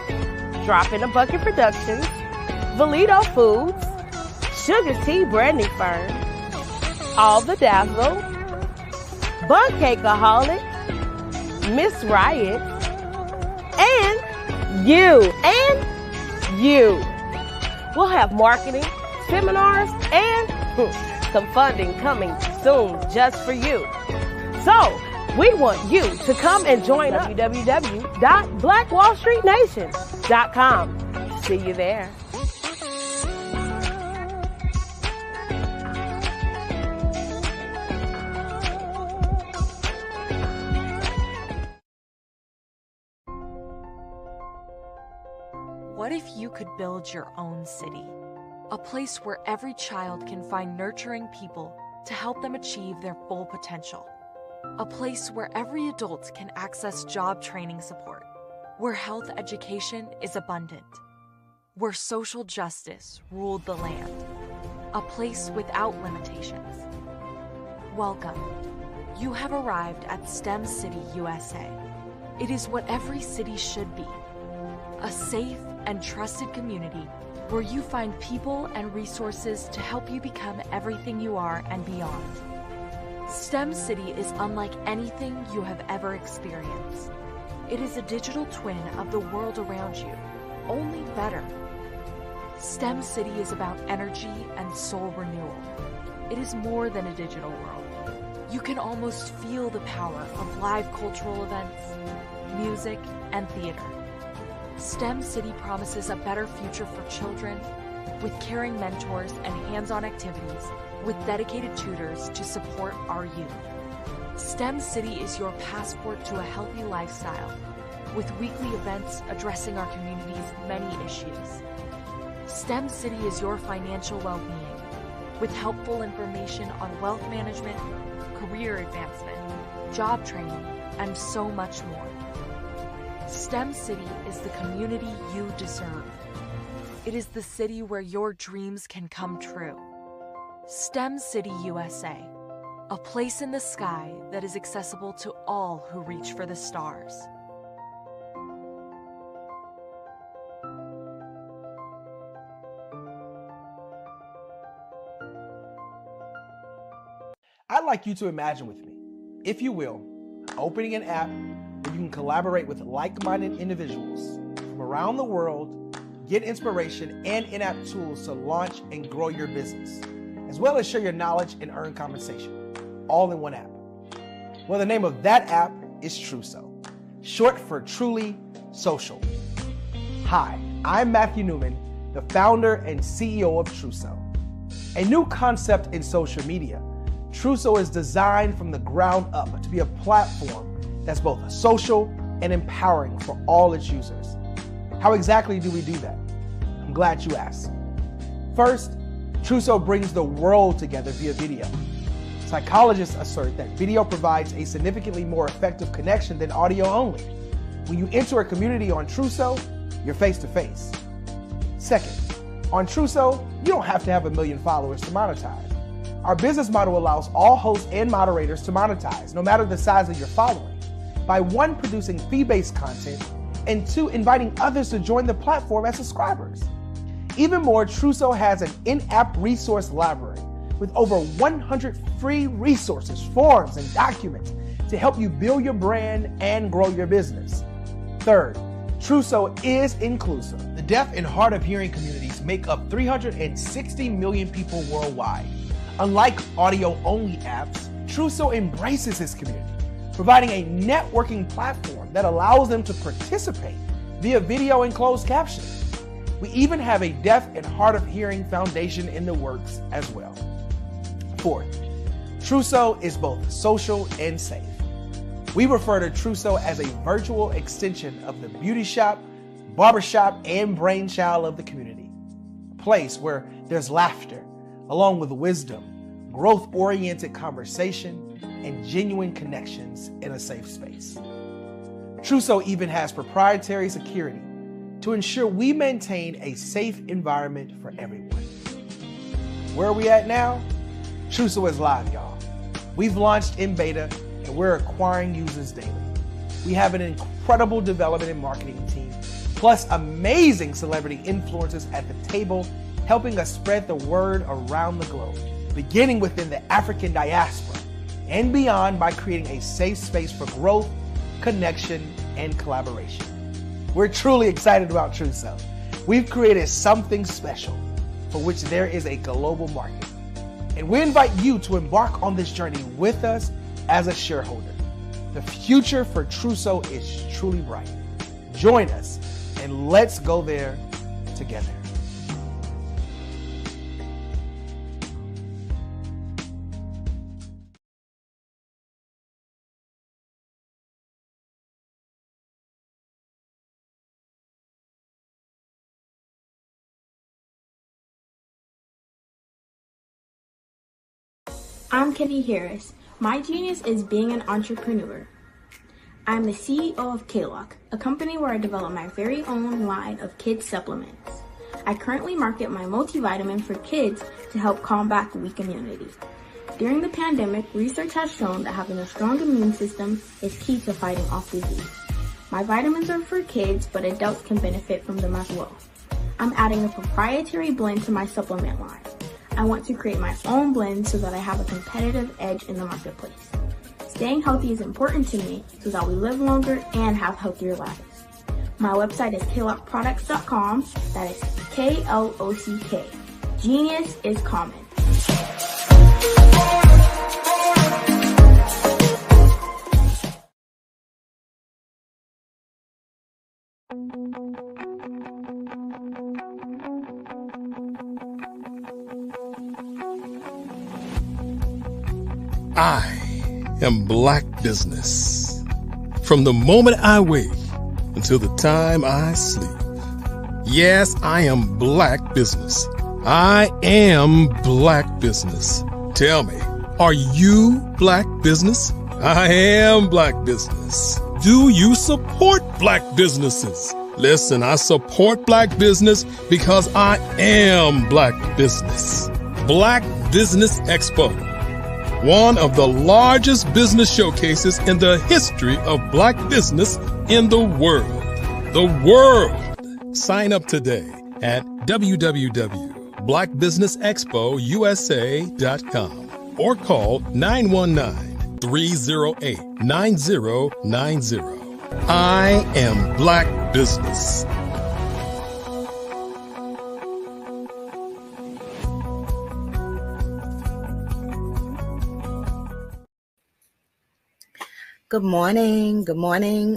Drop in a Bucket Productions, Valito Foods, Sugar Tea Branding Firm, All the Dazzle, Bun Cakeaholic, Miss Riot, and you. We'll have marketing, seminars, and some funding coming soon just for you. So, we want you to come and join us. www.blackwallstreetnation.com. See you there. What if you could build your own city? A place where every child can find nurturing people to help them achieve their full potential. A place where every adult can access job training support. Where health education is abundant. Where social justice ruled the land. A place without limitations. Welcome. You have arrived at STEM City, USA. It is what every city should be. A safe and trusted community where you find people and resources to help you become everything you are and beyond. STEM City is unlike anything you have ever experienced. It is a digital twin of the world around you, only better. STEM City is about energy and soul renewal. It is more than a digital world. You can almost feel the power of live cultural events, music, and theater. STEM City promises a better future for children with caring mentors and hands-on activities with dedicated tutors to support our youth. STEM City is your passport to a healthy lifestyle with weekly events addressing our community's many issues. STEM City is your financial well-being with helpful information on wealth management, career advancement, job training, and so much more. STEM City is the community you deserve. It is the city where your dreams can come true. STEM City USA, a place in the sky that is accessible to all who reach for the stars. I'd like you to imagine with me, if you will, opening an app where you can collaborate with like-minded individuals from around the world, get inspiration and in-app tools to launch and grow your business, as well as share your knowledge and earn compensation, all in one app. Well, the name of that app is Truso, short for Truly Social. Hi, I'm Matthew Newman, the founder and CEO of Truso. A new concept in social media, Truso is designed from the ground up to be a platform that's both social and empowering for all its users. How exactly do we do that? I'm glad you asked. First, Truso brings the world together via video. Psychologists assert that video provides a significantly more effective connection than audio only. When you enter a community on Truso, you're face-to-face. Second, on Truso, you don't have to have 1 million followers to monetize. Our business model allows all hosts and moderators to monetize, no matter the size of your following. by one, producing fee-based content, and two, inviting others to join the platform as subscribers. Even more, Truso has an in-app resource library with over 100 free resources, forms, and documents to help you build your brand and grow your business. Third, Truso is inclusive. The deaf and hard of hearing communities make up 360 million people worldwide. Unlike audio-only apps, Truso embraces this community, providing a networking platform that allows them to participate via video and closed captioning. We even have a deaf and hard of hearing foundation in the works as well. Fourth, Truso is both social and safe. We refer to Truso as a virtual extension of the beauty shop, barbershop, and brainchild of the community. A place where there's laughter, along with wisdom, growth-oriented conversation, and genuine connections in a safe space. Truso even has proprietary security to ensure we maintain a safe environment for everyone. Where are we at now? Truso is live, y'all. We've launched in beta and we're acquiring users daily. We have an incredible development and marketing team, plus amazing celebrity influencers at the table, helping us spread the word around the globe, beginning within the African diaspora and beyond by creating a safe space for growth, connection, and collaboration. We're truly excited about Truso. We've created something special for which there is a global market. And we invite you to embark on this journey with us as a shareholder. The future for Truso is truly bright. Join us and let's go there together. I'm Kenny Harris. My genius is being an entrepreneur. I'm the CEO of K-Lock, a company where I develop my very own line of kids supplements. I currently market my multivitamin for kids to help combat weak immunity. During the pandemic, research has shown that having a strong immune system is key to fighting off disease. My vitamins are for kids, but adults can benefit from them as well. I'm adding a proprietary blend to my supplement line. I want to create my own blend so that I have a competitive edge in the marketplace. Staying healthy is important to me so that we live longer and have healthier lives. My website is klockproducts.com. That is K-L-O-C-K. Genius is common. I am Black business. From the moment I wake until the time I sleep. Yes, I am Black business. I am Black business. Tell me, are you Black business? I am Black business. Do you support Black businesses? Listen, I support Black business because I am Black business. Black Business Expo. One of the largest business showcases in the history of Black business in the world. The world! Sign up today at www.blackbusinessexpousa.com or call 919-308-9090. I am Black business. Good morning,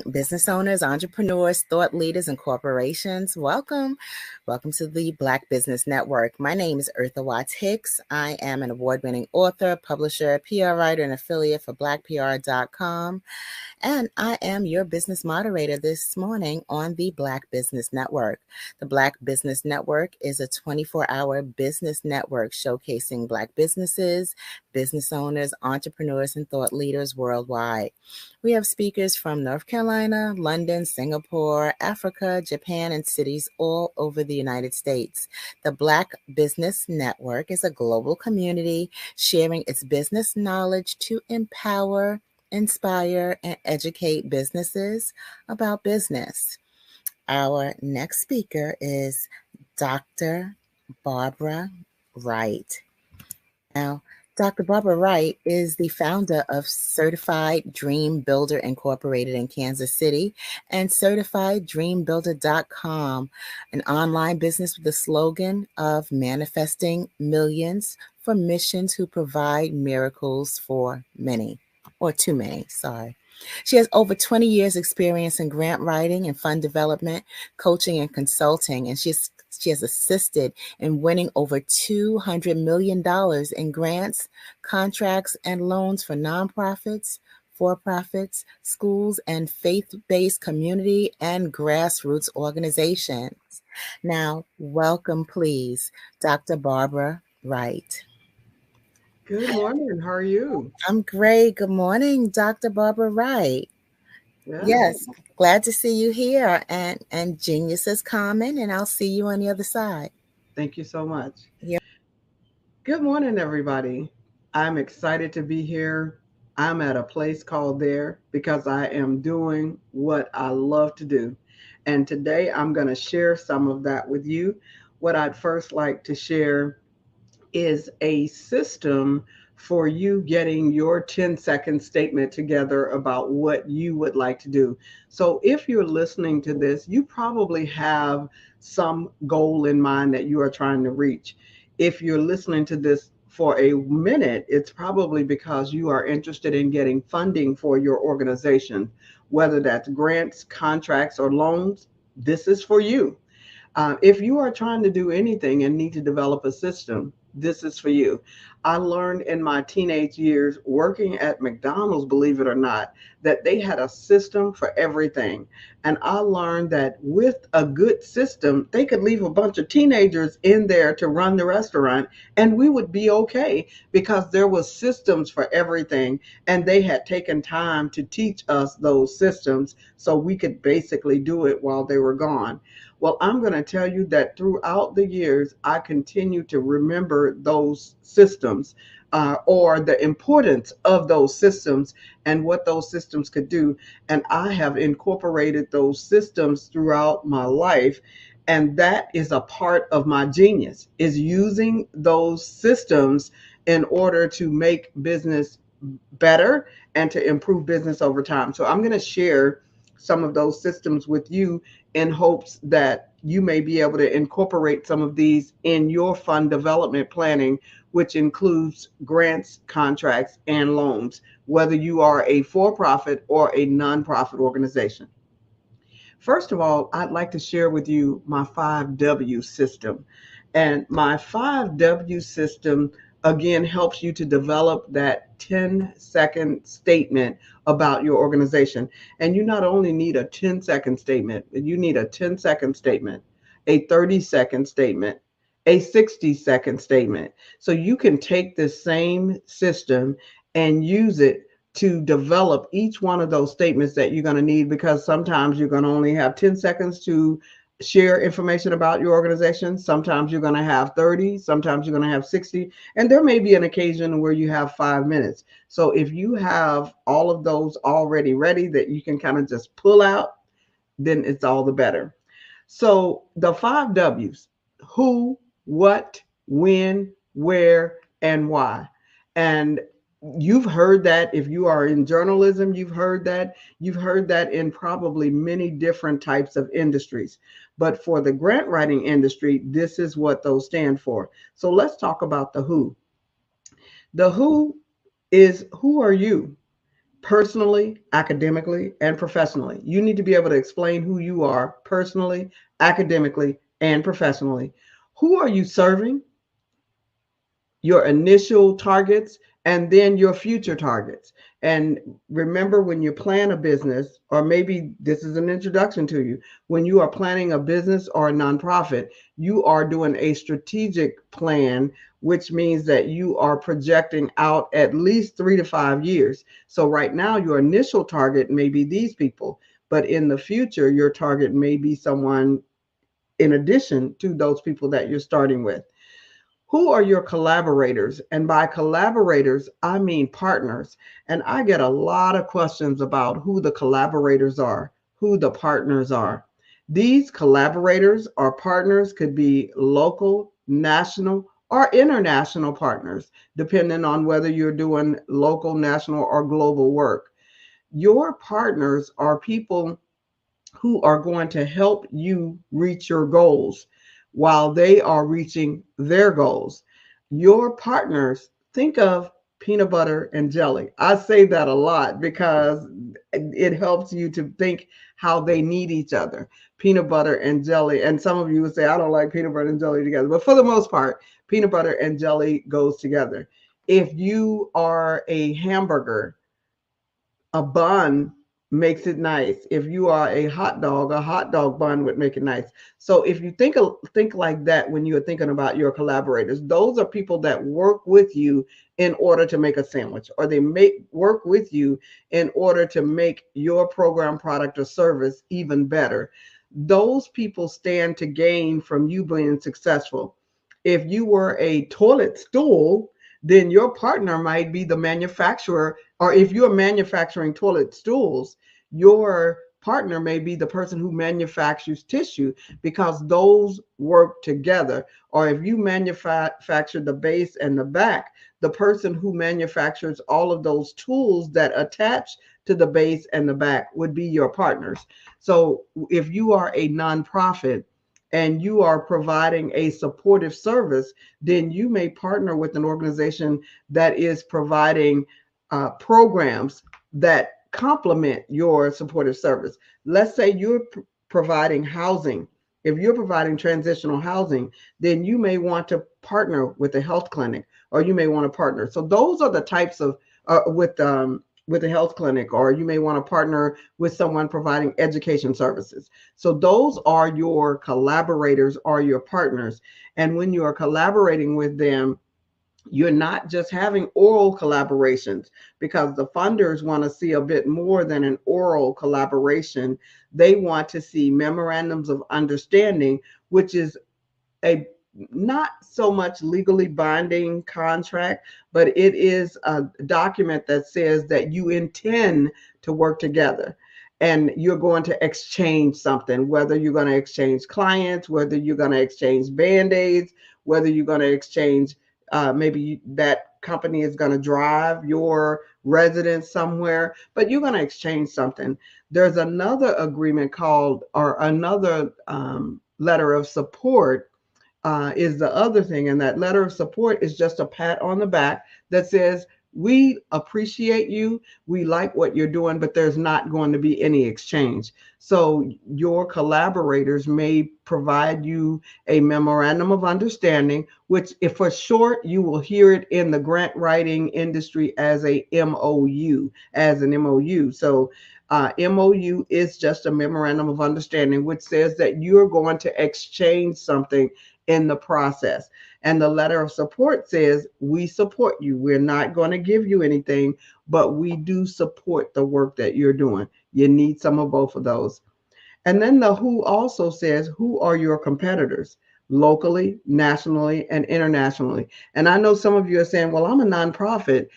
business owners, entrepreneurs, thought leaders, and corporations. Welcome to the Black Business Network. My name is Eartha Watts Hicks. I am an award-winning author, publisher, PR writer, and affiliate for BlackPR.com. And I am your business moderator this morning on the Black Business Network. The Black Business Network is a 24-hour business network showcasing Black businesses, business owners, entrepreneurs, and thought leaders worldwide. We have speakers from North Carolina, London, Singapore, Africa, Japan, and cities all over the United States. The Black Business Network is a global community sharing its business knowledge to empower, inspire, and educate businesses about business. Our next speaker is Dr. Barbara Wright. Now, Dr. Barbara Wright is the founder of Certified Dream Builder Incorporated in Kansas City and CertifiedDreamBuilder.com, an online business with the slogan of manifesting millions for missions who provide miracles for many, or too many, sorry. She has over 20 years experience in grant writing and fund development, coaching and consulting, and she has assisted in winning over $200 million in grants, contracts, and loans for nonprofits, for-profits, schools, and faith-based community and grassroots organizations. Now, welcome, please, Dr. Barbara Wright. Good morning. How are you? I'm great. Good morning, Dr. Barbara Wright. Yeah. Yes, glad to see you here. And Genius is coming, and I'll see you on the other side. Thank you so much. Yeah. Good morning, everybody. I'm excited to be here. I'm at a place called There because I am doing what I love to do. And today I'm going to share some of that with you. What I'd first like to share is a system for you getting your 10-second statement together about what you would like to do. So if you're listening to this, you probably have some goal in mind that you are trying to reach. If you're listening to this for a minute, it's probably because you are interested in getting funding for your organization, whether that's grants, contracts, or loans. This is for you. If you are trying to do anything and need to develop a system, this is for you. I learned in my teenage years working at McDonald's, believe it or not, that they had a system for everything. And I learned that with a good system, they could leave a bunch of teenagers in there to run the restaurant and we would be okay because there was systems for everything. And they had taken time to teach us those systems so we could basically do it while they were gone. Well, I'm going to tell you that throughout the years, I continue to remember those systems or the importance of those systems and what those systems could do. And I have incorporated those systems throughout my life. And that is a part of my genius, is using those systems in order to make business better and to improve business over time. So I'm going to share some of those systems with you in hopes that you may be able to incorporate some of these in your fund development planning, which includes grants, contracts, and loans, whether you are a for-profit or a nonprofit organization. First of all, I'd like to share with you my 5W system. And my 5W system, again, helps you to develop that 10-second statement about your organization. And you not only need a 10-second statement, you need a 10-second statement, a 30-second statement, a 60-second statement. So you can take this same system and use it to develop each one of those statements that you're going to need, because sometimes you're going to only have 10 seconds to share information about your organization. Sometimes you're going to have 30, sometimes you're going to have 60, and there may be an occasion where you have 5 minutes. So if you have all of those already ready that you can kind of just pull out, then it's all the better. So the 5 W's: who, what, when, where, and why. And you've heard that if you are in journalism, you've heard that in probably many different types of industries. But for the grant writing industry, this is what those stand for. So let's talk about the who. The who is, who are you? Personally, academically, and professionally. You need to be able to explain who you are personally, academically, and professionally. Who are you serving? Your initial targets, and then your future targets. And remember, when you plan a business, or maybe this is an introduction to you, when you are planning a business or a nonprofit, you are doing a strategic plan, which means that you are projecting out at least 3 to 5 years. So right now, your initial target may be these people, but in the future, your target may be someone in addition to those people that you're starting with. Who are your collaborators? And by collaborators, I mean partners. And I get a lot of questions about who the collaborators are, who the partners are. These collaborators or partners could be local, national, or international partners, depending on whether you're doing local, national, or global work. Your partners are people who are going to help you reach your goals while they are reaching their goals. Your partners, think of peanut butter and jelly. I say that a lot because it helps you to think how they need each other. Peanut butter and jelly. And some of you would say, I don't like peanut butter and jelly together. But for the most part, peanut butter and jelly goes together. If you are a hamburger, a bun makes it nice. If you are a hot dog bun would make it nice. So if you think like that when you're thinking about your collaborators, those are people that work with you in order to make a sandwich, or they work with you in order to make your program, product, or service even better. Those people stand to gain from you being successful. If you were a toilet stool, then your partner might be the manufacturer, or if you're manufacturing toilet stools, your partner may be the person who manufactures tissue, because those work together. Or if you manufacture the base and the back, the person who manufactures all of those tools that attach to the base and the back would be your partners. So if you are a nonprofit and you are providing a supportive service, then you may partner with an organization that is providing programs that complement your supportive service. Let's say you're providing housing. If you're providing transitional housing, then you may want to partner with a health clinic, or you may want to partner. So those are the types of with a health clinic, or you may want to partner with someone providing education services. So those are your collaborators or your partners. And when you are collaborating with them, you're not just having oral collaborations, because the funders want to see a bit more than an oral collaboration. They want to see memorandums of understanding, which is a not so much legally binding contract, but it is a document that says that you intend to work together and you're going to exchange something, whether you're going to exchange clients, whether you're going to exchange Band-Aids, whether you're going to exchange maybe that company is going to drive your residents somewhere, but you're going to exchange something. There's another agreement called, or another letter of support is the other thing. And that letter of support is just a pat on the back that says, we appreciate you, we like what you're doing, but there's not going to be any exchange. So your collaborators may provide you a memorandum of understanding, which if for short, you will hear it in the grant writing industry as a MOU, as an MOU. So MOU is just a memorandum of understanding, which says that you're going to exchange something in the process. And the letter of support says, we support you. We're not going to give you anything, but we do support the work that you're doing. You need some of both of those. And then the who also says, who are your competitors locally, nationally, and internationally? And I know some of you are saying, well, I'm a nonprofit.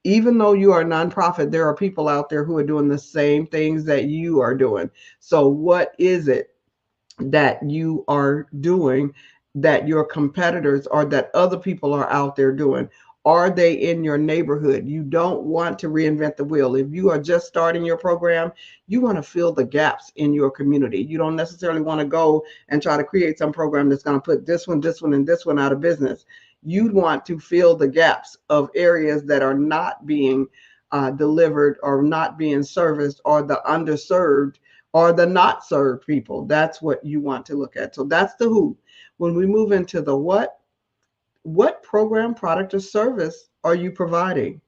Even though you are a nonprofit, there are people out there who are doing the same things that you are doing. So what is it that you are doing that your competitors or that other people are out there doing? Are they in your neighborhood? You don't want to reinvent the wheel. If you are just starting your program, you want to fill the gaps in your community. You don't necessarily want to go and try to create some program that's going to put this one, and this one out of business. You'd want to fill the gaps of areas that are not being delivered or not being serviced, or the underserved or the not served people. That's what you want to look at. So that's the who. When we move into the what program, product, or service are you providing?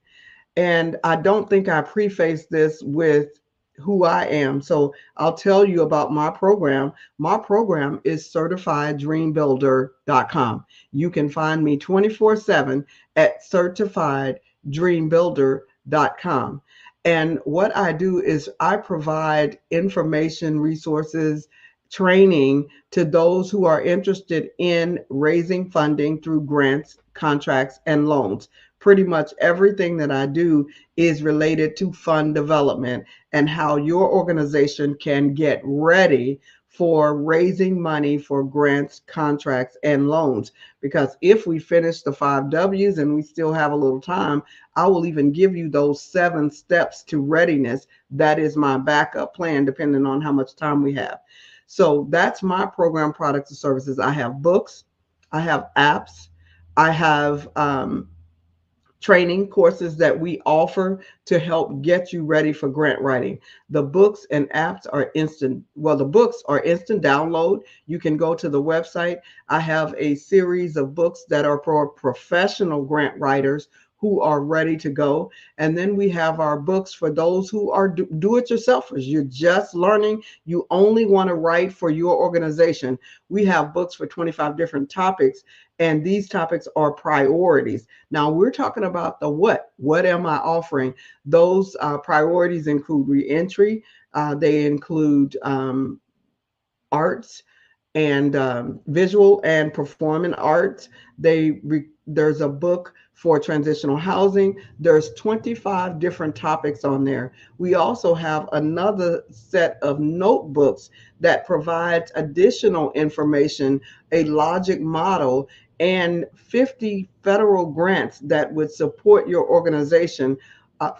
And I don't think I prefaced this with who I am. So I'll tell you about my program. My program is CertifiedDreamBuilder.com. You can find me 24/7 at CertifiedDreamBuilder.com. And what I do is I provide information, resources, training to those who are interested in raising funding through grants, contracts, and loans. Pretty much everything that I do is related to fund development and how your organization can get ready for raising money for grants, contracts, and loans. Because if we finish the 5 W's and we still have a little time, I will even give you those 7 steps to readiness. That is my backup plan, depending on how much time we have. So that's my program, products, and services. I have books, I have apps, I have training courses that we offer to help get you ready for grant writing. The books and apps are instant. Well, the books are instant download. You can go to the website. I have a series of books that are for professional grant writers who are ready to go. And then we have our books for those who are do-it-yourselfers. You're just learning. You only want to write for your organization. We have books for 25 different topics, and these topics are priorities. Now we're talking about the what. What am I offering? Those priorities include reentry. They include arts and visual and performing arts. There's a book for transitional housing. There's 25 different topics on there. We also have another set of notebooks that provides additional information, a logic model, and 50 federal grants that would support your organization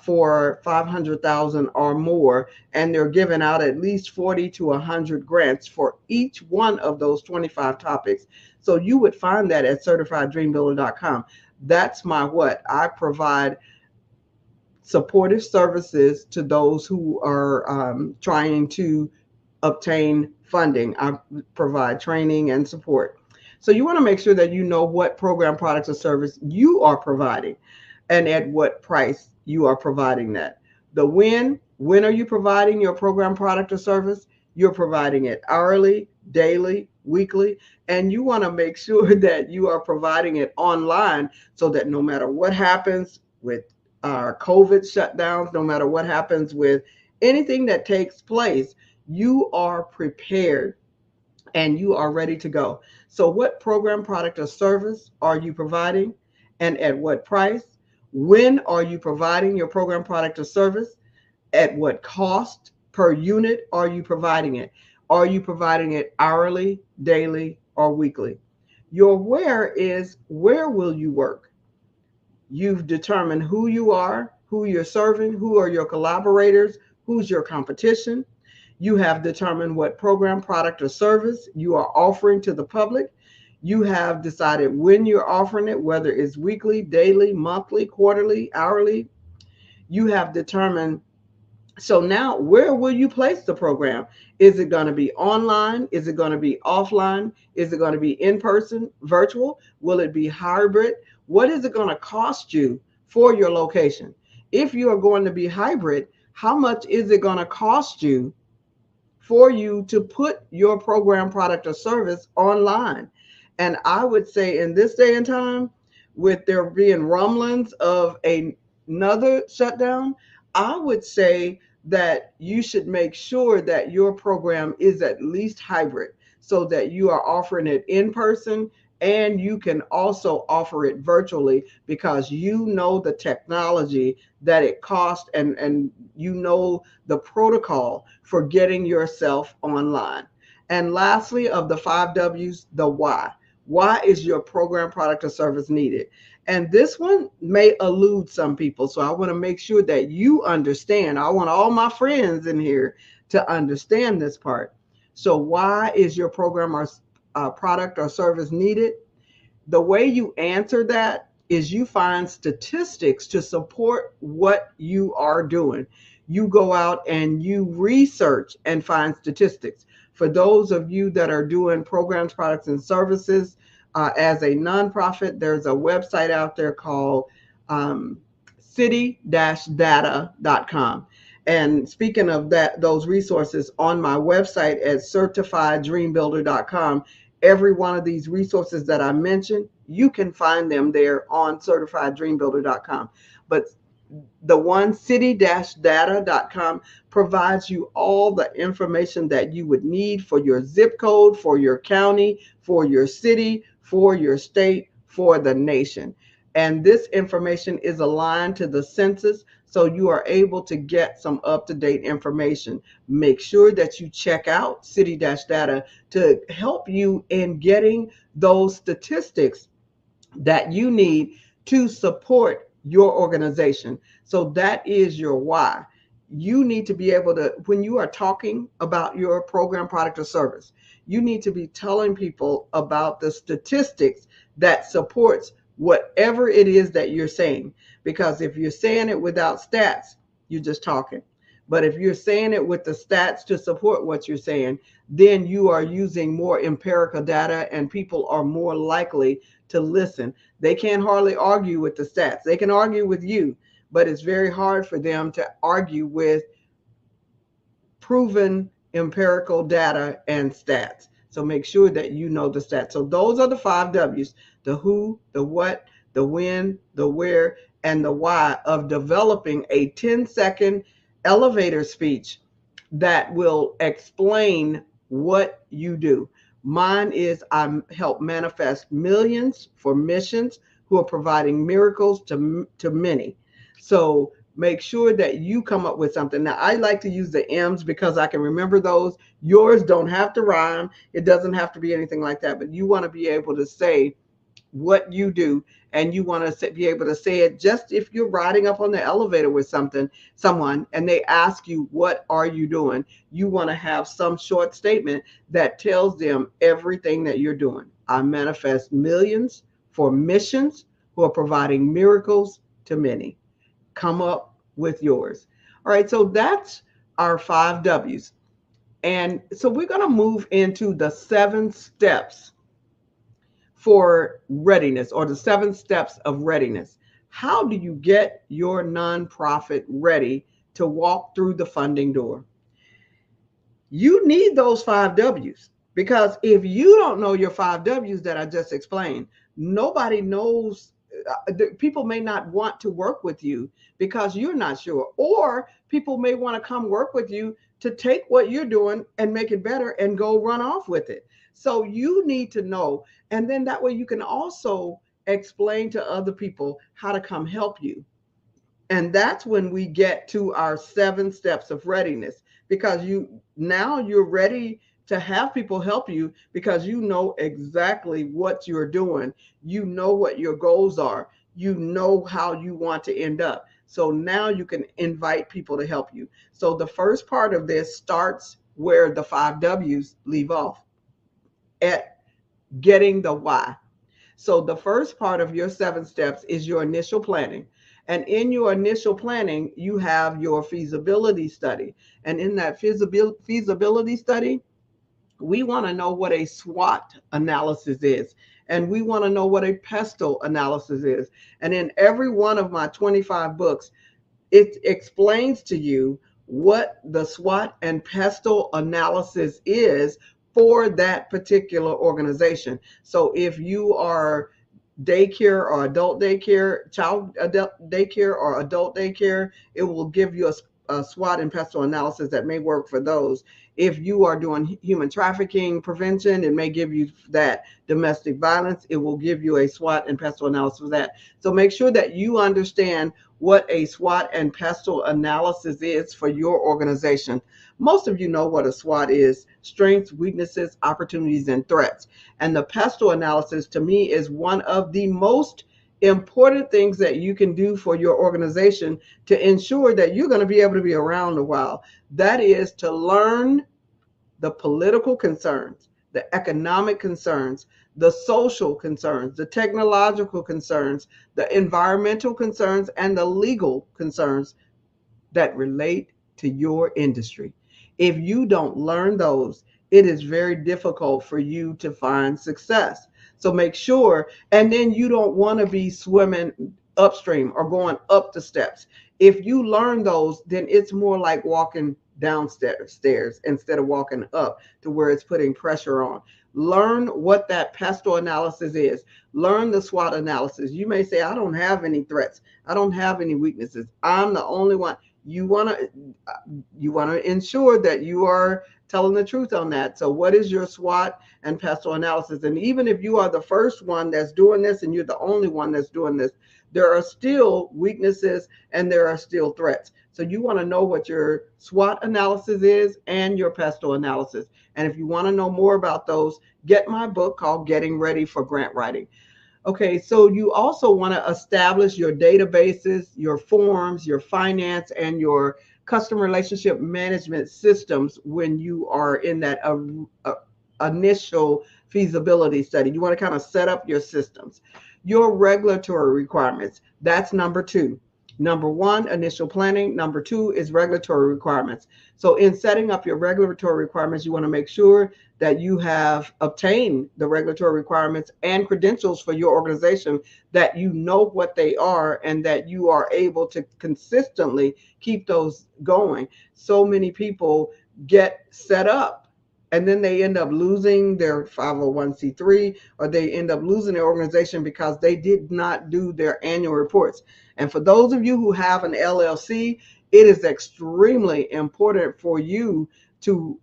for $500,000 or more, and they're giving out at least 40 to 100 grants for each one of those 25 topics. So you would find that at CertifiedDreamBuilder.com. That's my what. I provide supportive services to those who are trying to obtain funding. I provide training and support. So you want to make sure that you know what program, products, or service you are providing and at what price you are providing that. The when are you providing your program, product, or service? You're providing it hourly, daily, weekly, and you want to make sure that you are providing it online so that no matter what happens with our COVID shutdowns, no matter what happens with anything that takes place, you are prepared and you are ready to go. So what program, product, or service are you providing and at what price? When are you providing your program, product, or service? At what cost per unit are you providing it? Are you providing it hourly, daily, or weekly? Your where is where will you work? You've determined who you are, who you're serving, who are your collaborators, who's your competition. You have determined what program, product, or service you are offering to the public. You have decided when you're offering it, whether it's weekly, daily, monthly, quarterly, hourly. You have determined. So now where will you place the program? Is it going to be online? Is it going to be offline? Is it going to be in person, virtual? Will it be hybrid? What is it going to cost you for your location? If you are going to be hybrid, how much is it going to cost you for you to put your program, product, or service online? And I would say in this day and time, with there being rumblings of another shutdown, I would say that you should make sure that your program is at least hybrid so that you are offering it in person and you can also offer it virtually because you know the technology that it costs and you know the protocol for getting yourself online. And lastly, of the 5 W's, the why. Why is your program, product, or service needed? And this one may elude some people. So I want to make sure that you understand. I want all my friends in here to understand this part. So why is your program or product or service needed? The way you answer that is you find statistics to support what you are doing. You go out and you research and find statistics. For those of you that are doing programs, products, and services as a nonprofit, there's a website out there called city-data.com. And speaking of that, those resources on my website at CertifiedDreamBuilder.com, every one of these resources that I mentioned, you can find them there on CertifiedDreamBuilder.com. But The one, city-data.com, provides you all the information that you would need for your zip code, for your county, for your city, for your state, for the nation. And this information is aligned to the census, so you are able to get some up-to-date information. Make sure that you check out City-Data to help you in getting those statistics that you need to support your organization. So that is your why. You need to be able to, when you are talking about your program, product, or service, you need to be telling people about the statistics that supports whatever it is that you're saying. Because if you're saying it without stats, you're just talking. But if you're saying it with the stats to support what you're saying, then you are using more empirical data, and people are more likely to listen. They can't hardly argue with the stats. They can argue with you, but it's very hard for them to argue with proven empirical data and stats. So make sure that you know the stats. So those are the 5 W's: the who, the what, the when, the where, and the why of developing a 10-second elevator speech that will explain what you do. Mine is I help manifest millions for missions who are providing miracles to many. So make sure that you come up with something. Now, I like to use the M's because I can remember those. Yours don't have to rhyme. It doesn't have to be anything like that, but you want to be able to say what you do, and you want to be able to say it just if you're riding up on the elevator with someone, and they ask you, what are you doing? You want to have some short statement that tells them everything that you're doing. I manifest millions for missions who are providing miracles to many. Come up with yours. All right, so that's our 5 W's. And so we're going to move into the 7 steps for readiness, or the 7 steps of readiness. How do you get your nonprofit ready to walk through the funding door? You need those 5 W's, because if you don't know your 5 W's that I just explained, nobody knows. People may not want to work with you because you're not sure, or people may want to come work with you to take what you're doing and make it better and go run off with it. So you need to know, and then that way you can also explain to other people how to come help you. And that's when we get to our 7 steps of readiness, because you're ready to have people help you because you know exactly what you're doing. You know what your goals are. You know how you want to end up. So now you can invite people to help you. So the first part of this starts where the 5 W's leave off, at getting the why. So the first part of your 7 steps is your initial planning. And in your initial planning, you have your feasibility study. And in that feasibility study, we want to know what a SWOT analysis is. And we want to know what a PESTLE analysis is. And in every one of my 25 books, it explains to you what the SWOT and PESTLE analysis is for that particular organization. So if you are daycare or adult daycare, child adult daycare or adult daycare, it will give you a SWOT and PESTLE analysis that may work for those. If you are doing human trafficking prevention, it may give you that. Domestic violence, it will give you a SWOT and PESTLE analysis for that. So make sure that you understand what a SWOT and PESTLE analysis is for your organization. Most of you know what a SWOT is: strengths, weaknesses, opportunities, and threats. And the PESTLE analysis, to me, is one of the most important things that you can do for your organization to ensure that you're going to be able to be around a while. That is to learn the political concerns, the economic concerns, the social concerns, the technological concerns, the environmental concerns, and the legal concerns that relate to your industry. If you don't learn those, it is very difficult for you to find success. So make sure, and then you don't want to be swimming upstream or going up the steps. If you learn those, then it's more like walking downstairs instead of walking up to where it's putting pressure on. Learn what that pestle analysis is. Learn the SWOT analysis. You may say, I don't have any threats. I don't have any weaknesses. I'm the only one. You want to ensure that you are telling the truth on that. So what is your SWOT and pestle analysis? And even if you are the first one that's doing this and you're the only one that's doing this, there are still weaknesses and there are still threats. So you want to know what your SWOT analysis is and your pestle analysis. And if you want to know more about those, get my book called Getting Ready for Grant Writing. Okay, so you also want to establish your databases, your forms, your finance, and your customer relationship management systems when you are in that initial feasibility study. You want to kind of set up your systems. Your regulatory requirements, that's number 2. Number 1, initial planning. Number 2 is regulatory requirements. So in setting up your regulatory requirements, you want to make sure that you have obtained the regulatory requirements and credentials for your organization, that you know what they are and that you are able to consistently keep those going. So many people get set up and then they end up losing their 501c3, or they end up losing their organization because they did not do their annual reports. And for those of you who have an LLC, it is extremely important for you to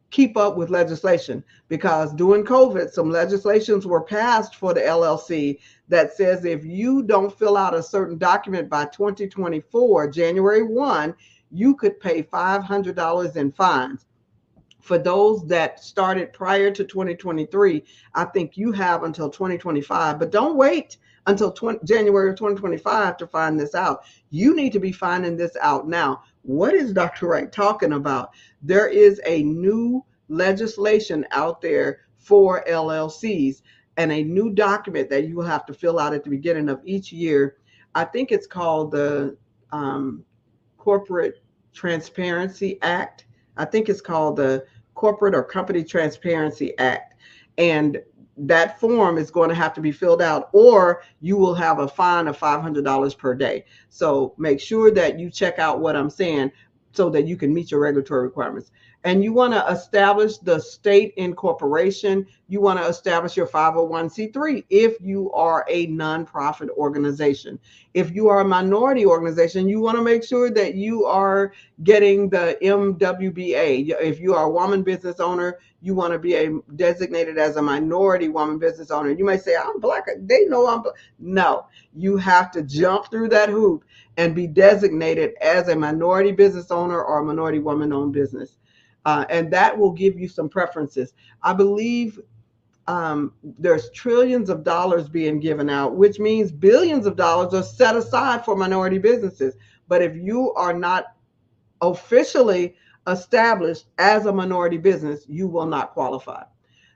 keep up with legislation, because during COVID, some legislations were passed for the LLC that says if you don't fill out a certain document by 2024, January 1, you could pay $500 in fines. For those that started prior to 2023, I think you have until 2025, but don't wait until January of 2025 to find this out. You need to be finding this out now. What is Dr. Wright talking about? There is a new legislation out there for LLCs and a new document that you will have to fill out at the beginning of each year. I think it's called the Corporate Transparency Act. I think it's called the Corporate or Company Transparency Act. And that form is going to have to be filled out, or you will have a fine of $500 per day. So make sure that you check out what I'm saying so that you can meet your regulatory requirements. And you want to establish the state incorporation. You want to establish your 501c3 if you are a nonprofit organization. If you are a minority organization, you want to make sure that you are getting the MWBA. If you are a woman business owner, you want to be designated as a minority woman business owner. You may say, I'm Black. They know I'm Black. No, you have to jump through that hoop and be designated as a minority business owner or a minority woman-owned business. And that will give you some preferences. I believe there's trillions of dollars being given out, which means billions of dollars are set aside for minority businesses. But if you are not officially established as a minority business, you will not qualify.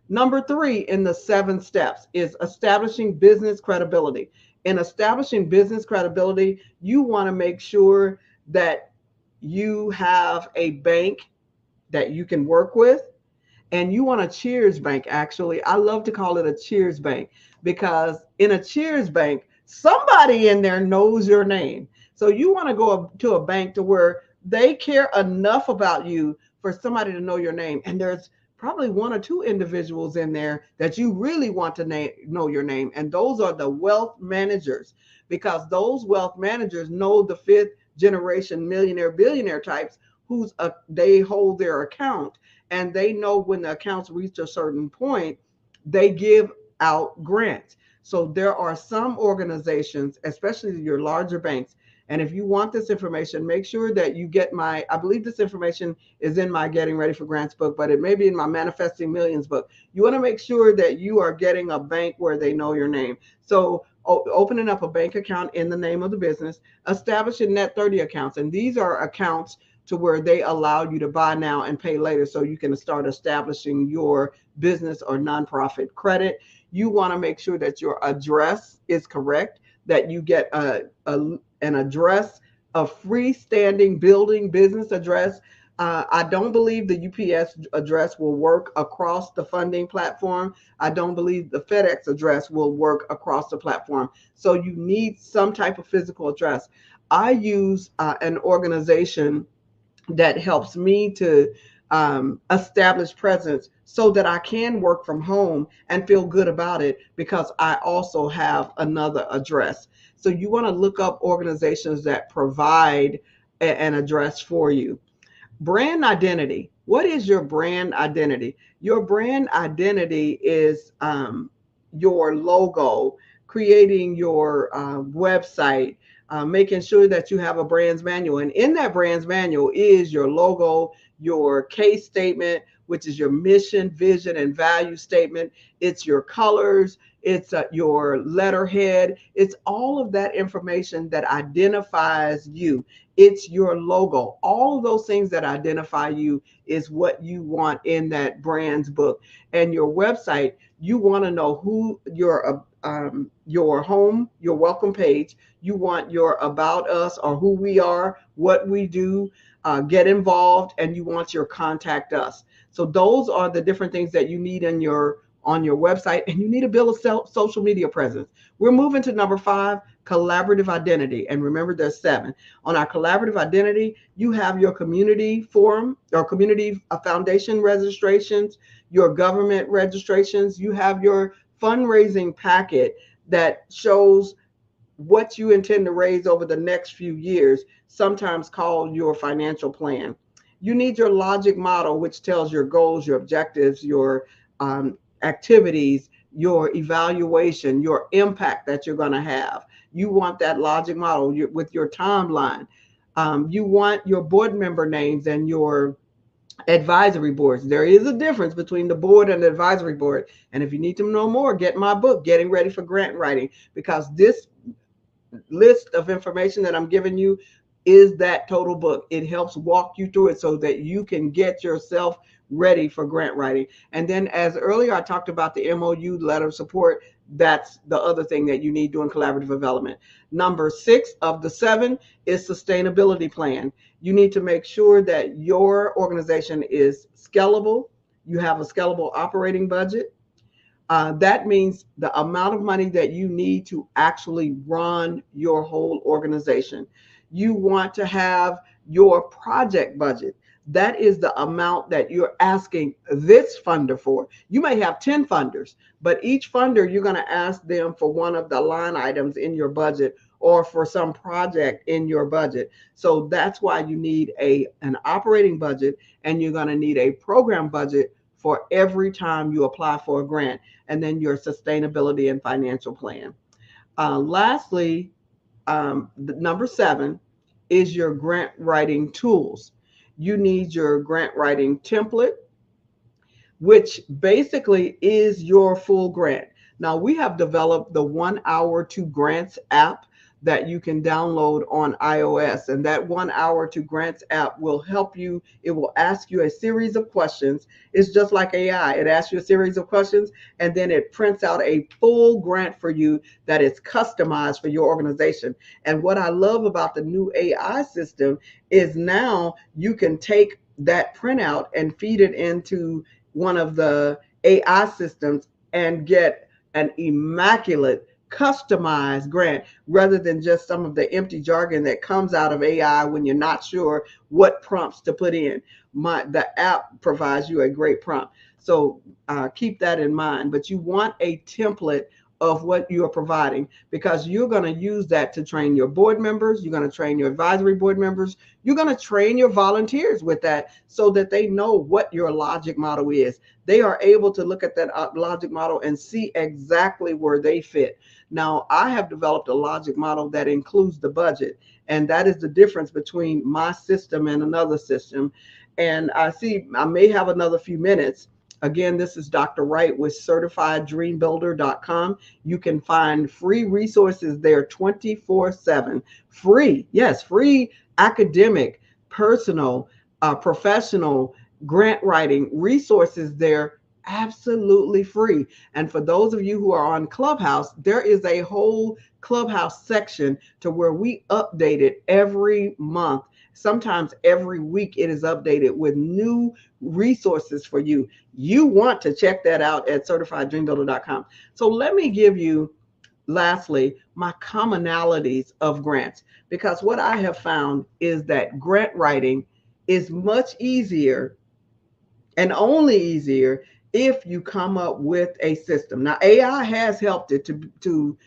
Number 3 in the 7 steps is establishing business credibility. In establishing business credibility, you want to make sure that you have a bank that you can work with, and you want a Cheers bank. Actually, I love to call it a Cheers bank, because in a Cheers bank, somebody in there knows your name. So you want to go to a bank to where they care enough about you for somebody to know your name. And there's probably 1 or 2 individuals in there that you really want to know your name. And those are the wealth managers, because those wealth managers know the 5th generation millionaire, billionaire types they hold their account, and they know when the accounts reach a certain point, they give out grants. So there are some organizations, especially your larger banks. And if you want this information, make sure that you get I believe this information is in my Getting Ready for Grants book, but it may be in my Manifesting Millions book. You want to make sure that you are getting a bank where they know your name. So opening up a bank account in the name of the business, establishing Net 30 accounts. And these are accounts to where they allow you to buy now and pay later, so you can start establishing your business or nonprofit credit. You want to make sure that your address is correct, that you get an address, a freestanding building business address. I don't believe the UPS address will work across the funding platform. I don't believe the FedEx address will work across the platform. So you need some type of physical address. I use an organization that helps me to establish presence so that I can work from home and feel good about it because I also have another address. So you want to look up organizations that provide an address for you. Brand identity. What is your brand identity? Your brand identity is your logo, creating your website, making sure that you have a brand's manual. And in that brand's manual is your logo, your case statement, which is your mission, vision, and value statement. It's your colors. It's your letterhead. It's all of that information that identifies you. It's your logo. All of those things that identify you is what you want in that brand's book. And your website, you want to know who your home, your welcome page. You want your about us or who we are, what we do, get involved, and you want your contact us. So those are the different things that you need on your website, and you need to build a social media presence. We're moving to number 5, collaborative identity. And remember, there's 7. On our collaborative identity, you have your community forum or community foundation registrations, your government registrations. You have your fundraising packet that shows what you intend to raise over the next few years, sometimes called your financial plan. You need your logic model, which tells your goals, your objectives, your activities, your evaluation, your impact that you're going to have. You want that logic model with your timeline. You want your board member names and your advisory boards. There is a difference between the board and the advisory board. And if you need to know more, get my book, Getting Ready for Grant Writing, because this list of information that I'm giving you is that total book. It helps walk you through it so that you can get yourself ready for grant writing. And then, as earlier I talked about the MOU, letter of support, that's the other thing that you need doing collaborative development. Number 6 of the 7 is sustainability plan. You need to make sure that your organization is scalable. You have a scalable operating budget. That means the amount of money that you need to actually run your whole organization. You want to have your project budget. That is the amount that you're asking this funder for. You may have 10 funders, but each funder, you're going to ask them for one of the line items in your budget or for some project in your budget. So that's why you need an operating budget, and you're going to need a program budget for every time you apply for a grant, and then your sustainability and financial plan. Lastly, number 7 is your grant writing tools. You need your grant writing template, which basically is your full grant. Now, we have developed the 1 Hour to Grants app that you can download on iOS. And that 1 Hour to Grants app will help you. It will ask you a series of questions. It's just like AI. It asks you a series of questions, and then it prints out a full grant for you that is customized for your organization. And what I love about the new AI system is now you can take that printout and feed it into one of the AI systems and get an immaculate customized grant rather than just some of the empty jargon that comes out of AI when you're not sure what prompts to put in. The app provides you a great prompt. So keep that in mind. But you want a template of what you are providing, because you're going to use that to train your board members. You're going to train your advisory board members. You're going to train your volunteers with that so that they know what your logic model is. They are able to look at that logic model and see exactly where they fit. Now, I have developed a logic model that includes the budget, and that is the difference between my system and another system. And I see I may have another few minutes. Again, this is Dr. Wright with CertifiedDreamBuilder.com. You can find free resources there 24/7. Free, yes, free academic, personal, professional, grant writing resources there, absolutely free. And for those of you who are on Clubhouse, there is a whole Clubhouse section to where we update it every month. Sometimes every week it is updated with new resources for you. You want to check that out at CertifiedDreamBuilder.com. So let me give you, lastly, my commonalities of grants, because what I have found is that grant writing is much easier and only easier if you come up with a system. Now, AI has helped it to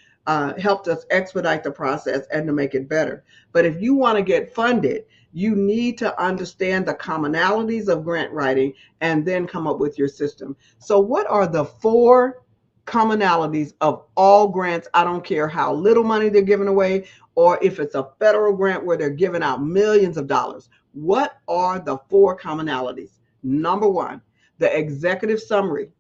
helped us expedite the process and to make it better. But if you want to get funded, you need to understand the commonalities of grant writing and then come up with your system. So what are the 4 commonalities of all grants? I don't care how little money they're giving away, or if it's a federal grant where they're giving out millions of dollars. What are the 4 commonalities? Number 1, the executive summary,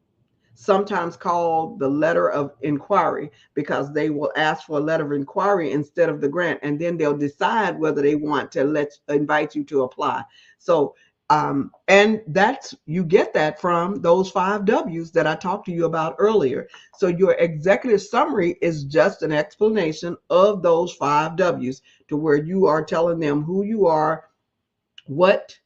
sometimes called the letter of inquiry, because they will ask for a letter of inquiry instead of the grant, and then they'll decide whether they want to invite you to apply. So and that's, you get that from those 5 W's that I talked to you about earlier. So your executive summary is just an explanation of those 5 W's, to where you are telling them who you are, what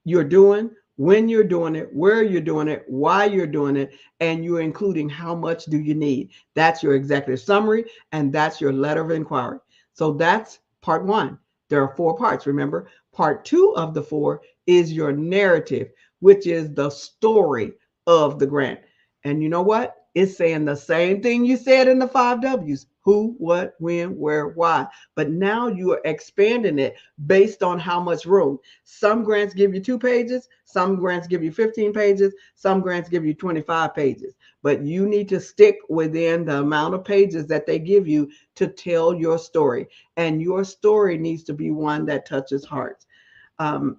you're doing, when you're doing it, where you're doing it, why you're doing it, and you're including how much do you need. That's your executive summary, and that's your letter of inquiry. So that's part 1. There are 4 parts, remember. Part 2 of the 4 is your narrative, which is the story of the grant. And you know what? It's saying the same thing you said in the 5 W's: who, what, when, where, why. But now you are expanding it based on how much room. Some grants give you 2 pages, some grants give you 15 pages, some grants give you 25 pages. But you need to stick within the amount of pages that they give you to tell your story. And your story needs to be one that touches hearts.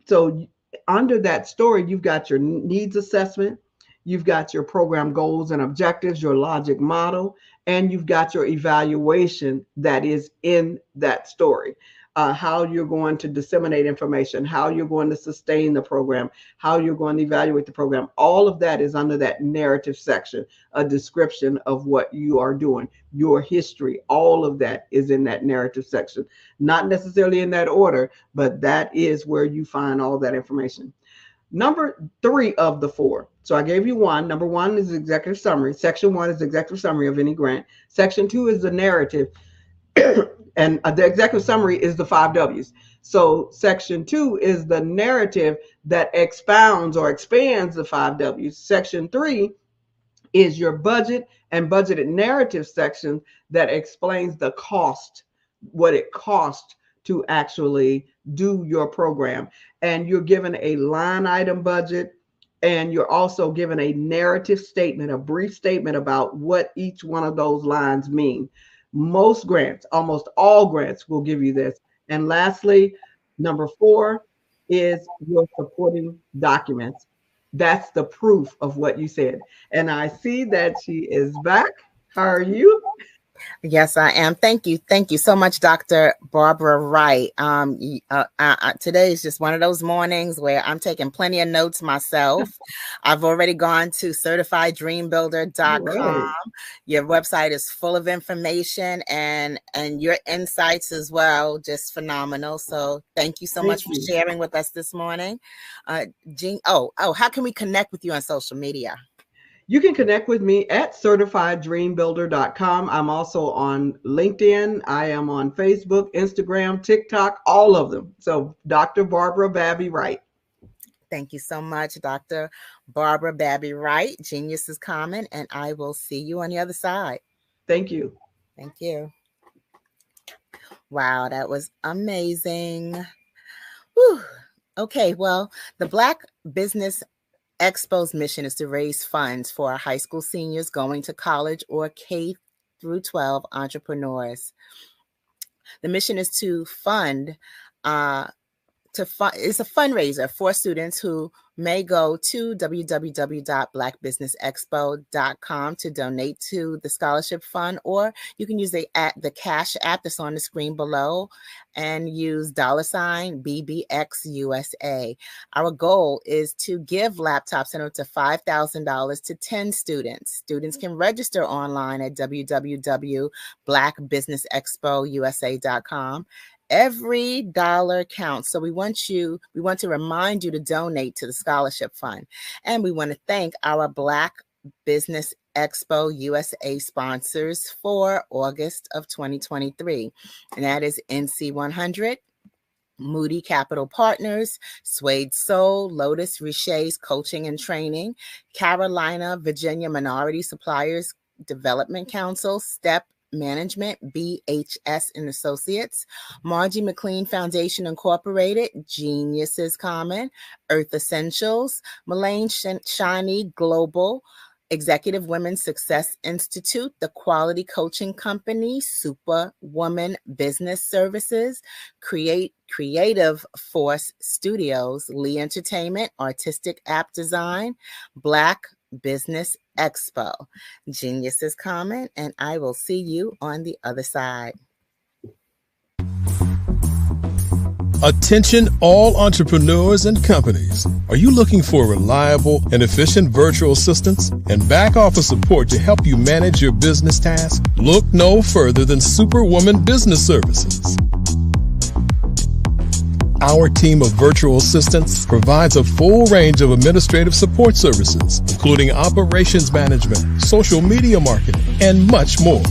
So under that story, you've got your needs assessment, you've got your program goals and objectives, your logic model, and you've got your evaluation that is in that story. How you're going to disseminate information, how you're going to sustain the program, how you're going to evaluate the program. All of that is under that narrative section, a description of what you are doing, your history. All of that is in that narrative section. Not necessarily in that order, but that is where you find all that information. Number 3 of the 4. So I gave you 1. Number 1 is executive summary. Section 1 is executive summary of any grant. Section 2 is the narrative. And the executive summary is the 5 W's. So section 2 is the narrative that expounds or expands the 5 W's. Section 3 is your budget and budgeted narrative section that explains the cost, what it costs to actually do your program. And you're given a line item budget, and you're also given a narrative statement, a brief statement about what each one of those lines mean. Most grants, almost all grants, will give you this. And lastly, number 4 is your supporting documents. That's the proof of what you said. And I see that she is back. How are you? Yes, I am. Thank you. Thank you so much, Dr. Barbara Wright. Today is just one of those mornings where I'm taking plenty of notes myself. I've already gone to certifieddreambuilder.com. Right. Your website is full of information and your insights as well, just phenomenal. So thank you so much for sharing with us this morning. Jean, how can we connect with you on social media? You can connect with me at certifieddreambuilder.com. I'm also on LinkedIn. I am on Facebook, Instagram, TikTok, all of them. So Dr. Barbara Babby Wright. Thank you so much, Dr. Barbara Babby Wright. Genius is common, and I will see you on the other side. Thank you. Thank you. Wow, that was amazing. Whew. Okay, well, the Black Business Expo's mission is to raise funds for our high school seniors going to college or K through 12 entrepreneurs. The mission is to fund, it's a fundraiser for students who may go to www.blackbusinessexpo.com to donate to the scholarship fund, or you can use the Cash app that's on the screen below and use $BBXUSA. Our goal is to give laptops and up to $5,000 to 10 students. Students can register online at www.blackbusinessexpousa.com. Every dollar counts. So we want to remind you to donate to the scholarship fund. And we want to thank our Black Business Expo USA sponsors for August of 2023. And that is NC100, Moody Capital Partners, Suede Soul, Lotus Riche's Coaching and Training, Carolina, Virginia Minority Suppliers Development Council, STEP Management, BHS and Associates, Margie McLean Foundation Incorporated, Geniuses Common, Earth Essentials, Mullane Shiny Global, Executive Women's Success Institute, The Quality Coaching Company, Superwoman Business Services, Creative Force Studios, Lee Entertainment, Artistic App Design, Black Business Expo. Geniuses Common, and I will see you on the other side. Attention all entrepreneurs and companies. Are you looking for reliable and efficient virtual assistants and back office support to help you manage your business tasks? Look no further than Superwoman Business Services. Our team of virtual assistants provides a full range of administrative support services, including operations management, social media marketing, and much more.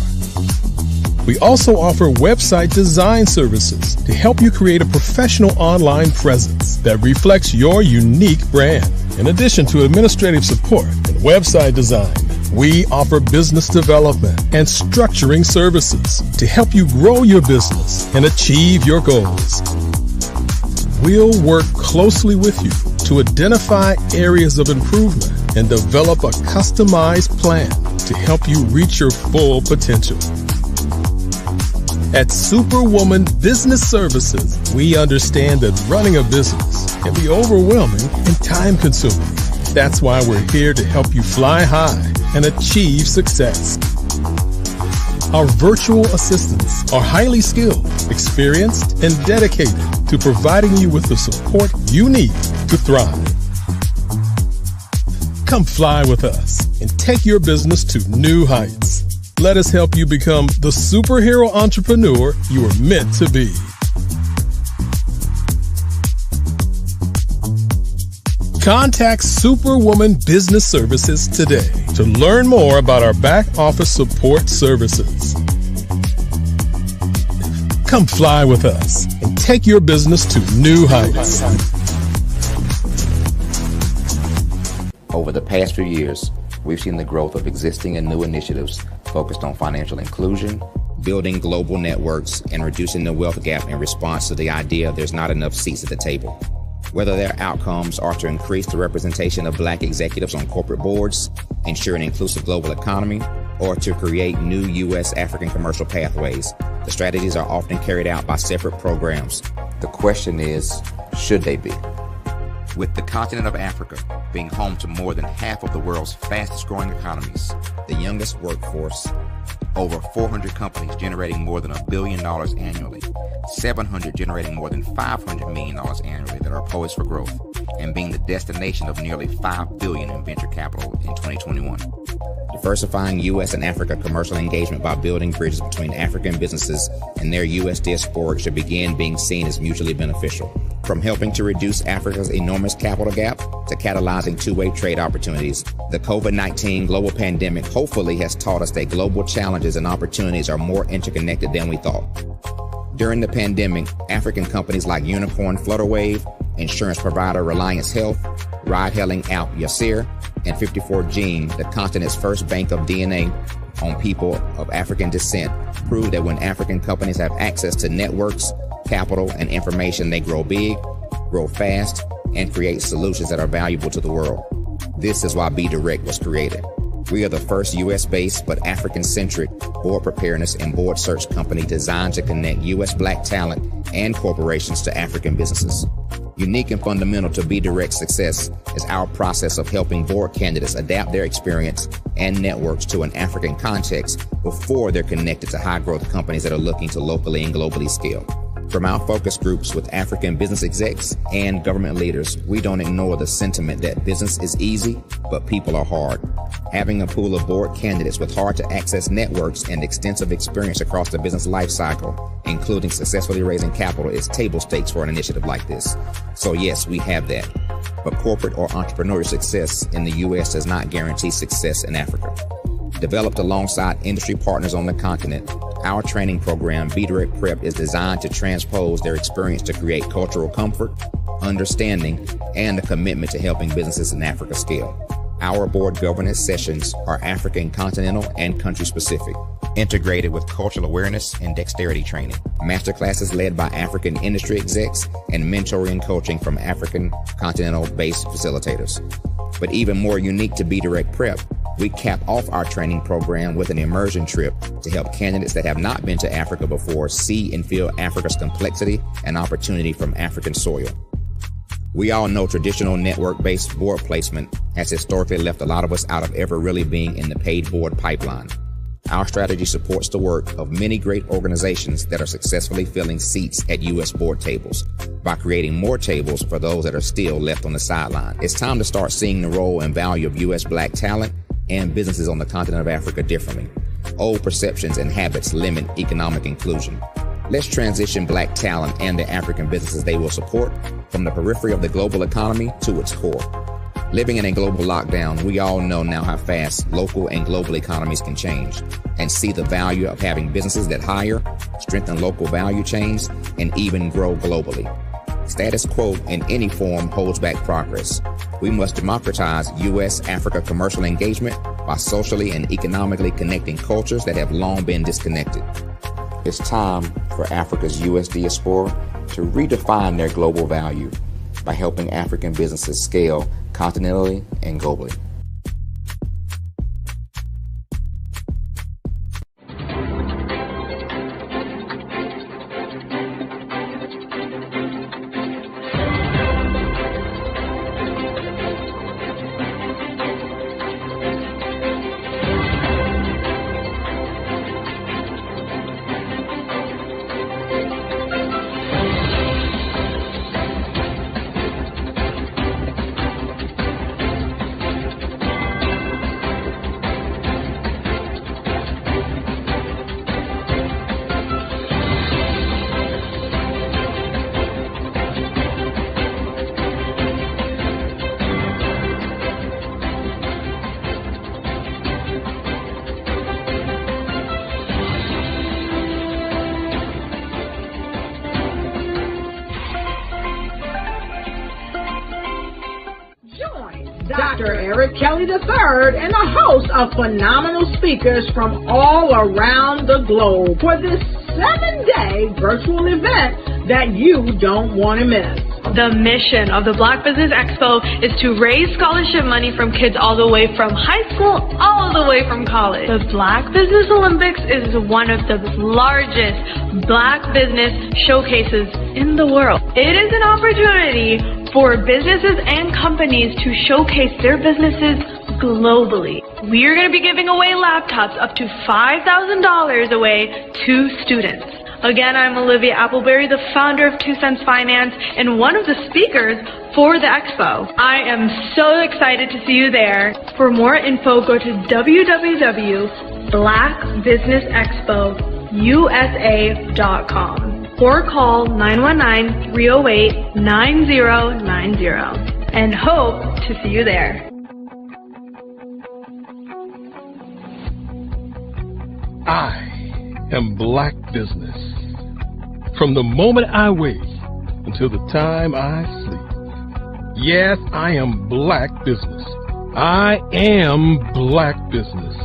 We also offer website design services to help you create a professional online presence that reflects your unique brand. In addition to administrative support and website design, we offer business development and structuring services to help you grow your business and achieve your goals. We'll work closely with you to identify areas of improvement and develop a customized plan to help you reach your full potential. At Superwoman Business Services, we understand that running a business can be overwhelming and time-consuming. That's why we're here to help you fly high and achieve success. Our virtual assistants are highly skilled, experienced, and dedicated to providing you with the support you need to thrive. Come fly with us and take your business to new heights. Let us help you become the superhero entrepreneur you are meant to be. Contact Superwoman Business Services today to learn more about our back office support services. Come fly with us and take your business to new heights. Over the past few years, we've seen the growth of existing and new initiatives focused on financial inclusion, building global networks, and reducing the wealth gap in response to the idea there's not enough seats at the table. Whether their outcomes are to increase the representation of Black executives on corporate boards, ensure an inclusive global economy, or to create new U.S. African commercial pathways, the strategies are often carried out by separate programs. The question is, should they be? With the continent of Africa being home to more than half of the world's fastest growing economies, the youngest workforce, over 400 companies generating more than $1 billion annually, 700 generating more than $500 million annually that are poised for growth, and being the destination of nearly $5 billion in venture capital in 2021. Diversifying U.S. and Africa commercial engagement by building bridges between African businesses and their U.S. diaspora should begin being seen as mutually beneficial. From helping to reduce Africa's enormous capital gap to catalyzing two-way trade opportunities, the COVID-19 global pandemic hopefully has taught us that global challenges and opportunities are more interconnected than we thought. During the pandemic, African companies like Unicorn Flutterwave, insurance provider Reliance Health, ride-hailing app Yasir, and 54Gene, the continent's first bank of DNA on people of African descent, prove that when African companies have access to networks, capital, and information, they grow big, grow fast, and create solutions that are valuable to the world. This is why BDirect was created. We are the first U.S.-based but African-centric board preparedness and board search company designed to connect U.S. Black talent and corporations to African businesses. Unique and fundamental to BDirect's success is our process of helping board candidates adapt their experience and networks to an African context before they're connected to high-growth companies that are looking to locally and globally scale. From our focus groups with African business execs and government leaders, we don't ignore the sentiment that business is easy, but people are hard. Having a pool of board candidates with hard-to-access networks and extensive experience across the business life cycle, including successfully raising capital, is table stakes for an initiative like this. So yes, we have that. But corporate or entrepreneurial success in the U.S. does not guarantee success in Africa. Developed alongside industry partners on the continent, Our training program, Be Direct Prep, is designed to transpose their experience to create cultural comfort, understanding, and a commitment to helping businesses in Africa scale. Our board governance sessions are African, continental, and country specific, integrated with cultural awareness and dexterity training. Masterclasses led by African industry execs and mentoring and coaching from African continental-based facilitators. But even more unique to Be Direct Prep, we cap off our training program with an immersion trip to help candidates that have not been to Africa before see and feel Africa's complexity and opportunity from African soil. We all know traditional network-based board placement has historically left a lot of us out of ever really being in the paid board pipeline. Our strategy supports the work of many great organizations that are successfully filling seats at U.S. board tables by creating more tables for those that are still left on the sideline. It's time to start seeing the role and value of U.S. Black talent and businesses on the continent of Africa differently. Old perceptions and habits limit economic inclusion. Let's transition Black talent and the African businesses they will support from the periphery of the global economy to its core. Living in a global lockdown, we all know now how fast local and global economies can change and see the value of having businesses that hire, strengthen local value chains, and even grow globally. Status quo in any form holds back progress. We must democratize U.S.-Africa commercial engagement by socially and economically connecting cultures that have long been disconnected. It's time for Africa's U.S. diaspora to redefine their global value by helping African businesses scale continentally and globally. Dr. Eric Kelly III and a host of phenomenal speakers from all around the globe for this 7-day virtual event that you don't want to miss. The mission of the Black Business Expo is to raise scholarship money from kids all the way from high school, all the way from college. The Black Business Olympics is one of the largest Black business showcases in the world. It is an opportunity for businesses and companies to showcase their businesses globally. We are going to be giving away laptops up to $5,000 away to students. Again, I'm Olivia Appleberry, the founder of 2 Cents Finance and one of the speakers for the expo. I am so excited to see you there. For more info, go to www.blackbusinessexpousa.com or call 919-308-9090 and hope to see you there. I am Black business. From the moment I wake until the time I sleep. Yes, I am Black business. I am Black business.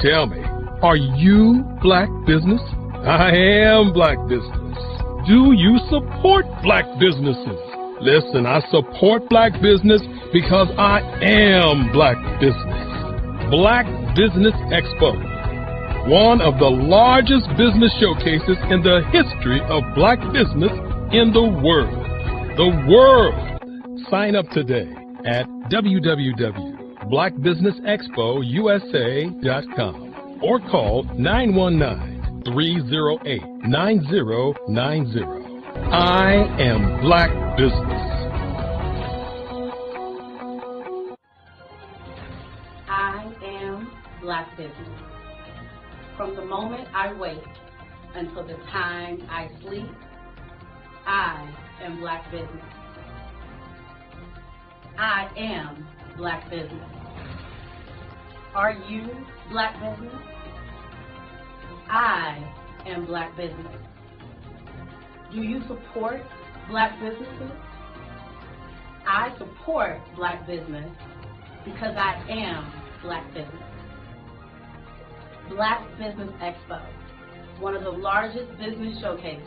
Tell me, are you Black business? I am Black business. Do you support Black businesses? Listen, I support Black business because I am Black business. Black Business Expo, one of the largest business showcases in the history of Black business in the world. The world! Sign up today at www.blackbusinessexpousa.com or call 919-308-9090. I am Black business. I am Black business. From the moment I wake until the time I sleep, I am Black business. I am Black business. Are you Black business? I am Black business. Do you support Black businesses? I support Black business because I am Black business. Black Business Expo, one of the largest business showcases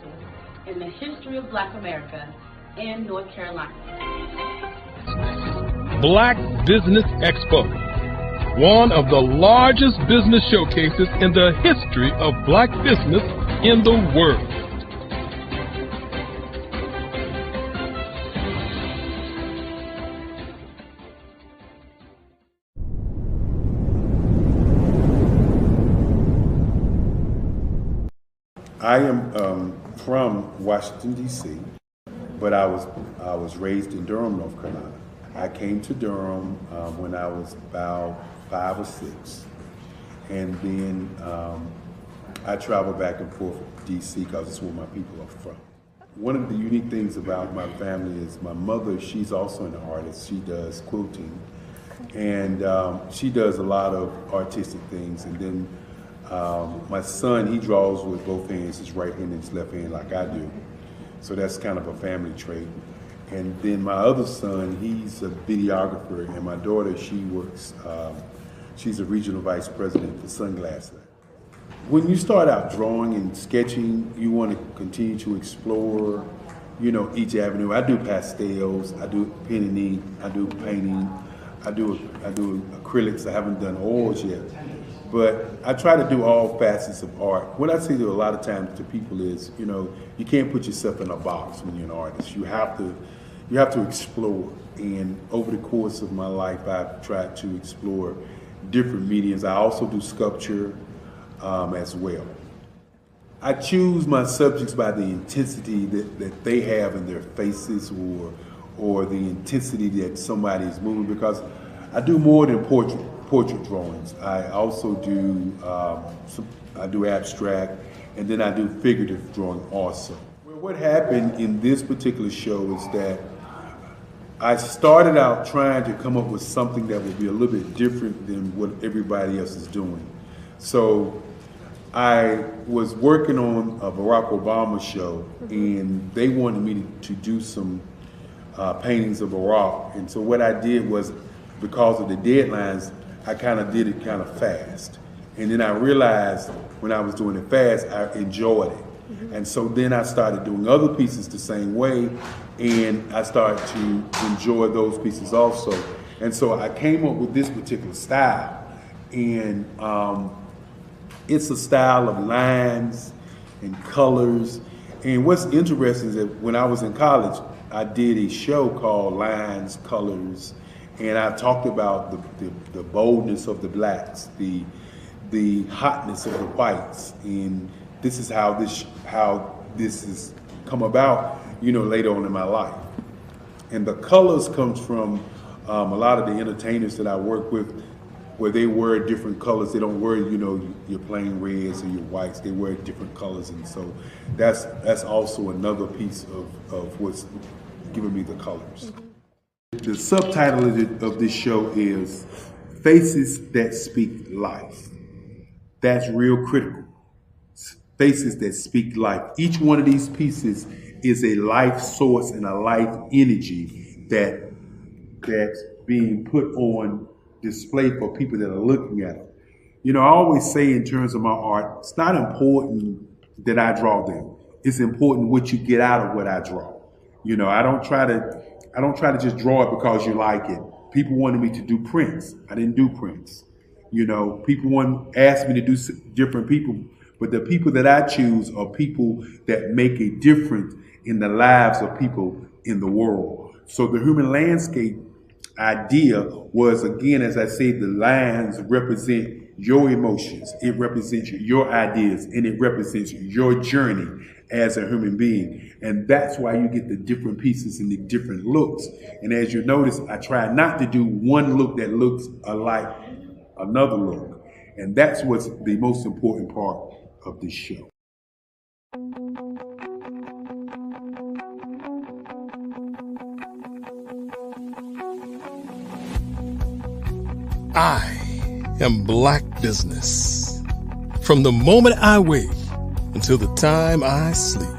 in the history of Black America in North Carolina. Black Business Expo, one of the largest business showcases in the history of Black business in the world. I am from Washington, D.C., but I was raised in Durham, North Carolina. I came to Durham when I was about 5 or 6, and then I traveled back and forth to D.C. because it's where my people are from. One of the unique things about my family is my mother, she's also an artist. She does quilting, and she does a lot of artistic things, and then my son, he draws with both hands, his right hand and his left hand like I do. So that's kind of a family trait. And then my other son, he's a videographer, and my daughter, she works, she's a regional vice president for Sunglass Lab. When you start out drawing and sketching, you want to continue to explore, you know, each avenue. I do pastels, I do pen and ink, I do painting, I do acrylics. I haven't done oils yet. But I try to do all facets of art. What I say to a lot of times to people is, you know, you can't put yourself in a box when you're an artist. You have to explore. And over the course of my life, I've tried to explore different mediums. I also do sculpture as well. I choose my subjects by the intensity that they have in their faces, or the intensity that somebody is moving, because I do more than portrait drawings. I also do I do abstract, and then I do figurative drawing also. Well, what happened in this particular show is that I started out trying to come up with something that would be a little bit different than what everybody else is doing. So I was working on a Barack Obama show, and they wanted me to do some paintings of Barack. And so what I did was, because of the deadlines, I kind of did it kind of fast. And then I realized when I was doing it fast, I enjoyed it. And so then I started doing other pieces the same way, and I started to enjoy those pieces also. And so I came up with this particular style. And it's a style of lines and colors. And what's interesting is that when I was in college, I did a show called Lines, Colors, and I talked about the boldness of the blacks, the hotness of the whites, and this is how this has come about, you know, later on in my life. And the colors comes from a lot of the entertainers that I work with, where they wear different colors. They don't wear, you know, your plain reds or your whites. They wear different colors, and so that's also another piece of what's giving me the colors. The subtitle of this show is Faces That Speak Life. That's real critical. Faces that speak life. Each one of these pieces is a life source and a life energy that's being put on display for people that are looking at it. You know, I always say in terms of my art, it's not important that I draw them. It's important what you get out of what I draw. You know, I don't try to just draw it because you like it. People wanted me to do prints. I didn't do prints. You know, people asked me to do different people, but the people that I choose are people that make a difference in the lives of people in the world. So the human landscape idea was, again, as I say, the lines represent your emotions, it represents your ideas, and it represents your journey as a human being. And that's why you get the different pieces and the different looks. And as you notice, I try not to do one look that looks alike another look. And that's what's the most important part of this show. I am Black business. From the moment I wake until the time I sleep.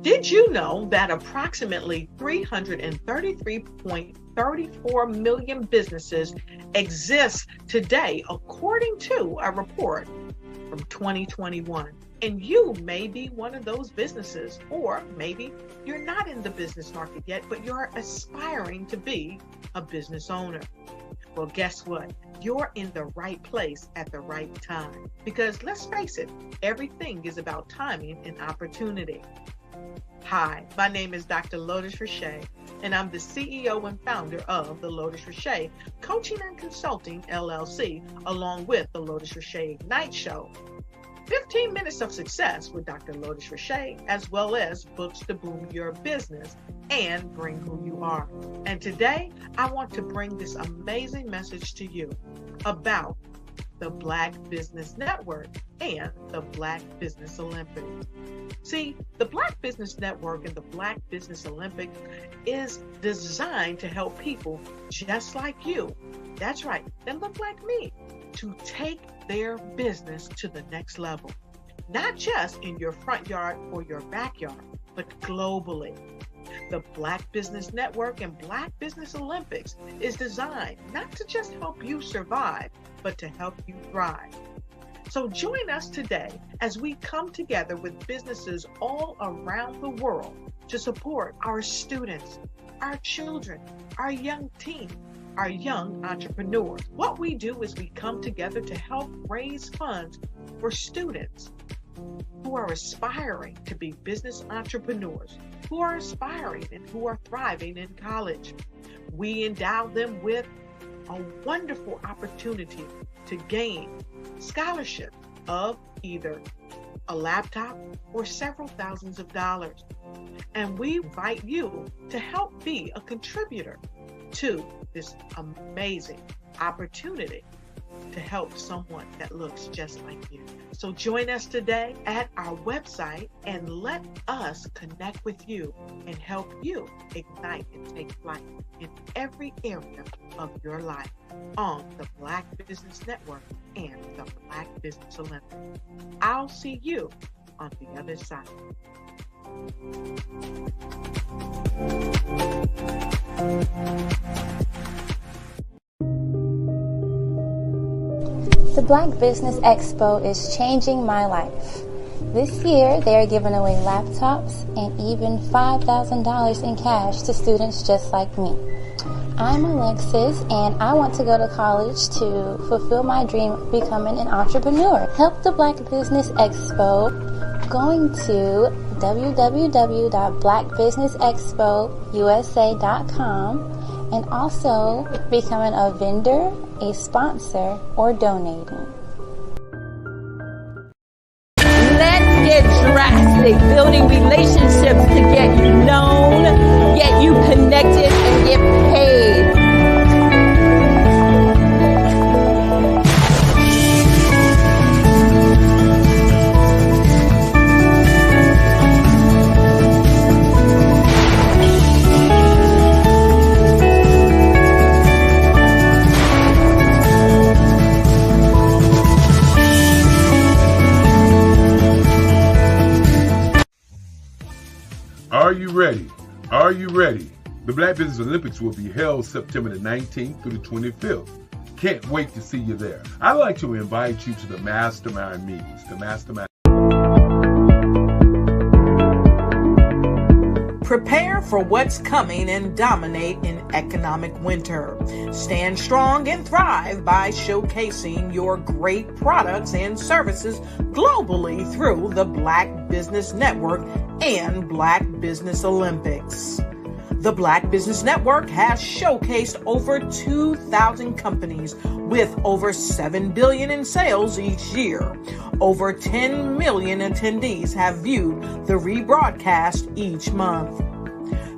Did you know that approximately 333.34 million businesses exist today, according to a report from 2021? And you may be one of those businesses, or maybe you're not in the business market yet, but you're aspiring to be a business owner. Well, guess what? You're in the right place at the right time. Because let's face it, everything is about timing and opportunity. Hi, my name is Dr. Lotus Richey, and I'm the CEO and founder of the Lotus Richey Coaching and Consulting LLC, along with the Lotus Richey Ignite Show. 15 minutes of success with Dr. Lotus Richey, as well as books to boom your business and bring who you are. And today, I want to bring this amazing message to you about the Black Business Network and the Black Business Olympics. See, the Black Business Network and the Black Business Olympics is designed to help people just like you, that's right, that look like me, to take their business to the next level. Not just in your front yard or your backyard, but globally. The Black Business Network and Black Business Olympics is designed not to just help you survive, but to help you thrive. So join us today as we come together with businesses all around the world to support our students, our children, our young teens, our young entrepreneurs. What we do is we come together to help raise funds for students who are aspiring to be business entrepreneurs, who are aspiring and who are thriving in college. We endow them with a wonderful opportunity to gain scholarship of either a laptop or several thousands of dollars. And we invite you to help be a contributor to this amazing opportunity to help someone that looks just like you. So join us today at our website and let us connect with you and help you ignite and take flight in every area of your life on the Black Business Network and the Black Business Olympics. I'll see you on the other side. The Black Business Expo is changing my life. This year, they are giving away laptops and even $5,000 in cash to students just like me. I'm Alexis, and I want to go to college to fulfill my dream of becoming an entrepreneur. Help the Black Business Expo going to www.blackbusinessexpousa.com and also becoming a vendor, a sponsor, or donating. Let's get drastic, building relationships to get you known, get you connected, and get paid. Are you ready? Are you ready? The Black Business Olympics will be held September the 19th through the 25th. Can't wait to see you there. I'd like to invite you to the Mastermind meetings. The Mastermind. Prepare for what's coming and dominate in economic winter. Stand strong and thrive by showcasing your great products and services globally through the Black Business Network and Black Business Olympics. The Black Business Network has showcased over 2,000 companies with over $7 billion in sales each year. Over 10 million attendees have viewed the rebroadcast each month.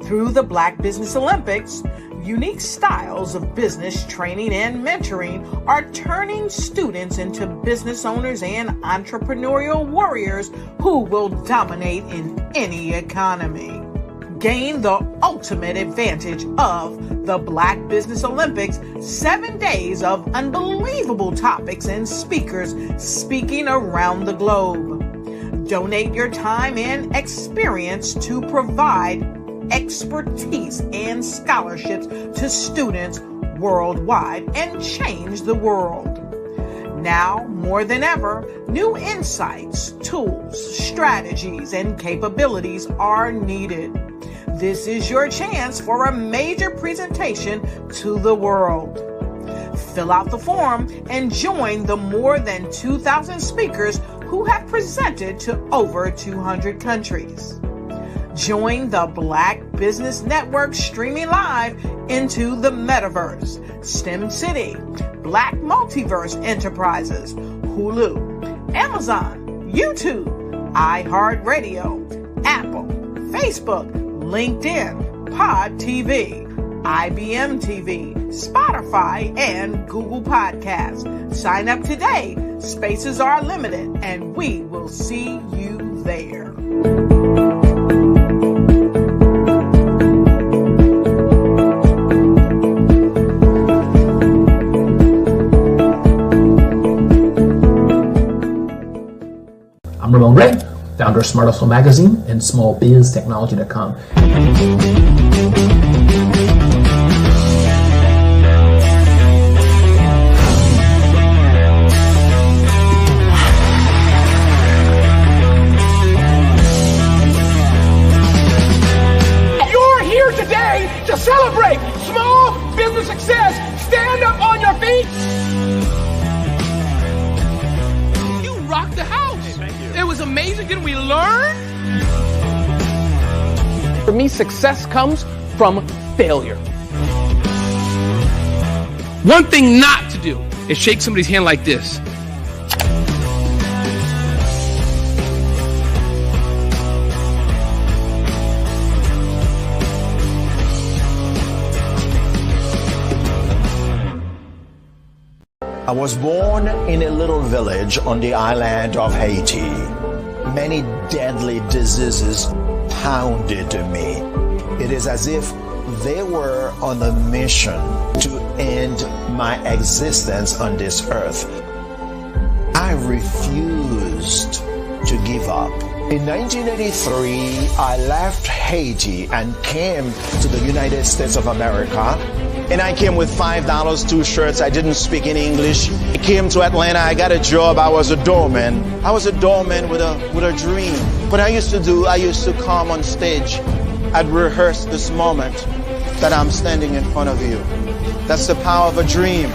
Through the Black Business Olympics, unique styles of business training and mentoring are turning students into business owners and entrepreneurial warriors who will dominate in any economy. Gain the ultimate advantage of the Black Business Olympics, 7 days of unbelievable topics and speakers speaking around the globe. Donate your time and experience to provide expertise and scholarships to students worldwide and change the world. Now, more than ever, new insights, tools, strategies, and capabilities are needed. This is your chance for a major presentation to the world. Fill out the form and join the more than 2,000 speakers who have presented to over 200 countries. Join the Black Business Network streaming live into the Metaverse, STEM City, Black Multiverse Enterprises, Hulu, Amazon, YouTube, iHeartRadio, Apple, Facebook, LinkedIn, Pod TV, IBM TV, Spotify, and Google Podcasts. Sign up today. Spaces are limited, and we will see you there. I'm Ramon Ray, founder of Smart Hustle Magazine and SmallBizTechnology.com. You're here today to celebrate small business success. Stand up on your feet. You rocked the house. It was amazing. Didn't we learn? For me, success comes from failure. One thing not to do is shake somebody's hand like this. I was born in a little village on the island of Haiti. Many deadly diseases pounded me. It is as if they were on a mission to end my existence on this earth. I refused to give up. In 1983, I left Haiti and came to the United States of America. And I came with $5, 2 shirts. I didn't speak any English. I came to Atlanta. I got a job. I was a doorman. I was a doorman with a dream. What I used to come on stage. I'd rehearse this moment that I'm standing in front of you. That's the power of a dream.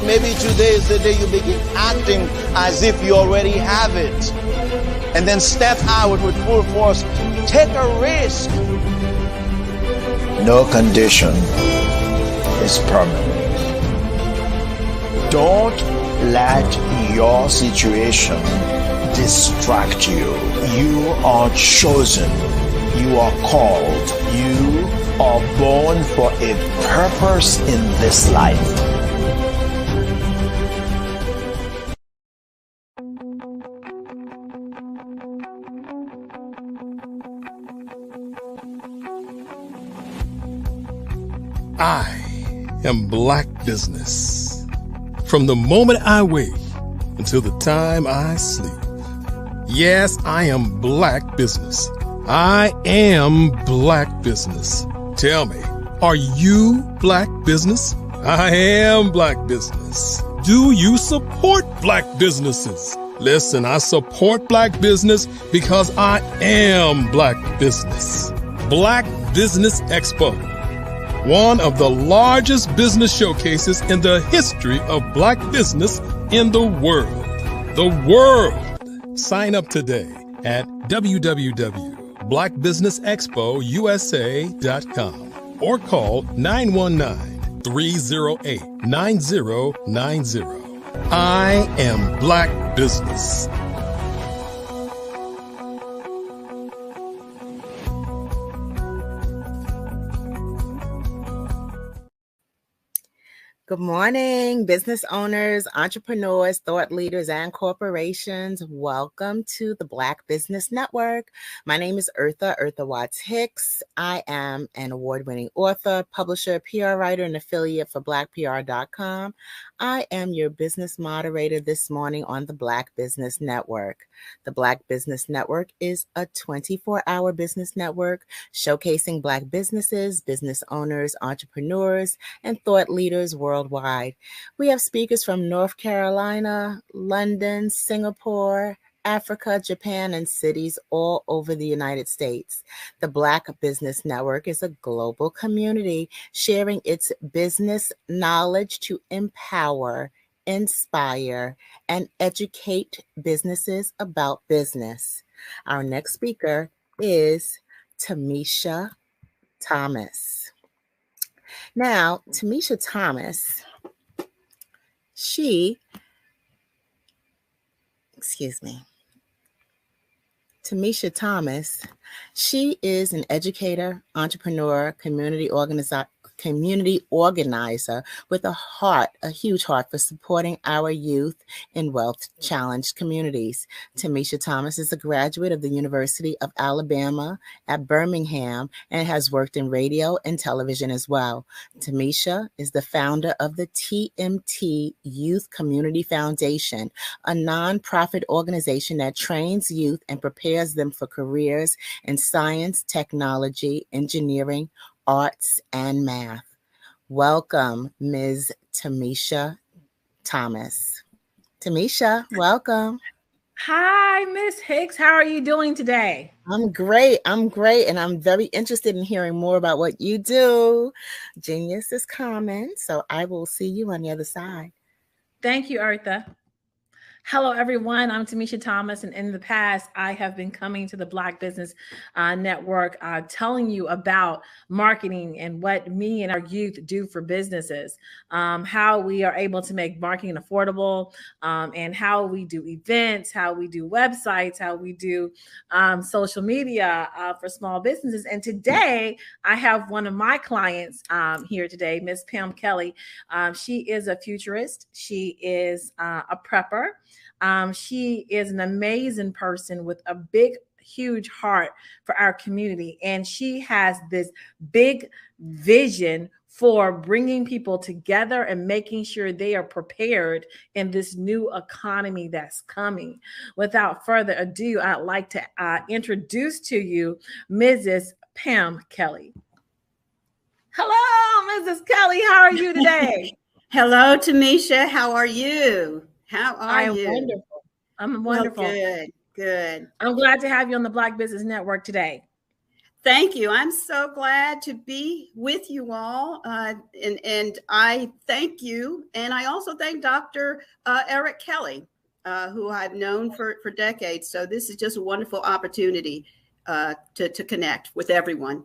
Maybe today is the day you begin acting as if you already have it. And then step out with full force. Take a risk. No condition is permanent. Don't let your situation distract you. You are chosen. You are called. You are born for a purpose in this life. I am Black business. From the moment I wake until the time I sleep. Yes, I am Black business. I am Black business. Tell me, are you Black business? I am Black business. Do you support Black businesses? Listen, I support Black business because I am Black business. Black Business Expo. One of the largest business showcases in the history of Black business in the world. The world! Sign up today at www.blackbusinessexpousa.com or call 919-308-9090. I am Black business. Good morning, business owners, entrepreneurs, thought leaders, and corporations. Welcome to the Black Business Network. My name is Eartha Watts Hicks. I am an award-winning author, publisher, PR writer, and affiliate for BlackPR.com. I am your business moderator this morning on the Black Business Network. The Black Business Network is a 24-hour business network showcasing Black businesses, business owners, entrepreneurs, and thought leaders worldwide. We have speakers from North Carolina, London, Singapore, Africa, Japan, and cities all over the United States. The Black Business Network is a global community sharing its business knowledge to empower, inspire, and educate businesses about business. Our next speaker is Tamisha Thomas. Now, Tamisha Thomas, Tamisha Thomas, she is an educator, entrepreneur, community organizer with a huge heart for supporting our youth in wealth-challenged communities. Tamisha Thomas is a graduate of the University of Alabama at Birmingham and has worked in radio and television as well. Tamisha is the founder of the TMT Youth Community Foundation, a nonprofit organization that trains youth and prepares them for careers in science, technology, engineering, arts, and math. Welcome, Ms. Tamisha Thomas. Tamisha, welcome. Hi, Miss Hicks. How are you doing today? I'm great. And I'm very interested in hearing more about what you do. Genius is coming, so I will see you on the other side. Thank you, Eartha. Hello, everyone. I'm Tamisha Thomas, and in the past, I have been coming to the Black Business Network telling you about marketing and what me and our youth do for businesses, how we are able to make marketing affordable, and how we do events, how we do websites, how we do social media for small businesses. And today, I have one of my clients here today, Miss Pam Kelly. She is a futurist. She is a prepper. She is an amazing person with a big, huge heart for our community. And she has this big vision for bringing people together and making sure they are prepared in this new economy that's coming. Without further ado, I'd like to introduce to you Mrs. Pam Kelly. Hello, Mrs. Kelly. How are you today? Hello, Tamisha. How are you? How are you? Wonderful. I'm wonderful. Well, good. I'm glad to have you on the Black Business Network today. Thank you. I'm so glad to be with you all. And I thank you. And I also thank Dr. Eric Kelly, who I've known for decades. So this is just a wonderful opportunity to connect with everyone.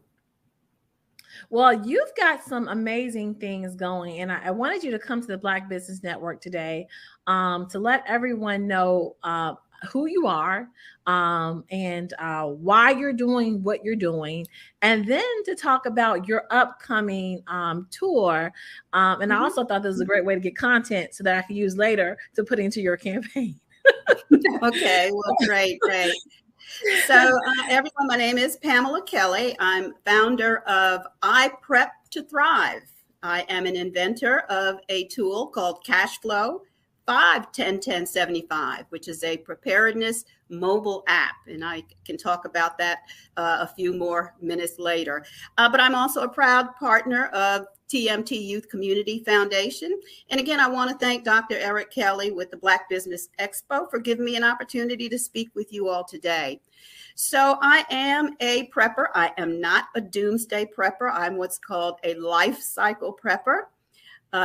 Well, you've got some amazing things going, and I wanted you to come to the Black Business Network today to let everyone know who you are and why you're doing what you're doing, and then to talk about your upcoming tour. And I also thought this was a great way to get content so that I could use later to put into your campaign. Okay, well, great. So everyone, my name is Pamela Kelly. I'm founder of I Prep to Thrive. I am an inventor of a tool called Cashflow 5-10-10-75, which is a preparedness mobile app. And I can talk about that a few more minutes later. But I'm also a proud partner of TMT Youth Community Foundation. And again, I want to thank Dr. Eric Kelly with the Black Business Expo for giving me an opportunity to speak with you all today. So I am a prepper. I am not a doomsday prepper. I'm what's called a life cycle prepper.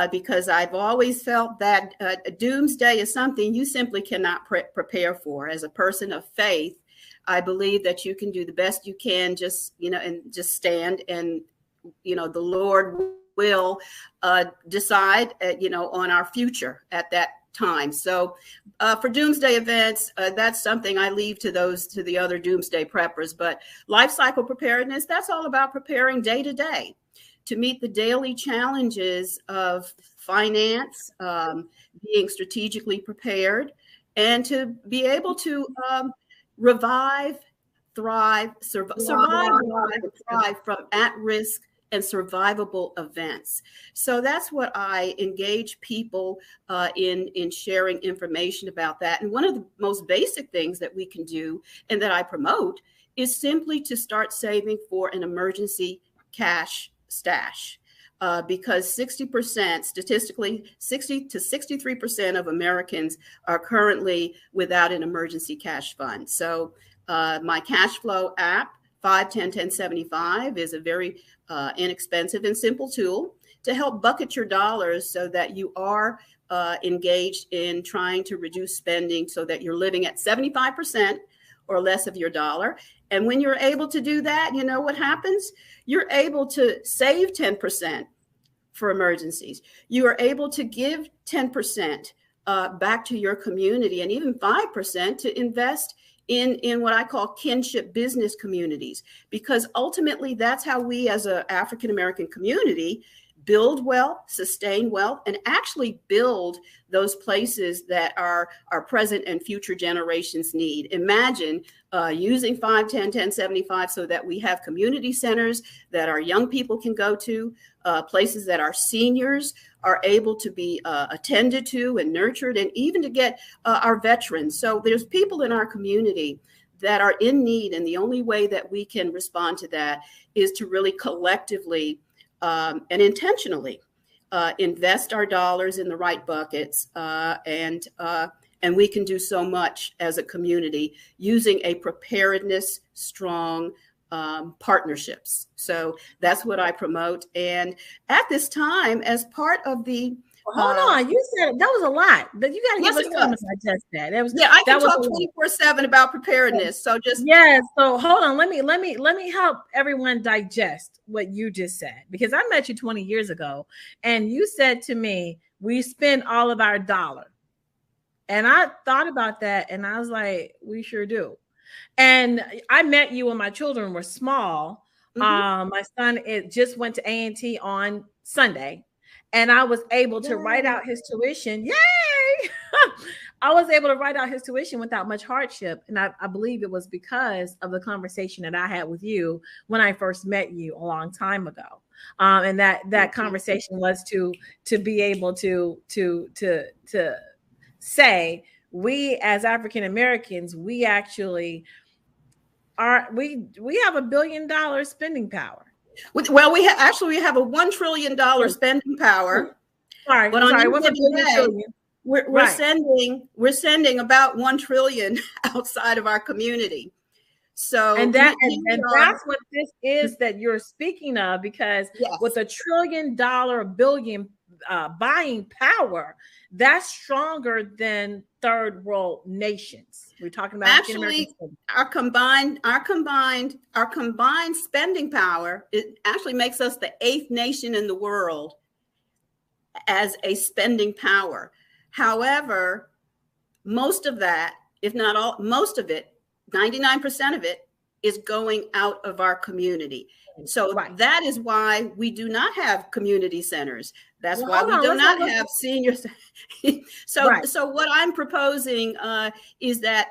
Because I've always felt that doomsday is something you simply cannot prepare for. As a person of faith, I believe that you can do the best you can, just stand, and the Lord will decide on our future at that time. So for doomsday events, that's something I leave to the other doomsday preppers. But life cycle preparedness, that's all about preparing day to day. to meet the daily challenges of finance, being strategically prepared, and to be able to revive, thrive, survive from at-risk and survivable events. So that's what I engage people in sharing information about that. And one of the most basic things that we can do and that I promote is simply to start saving for an emergency cash stash. Because 60%, statistically, 60 to 63% of Americans are currently without an emergency cash fund. So my cash flow app, 5-10-10-75, is a very inexpensive and simple tool to help bucket your dollars so that you are engaged in trying to reduce spending so that you're living at 75% or less of your dollar. And when you're able to do that, you know what happens? You're able to save 10% for emergencies. You are able to give 10% back to your community, and even 5% to invest in what I call kinship business communities, because ultimately that's how we as an African-American community build wealth, sustain wealth, and actually build those places that our present and future generations need. Imagine using 5-10-10-75 so that we have community centers that our young people can go to, places that our seniors are able to be attended to and nurtured, and even to get our veterans. So there's people in our community that are in need, and the only way that we can respond to that is to really collectively and intentionally invest our dollars in the right buckets, and we can do so much as a community using a preparedness strong partnerships. So that's what I promote. And at this time, as part of the hold on, you said that was a lot, but you got to give us time to digest that. That was, yeah, I can that talk 24/7 about preparedness. So just so hold on, let me help everyone digest what you just said, because I met you 20 years ago, and you said to me, "We spend all of our dollar," and I thought about that, and I was like, "We sure do." And I met you when my children were small. My son just went to A&T on Sunday, and I was able to write out his tuition. Yay! I was able to write out his tuition without much hardship. And I believe it was because of the conversation that I had with you when I first met you a long time ago. And that conversation was to be able to say, we as African Americans, we actually we have $1 billion spending power. Well, we have a $1 trillion spending power. Sorry, but on we're sending about $1 trillion outside of our community. So that's what this is that you're speaking of, because with $1 trillion billion buying power, that's stronger than third world nations. We're talking about actually our combined spending power. It actually makes us the 8th nation in the world as a spending power. However, most of that, if not all, most of it, 99% of it, is going out of our community. So that is why we do not have community centers. That's why we do not have seniors. So what I'm proposing is that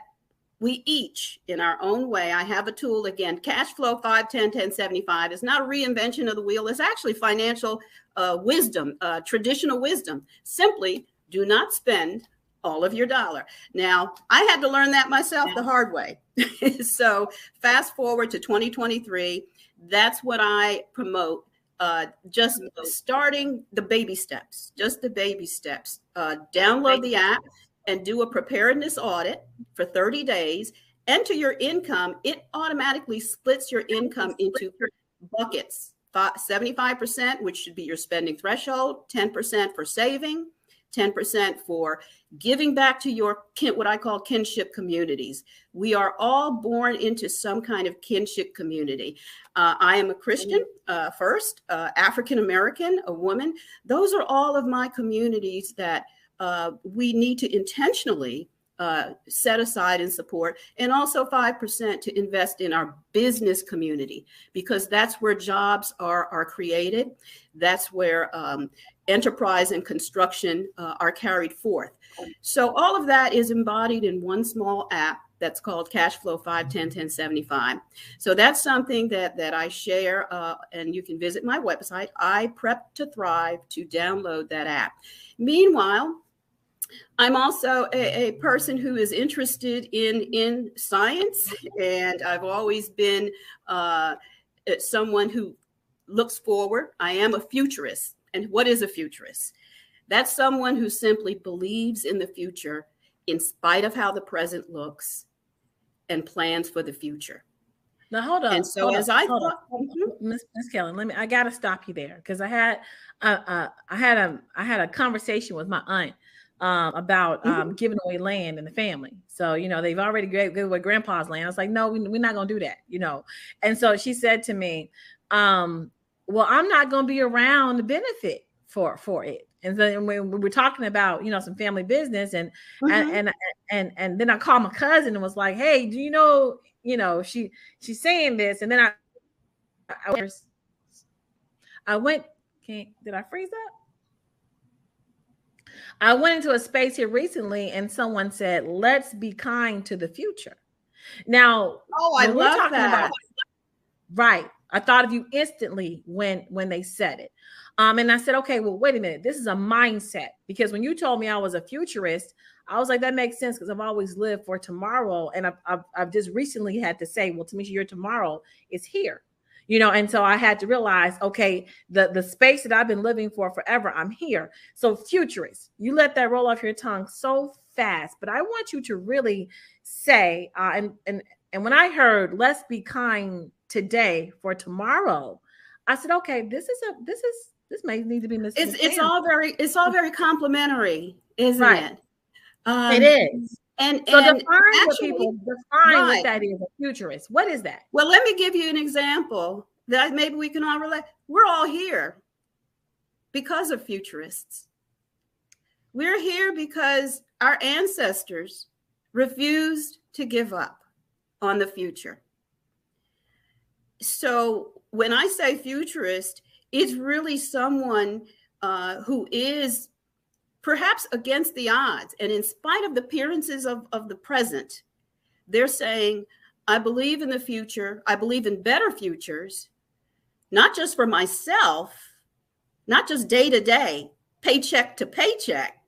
we each, in our own way, I have a tool, again, cash flow 5-10-10-75 is not a reinvention of the wheel. It's actually financial wisdom, traditional wisdom. Simply do not spend all of your dollar. Now, I had to learn that myself the hard way. So fast forward to 2023, that's what I promote. Just starting the baby steps, download the app and do a preparedness audit for 30 days. Enter your income. It automatically splits your income into buckets. 75%, which should be your spending threshold, 10% for saving, 10% for giving back to your what I call kinship communities. We are all born into some kind of kinship community. I am a Christian first, African-American, a woman. Those are all of my communities that we need to intentionally set aside in support, and also 5% to invest in our business community, because that's where jobs are created. That's where enterprise and construction are carried forth. So all of that is embodied in one small app that's called Cashflow 5101075. So that's something that I share, and you can visit my website, iPrep2Thrive, to download that app. Meanwhile, I'm also a person who is interested in science, and I've always been someone who looks forward. I am a futurist. And what is a futurist? That's someone who simply believes in the future in spite of how the present looks and plans for the future. Now hold on. And so I thought, Miss Kellen, I got to stop you there, because I had a conversation with my aunt about giving away land in the family. So, they've already gave away grandpa's land. I was like, no, we're not going to do that, And so she said to me, well, I'm not going to be around to benefit for it. And then when we were talking about, some family business and then I called my cousin and was like, hey, do you know, she's saying this. And then I went, did I freeze up? I went into a space here recently and someone said, let's be kind to the future. Now, I love that. Right. I thought of you instantly when they said it. And I said, okay, well, wait a minute. This is a mindset, because when you told me I was a futurist, I was like, that makes sense, because I've always lived for tomorrow. And I've just recently had to say, well, Tamisha, your tomorrow is here. And so I had to realize, okay, the space that I've been living for forever, I'm here. So futurist, you let that roll off your tongue so fast, but I want you to really say, and when I heard, let's be kind today for tomorrow, I said, okay, this may need to be Miss. It's all very complimentary, isn't it? It is. And so define what that is, a futurist. What is that? Well, let me give you an example that maybe we can all relate. We're all here because of futurists. We're here because our ancestors refused to give up on the future. So when I say futurist, it's really someone who is perhaps against the odds. And in spite of the appearances of the present, they're saying, I believe in the future. I believe in better futures, not just for myself, not just day to day, paycheck to paycheck.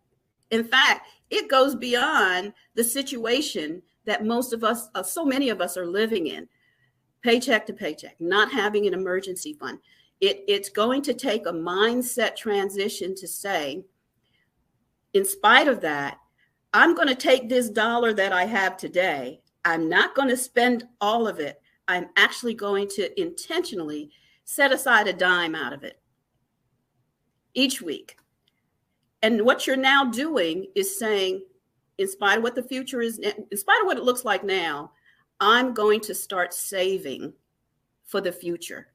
In fact, it goes beyond the situation that most of us, so many of us are living in, paycheck to paycheck, not having an emergency fund. It's going to take a mindset transition to say, in spite of that, I'm going to take this dollar that I have today. I'm not going to spend all of it. I'm actually going to intentionally set aside a dime out of it each week. And what you're now doing is saying, in spite of what the future is, in spite of what it looks like now, I'm going to start saving for the future.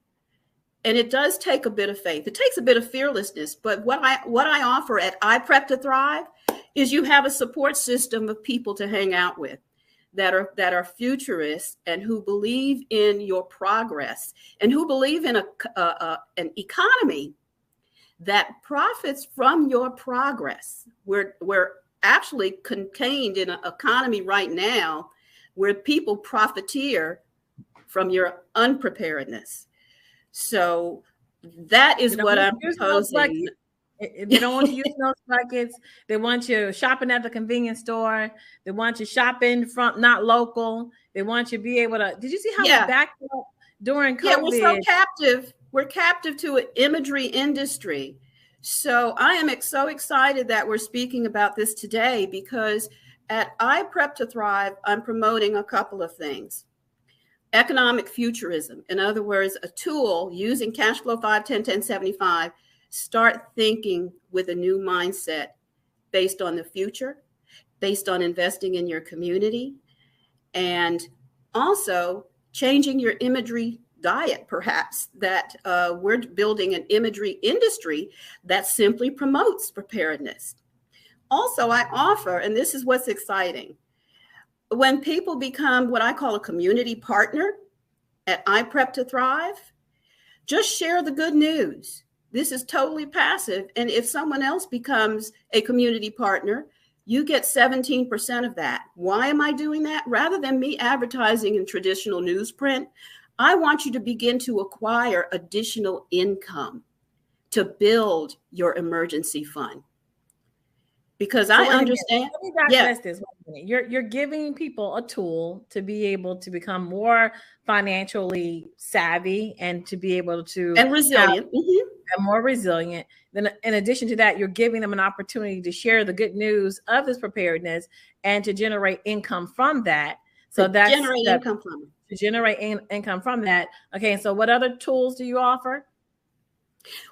And it does take a bit of faith. It takes a bit of fearlessness. But what I offer at iPrep2Thrive is you have a support system of people to hang out with that are futurists and who believe in your progress and who believe in an economy that profits from your progress. We're actually contained in an economy right now where people profiteer from your unpreparedness. So that is what I'm proposing. They don't want you using those buckets. They want you shopping at the convenience store. They want you shopping from not local. They want you to be able to. Did you see how we backed up during COVID? Yeah, we're so captive. We're captive to an imagery industry. So I am so excited that we're speaking about this today, because at iPrep2Thrive, I'm promoting a couple of things. Economic futurism. In other words, a tool using Cashflow 5101075. Start thinking with a new mindset based on the future, based on investing in your community, and also changing your imagery diet, perhaps, that we're building an imagery industry that simply promotes preparedness. Also, I offer, and this is what's exciting, when people become what I call a community partner at iPrep to Thrive, just share the good news. This is totally passive. And if someone else becomes a community partner, you get 17% of that. Why am I doing that? Rather than me advertising in traditional newsprint, I want you to begin to acquire additional income to build your emergency fund. Because So I wait a minute. understand. Let me digest this. Wait a minute. You're giving people a tool to be able to become more financially savvy and to be able to And resilient. and more resilient. Then in addition to that, you're giving them an opportunity to share the good news of this preparedness and to generate income from that. So that's generate income from it. to generate income from that. Okay, so what other tools do you offer?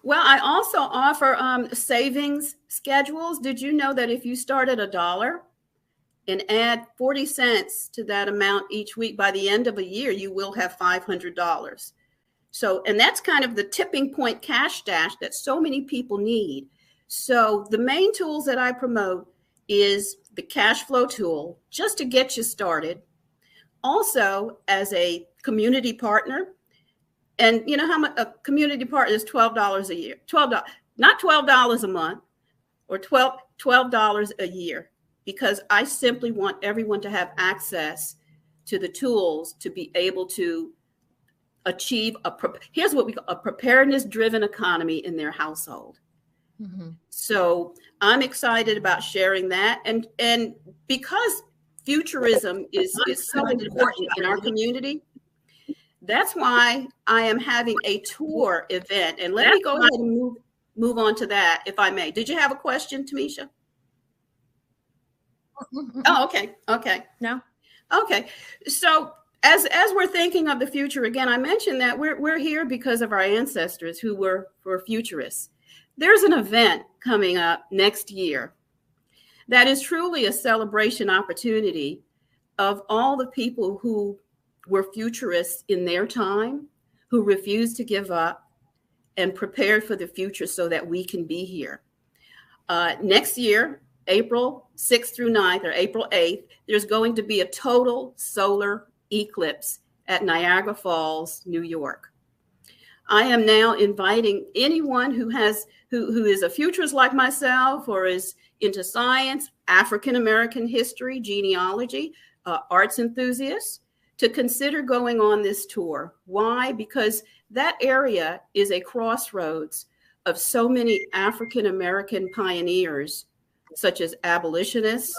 Well, I also offer savings schedules. Did you know that if you start at $1 and add 40 cents to that amount each week, by the end of a year, you will have $500. So, and that's kind of the tipping point cash stash that so many people need. So the main tools that I promote is the cash flow tool, just to get you started. Also, as a community partner, and you know how much a community partner is? $12 a year. $12, not $12 a month, or $12 a year, because I simply want everyone to have access to the tools to be able to achieve here's what we call a preparedness-driven economy in their household. Mm-hmm. So I'm excited about sharing that, and because futurism is so important in our community. That's why I am having a tour event. And let me go ahead and move on to that, if I may. Did you have a question, Tamisha? Oh, okay. Okay. No. Okay. So as we're thinking of the future, again, I mentioned that we're here because of our ancestors who were futurists. There's an event coming up next year that is truly a celebration opportunity of all the people who were futurists in their time, who refused to give up and prepared for the future so that we can be here. Next year, April 6th through 9th, or April 8th, there's going to be a total solar eclipse at Niagara Falls, New York. I am now inviting anyone who is a futurist like myself, or is into science, African American history, genealogy, arts enthusiasts, to consider going on this tour. Why? Because that area is a crossroads of so many African American pioneers, such as abolitionists,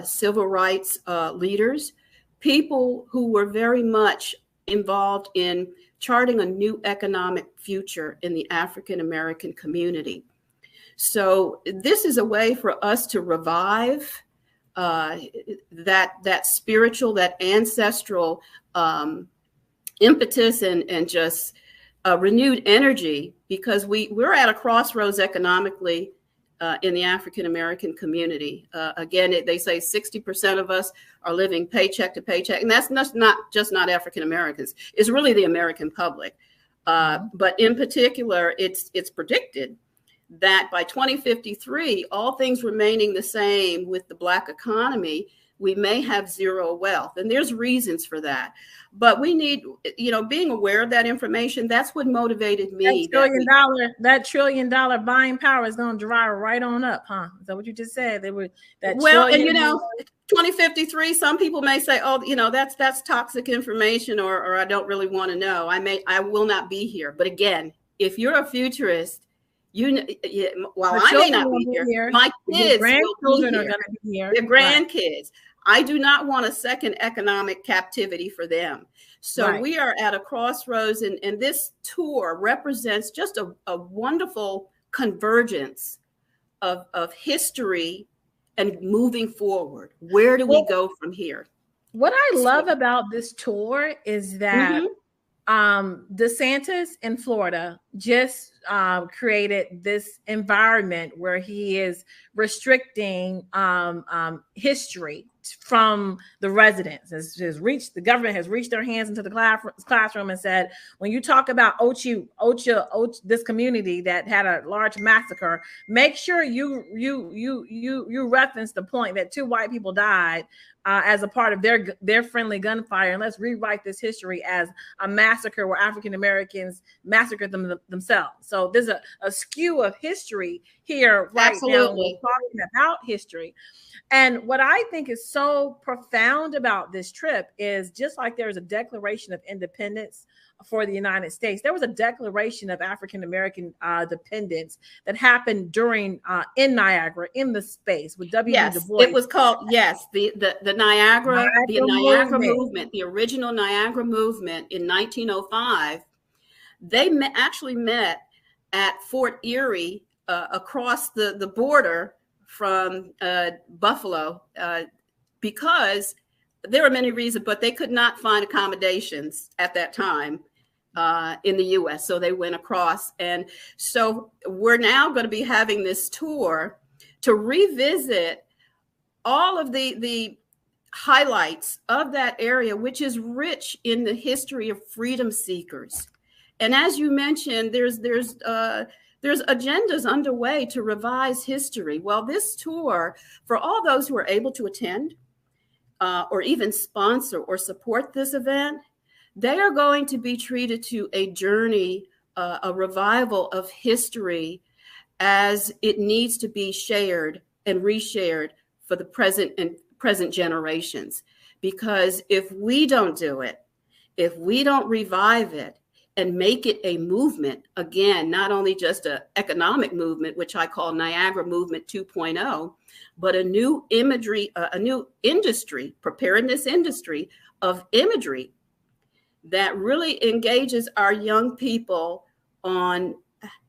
civil rights leaders, people who were very much involved in charting a new economic future in the African American community. So this is a way for us to revive that spiritual, that ancestral impetus and just renewed energy, because we're at a crossroads economically in the African American community. Again, they say 60% of us are living paycheck to paycheck, and that's not just African Americans. It's really the American public. But in particular, it's predicted that by 2053, all things remaining the same with the Black economy, we may have zero wealth. And there's reasons for that. But we need, being aware of that information. That's what motivated me. That $1 trillion buying power is going to dry right on up, huh? Is that what you just said? 2053, some people may say, oh, that's toxic information, or I don't really want to know. I will not be here. But again, if you're a futurist, while I may not be here, my kids will be here. Are going to be here. Their grandkids. I do not want a second economic captivity for them. So we are at a crossroads, and this tour represents just a wonderful convergence of history and moving forward. Where do we go from here? What I love about this tour is that DeSantis in Florida just created this environment where he is restricting history from the residents. The government has reached their hands into the classroom and said, when you talk about Ocho, this community that had a large massacre, make sure you reference the point that 2 white people died as a part of their friendly gunfire, and let's rewrite this history as a massacre where African Americans massacred themselves. So there's a skew of history here right now. We're talking about history. And what I think is so profound about this trip is, just like there was a Declaration of Independence for the United States, there was a Declaration of African American Dependence that happened during in Niagara, in the space with W. Yes, Du Bois. it was called the Niagara movement, the original Niagara movement in 1905. They actually met at Fort Erie across the border from Buffalo because there were many reasons, but they could not find accommodations at that time in the U.S. So they went across. And so we're now going to be having this tour to revisit all of the highlights of that area, which is rich in the history of freedom seekers. And as you mentioned, there's agendas underway to revise history. Well, this tour, for all those who are able to attend or even sponsor or support this event, they are going to be treated to a journey, a revival of history as it needs to be shared and reshared for the present generations. Because if we don't do it, if we don't revive it and make it a movement, again, not only just an economic movement, which I call Niagara Movement 2.0, but a new imagery, a new industry, preparedness industry of imagery that really engages our young people on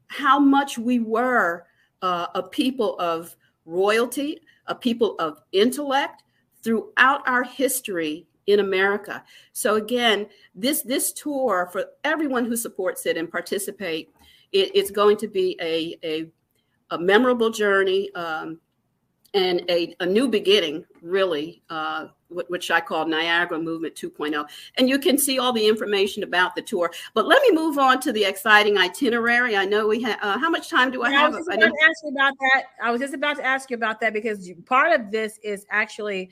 how much we were a people of royalty, a people of intellect throughout our history in America. So again, this tour, for everyone who supports it and participate, it's going to be a memorable journey and a new beginning, really, which I call Niagara Movement 2.0. And you can see all the information about the tour. But let me move on to the exciting itinerary. I know we have, how much time do I have? I was just about to ask you about that, because part of this is actually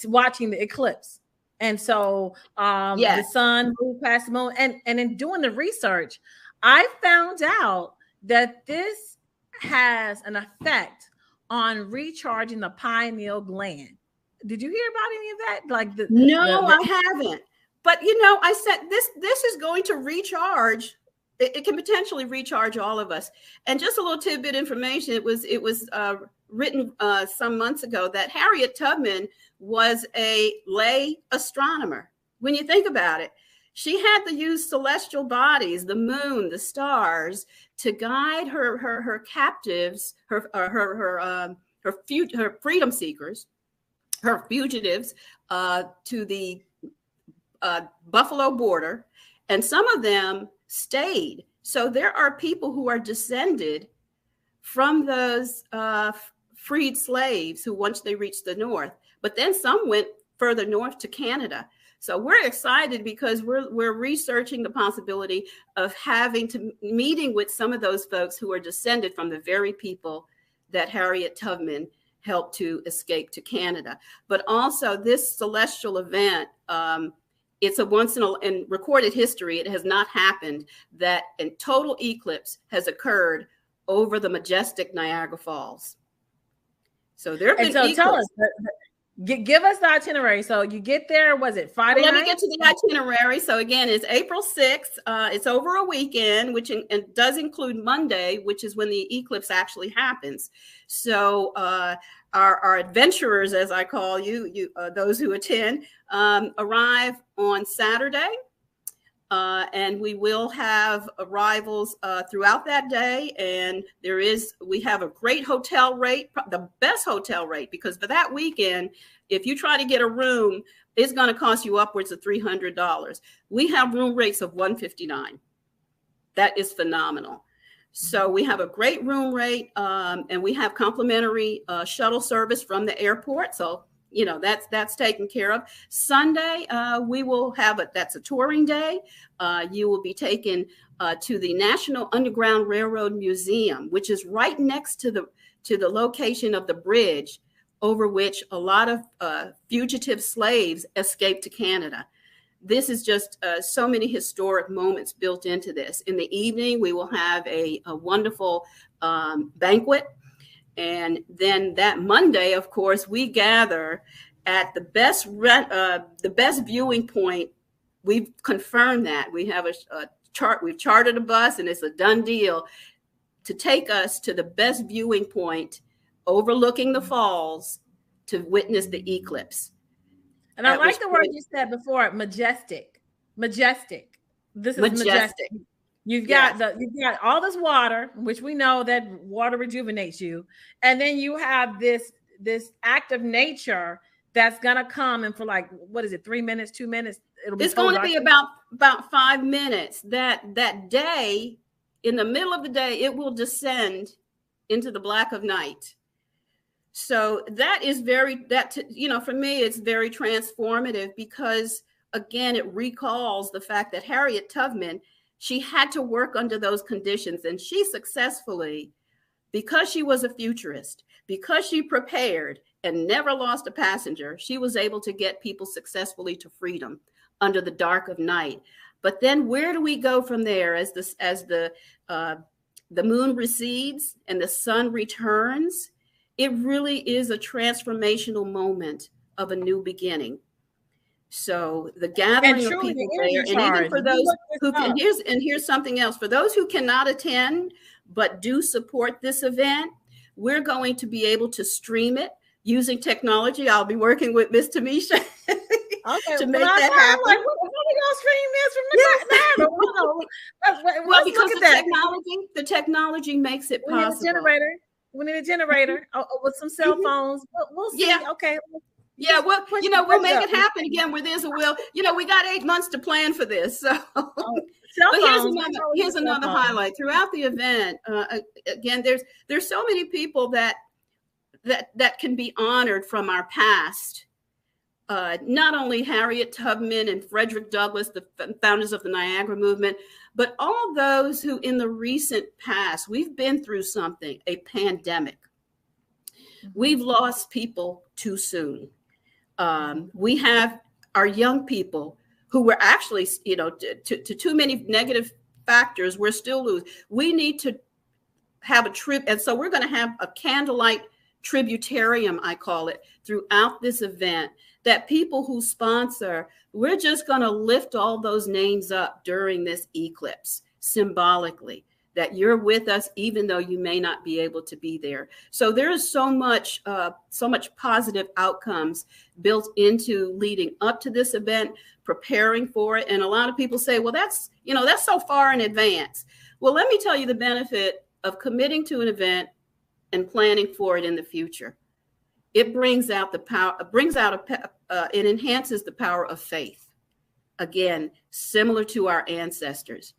watching the eclipse. And so the sun moved past the moon. And in doing the research, I found out that this has an effect on recharging the pineal gland. Did you hear about any of that? No, I haven't. But you know, I said this is going to recharge. It can potentially recharge all of us. And just a little tidbit information. It was written some months ago that Harriet Tubman was a lay astronomer. When you think about it, she had to use celestial bodies, the moon, the stars, to guide her captives, her freedom seekers, her fugitives to the Buffalo border, and some of them stayed. So there are people who are descended from those freed slaves who, once they reached the north, but then some went further north to Canada. So we're excited because we're researching the possibility of meeting with some of those folks who are descended from the very people that Harriet Tubman helped to escape to Canada. But also this celestial event, it's a once in recorded history. It has not happened that a total eclipse has occurred over the majestic Niagara Falls. So there have been eclipses. Tell us, give us the itinerary. So you get there, was it Friday night? Let me get to the itinerary. So again, it's April 6th. It's over a weekend, which does include Monday, which is when the eclipse actually happens. So our adventurers, as I call you those who attend, arrive on Saturday. And we will have arrivals throughout that day. And we have a great hotel rate, the best hotel rate, because for that weekend, if you try to get a room, it's going to cost you upwards of $300. We have room rates of $159. That is phenomenal. So we have a great room rate, and we have complimentary shuttle service from the airport. So you know, that's taken care of. Sunday, we will have that's a touring day. You will be taken to the National Underground Railroad Museum, which is right next to the location of the bridge over which a lot of fugitive slaves escaped to Canada. This is just so many historic moments built into this. In the evening, we will have a wonderful banquet. And then that Monday, of course, we gather at the best viewing point. We've confirmed that. We have a chart. We've chartered a bus, and it's a done deal to take us to the best viewing point overlooking the falls to witness the eclipse. And I like the word you said before, majestic. Majestic. This is majestic. You've got you've got all this water, which we know that water rejuvenates you, and then you have this act of nature that's gonna come, and for like, what is it, 3 minutes, 2 minutes? It's going to be about 5 minutes. That day, in the middle of the day, it will descend into the black of night. So that is for me, it's very transformative, because again, it recalls the fact that Harriet Tubman, she had to work under those conditions, and she successfully, because she was a futurist, because she prepared and never lost a passenger, she was able to get people successfully to freedom under the dark of night. But then where do we go from there as the moon recedes and the sun returns? It really is a transformational moment of a new beginning. So the gathering of people there, and even for those who can, here's something else. For those who cannot attend but do support this event, we're going to be able to stream it using technology. I'll be working with Miss Tamisha to make that happen. Like, what are we gonna stream this from the Well, because the technology makes it possible. We need a generator with some cell phones. We'll see. Yeah. Okay. Yeah, well, we'll make it happen again where there's a will. We got 8 months to plan for this. So, but here's another highlight throughout the event. Again, there's so many people that can be honored from our past. Not only Harriet Tubman and Frederick Douglass, the founders of the Niagara Movement, but all those who in the recent past, we've been through something, a pandemic. We've lost people too soon. We have our young people who were actually, to too many negative factors, we're still losing. We need to have a trip. And so we're going to have a candlelight tributarium, I call it, throughout this event, that people who sponsor, we're just going to lift all those names up during this eclipse symbolically, that you're with us, even though you may not be able to be there. So there is so much positive outcomes built into leading up to this event, preparing for it. And a lot of people say, well, that's so far in advance. Well, let me tell you the benefit of committing to an event and planning for it in the future. It brings out the power, it enhances the power of faith. Again, similar to our ancestors.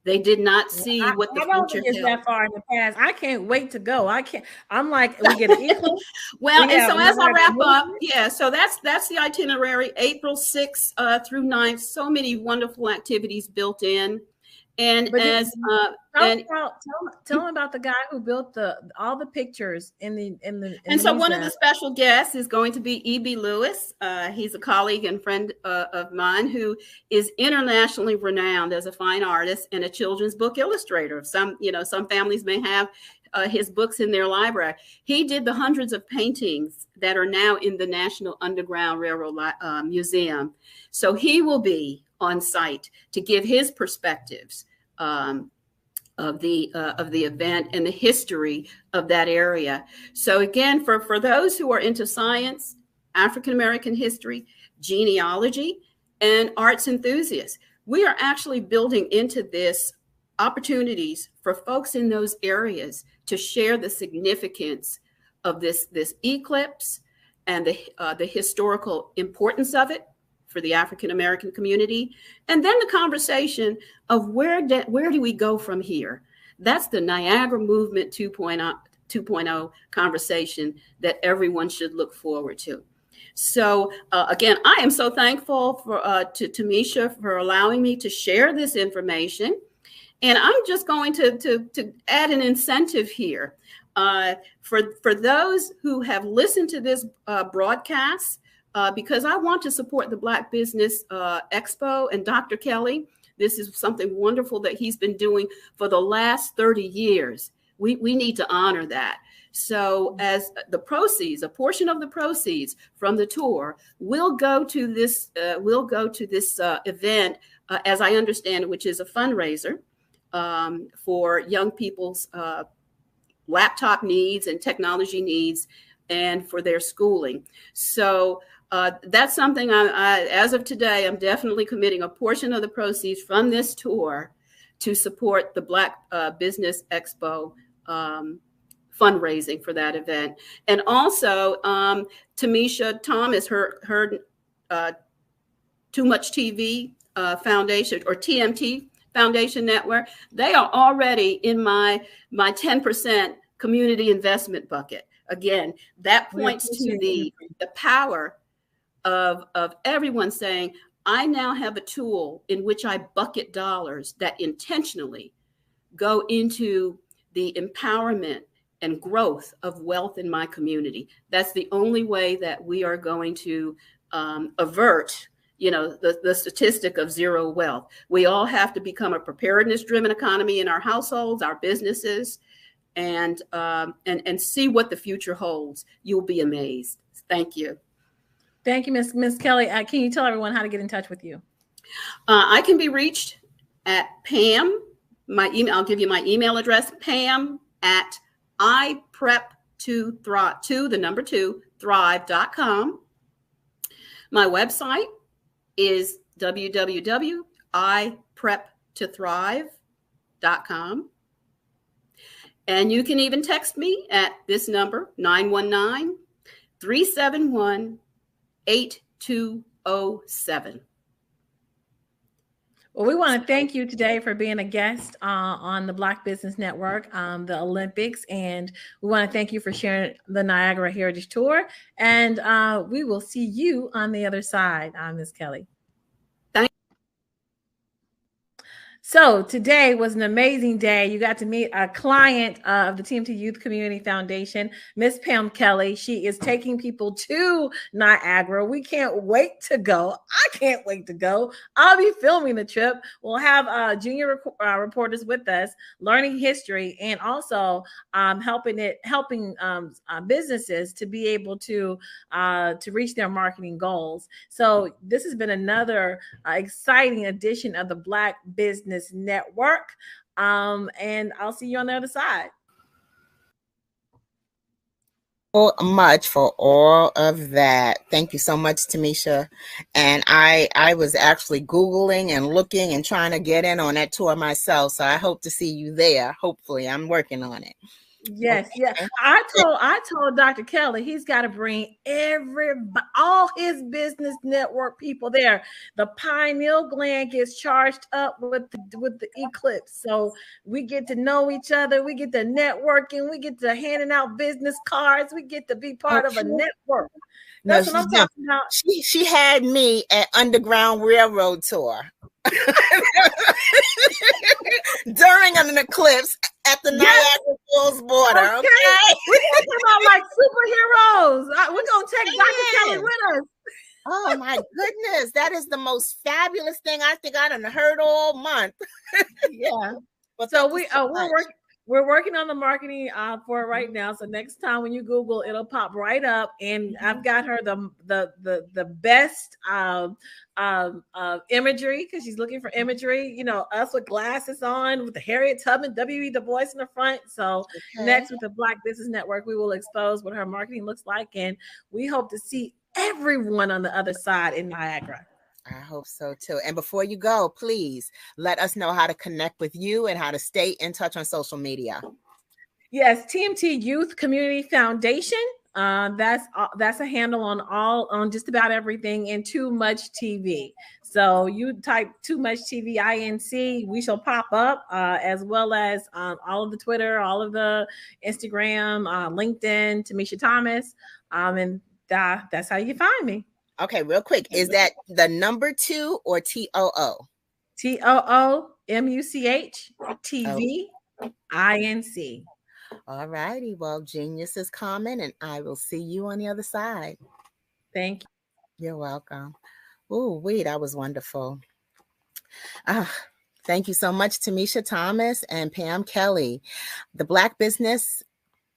They did not see what the future held. That far in the past. I can't wait to go. I'm like, we get an eclipse. Well, and so as I wrap up, so that's the itinerary, April 6th through 9th. So many wonderful activities built in. And tell them about the guy who built all the pictures in the so one of the special guests is going to be E.B. Lewis. He's a colleague and friend of mine who is internationally renowned as a fine artist and a children's book illustrator. Some families may have his books in their library. He did the hundreds of paintings that are now in the National Underground Railroad Museum. So he will be on site to give his perspectives of the event and the history of that area. So again, for those who are into science, African American history, genealogy, and arts enthusiasts, we are actually building into this opportunities for folks in those areas to share the significance of this eclipse and the historical importance of it for the African American community, and then the conversation of where do we go from here? That's the Niagara Movement 2.0 conversation that everyone should look forward to. So again, I am so thankful to Tamisha for allowing me to share this information, and I'm just going to add an incentive here. For those who have listened to this broadcast, because I want to support the Black Business Expo and Dr. Kelly, this is something wonderful that he's been doing for the last 30 years. We need to honor that. So as the proceeds, a portion of the proceeds from the tour will go to this event, as I understand it, which is a fundraiser for young people's laptop needs and technology needs and for their schooling. So that's something I, as of today, I'm definitely committing a portion of the proceeds from this tour to support the Black Business Expo fundraising for that event. And also, Tamisha Thomas, her Too Much TV Foundation, or TMT Foundation Network, they are already in my 10% community investment bucket. Again, that points to the power of everyone saying, I now have a tool in which I bucket dollars that intentionally go into the empowerment and growth of wealth in my community. That's the only way that we are going to avert, the statistic of zero wealth. We all have to become a preparedness-driven economy in our households, our businesses, and see what the future holds. You'll be amazed. Thank you. Thank you, Miss Kelly. Can you tell everyone how to get in touch with you? I can be reached at Pam. My email. I'll give you my email address. Pam at iprep2thrive.com. My website is www.iprep2thrive.com. And you can even text me at this number, 919-371-8207. Well, we want to thank you today for being a guest on the Black Business Network, the Olympics, and we want to thank you for sharing the Niagara Heritage Tour. And we will see you on the other side, Ms. Kelly. So today was an amazing day. You got to meet a client of the TMT Youth Community Foundation, Miss Pam Kelly. She is taking people to Niagara. We can't wait to go. I can't wait to go. I'll be filming the trip. We'll have junior reporters with us, learning history, and also helping businesses to be able to reach their marketing goals. So this has been another exciting edition of the Black Business Network, and I'll see you on the other side. So much for all of that. Thank you so much, Tamisha. And I was actually Googling and looking and trying to get in on that tour myself, so I hope to see you there. Hopefully, I'm working on it. Yes, yeah. I told Dr. Kelly he's got to bring all his business network people there. The pineal gland gets charged up with the eclipse, so we get to know each other. We get to networking. We get to handing out business cards. We get to be part of a network. That's what I'm talking about. She had me at Underground Railroad tour during an eclipse at the Niagara Falls border. Okay. We're talking about like superheroes. We're gonna take Dr. Kelly with us. Oh my goodness, that is the most fabulous thing I think I done heard all month. Yeah. But so we're working on the marketing for it right now. So next time when you Google, it'll pop right up. And I've got her the best imagery, because she's looking for imagery. Us with glasses on, with the Harriet Tubman, W.E. Du Bois in the front. So next with the Black Business Network, we will expose what her marketing looks like, and we hope to see everyone on the other side in Niagara. I hope so too. And before you go, please let us know how to connect with you and how to stay in touch on social media. Yes, TMT Youth Community Foundation. That's a handle on just about everything, and Too Much TV. So you type Too Much TV INC, we shall pop up, as well as all of the Twitter, all of the Instagram, LinkedIn, Tamisha Thomas, and that's how you find me. Okay, real quick. Is that the number 2 or TOO? TOO MUCH TV INC. All righty. Well, Genius is coming, and I will see you on the other side. Thank you. You're welcome. Oh, wait, that was wonderful. Thank you so much, Tamisha Thomas and Pam Kelly. The Black Business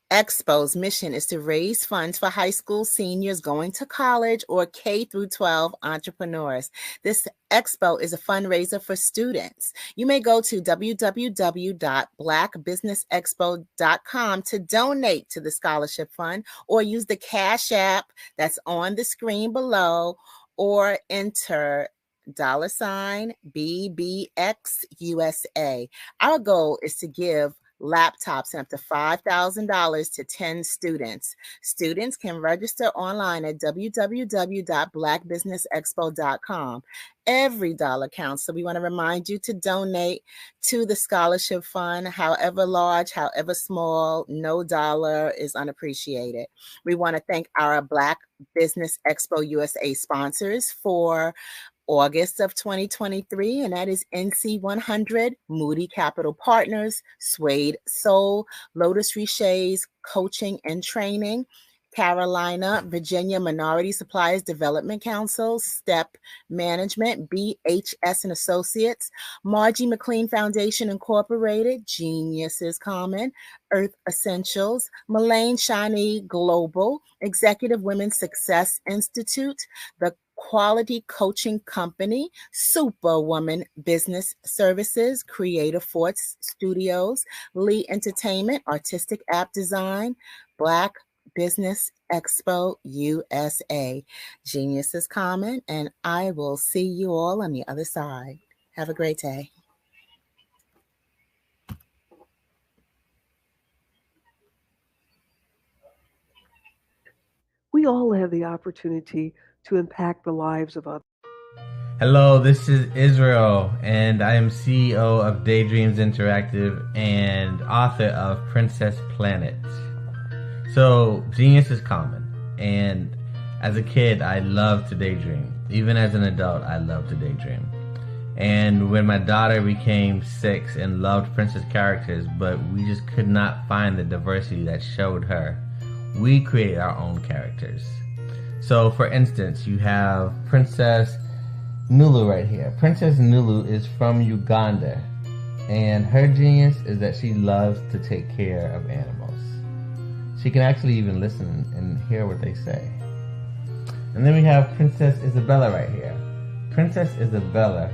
Expo's mission is to raise funds for high school seniors going to college or K through 12 entrepreneurs. This expo is a fundraiser for students. You may go to www.blackbusinessexpo.com to donate to the scholarship fund, or use the Cash App that's on the screen below, or enter $BBXUSA. Our goal is to give laptops and up to $5,000 to 10 students. Students can register online at www.blackbusinessexpo.com. Every dollar counts, so we want to remind you to donate to the scholarship fund, however large, however small. No dollar is unappreciated. We want to thank our Black Business Expo USA sponsors for August of 2023, and that is NC 100, Moody Capital Partners, Suede Soul, Lotus Riche's Coaching and Training, Carolina, Virginia Minority Suppliers Development Council, STEP Management, BHS and Associates, Margie McLean Foundation Incorporated, Genius is Common, Earth Essentials, Mullane Shani Global, Executive Women's Success Institute, the Quality Coaching Company, Superwoman Business Services, Creative Force Studios, Lee Entertainment, Artistic App Design, Black Business Expo USA. Genius is Common, and I will see you all on the other side. Have a great day. We all have the opportunity to impact the lives of others. Hello, this is Israel, and I am CEO of Daydreams Interactive and author of Princess Planet. So, genius is common, and as a kid, I loved to daydream. Even as an adult, I love to daydream. And when my daughter became 6 and loved princess characters, but we just could not find the diversity that showed her, we created our own characters. So, for instance, you have Princess Nulu right here. Princess Nulu is from Uganda, and her genius is that she loves to take care of animals. She can actually even listen and hear what they say. And then we have Princess Isabella right here. Princess Isabella,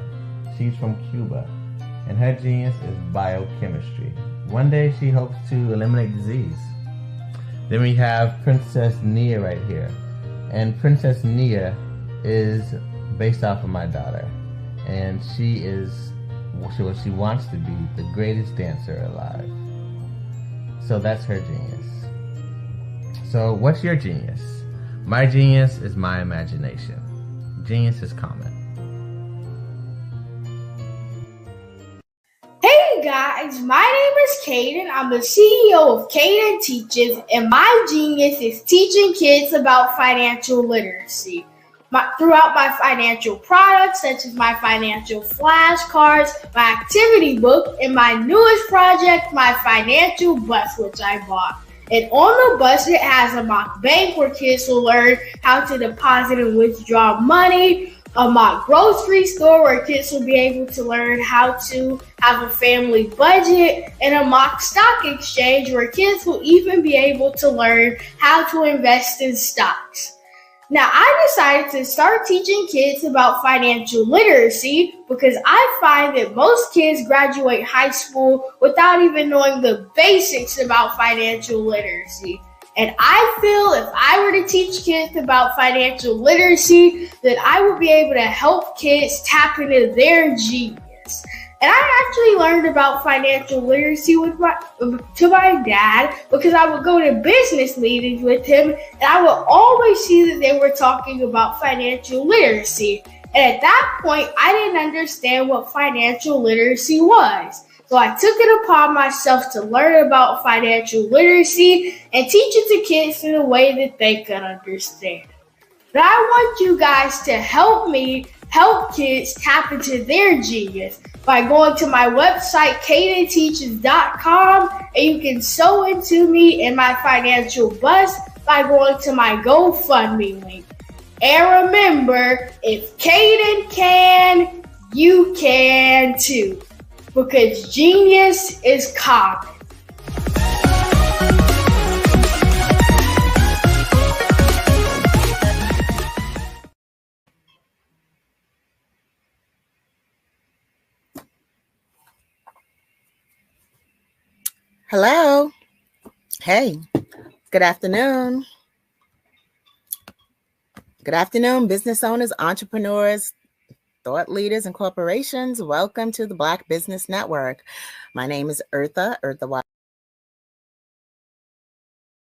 she's from Cuba, and her genius is biochemistry. One day she hopes to eliminate disease. Then we have Princess Nia right here. And Princess Nia is based off of my daughter. And she is what she wants to be, the greatest dancer alive. So that's her genius. So what's your genius? My genius is my imagination. Genius is common. Hey guys, my name is Caden. I'm the CEO of Caden Teaches, and my genius is teaching kids about financial literacy. Throughout my financial products, such as my financial flashcards, my activity book, and my newest project, my financial bus, which I bought. And on the bus, it has a mock bank where kids will learn how to deposit and withdraw money, a mock grocery store where kids will be able to learn how to have a family budget, and a mock stock exchange where kids will even be able to learn how to invest in stocks. Now, I decided to start teaching kids about financial literacy because I find that most kids graduate high school without even knowing the basics about financial literacy. And I feel if I were to teach kids about financial literacy, that I would be able to help kids tap into their genius. And I actually learned about financial literacy to my dad because I would go to business meetings with him, and I would always see that they were talking about financial literacy. And at that point, I didn't understand what financial literacy was. So I took it upon myself to learn about financial literacy and teach it to kids in a way that they could understand. But I want you guys to help me help kids tap into their genius by going to my website, cadenteaches.com, and you can sew into me in my financial bust by going to my GoFundMe link. And remember, if Caden can, you can too, because genius is common. Hello. Hey, good afternoon. Good afternoon, business owners, entrepreneurs, thought leaders, and corporations. Welcome to the Black Business Network. My name is Eartha White.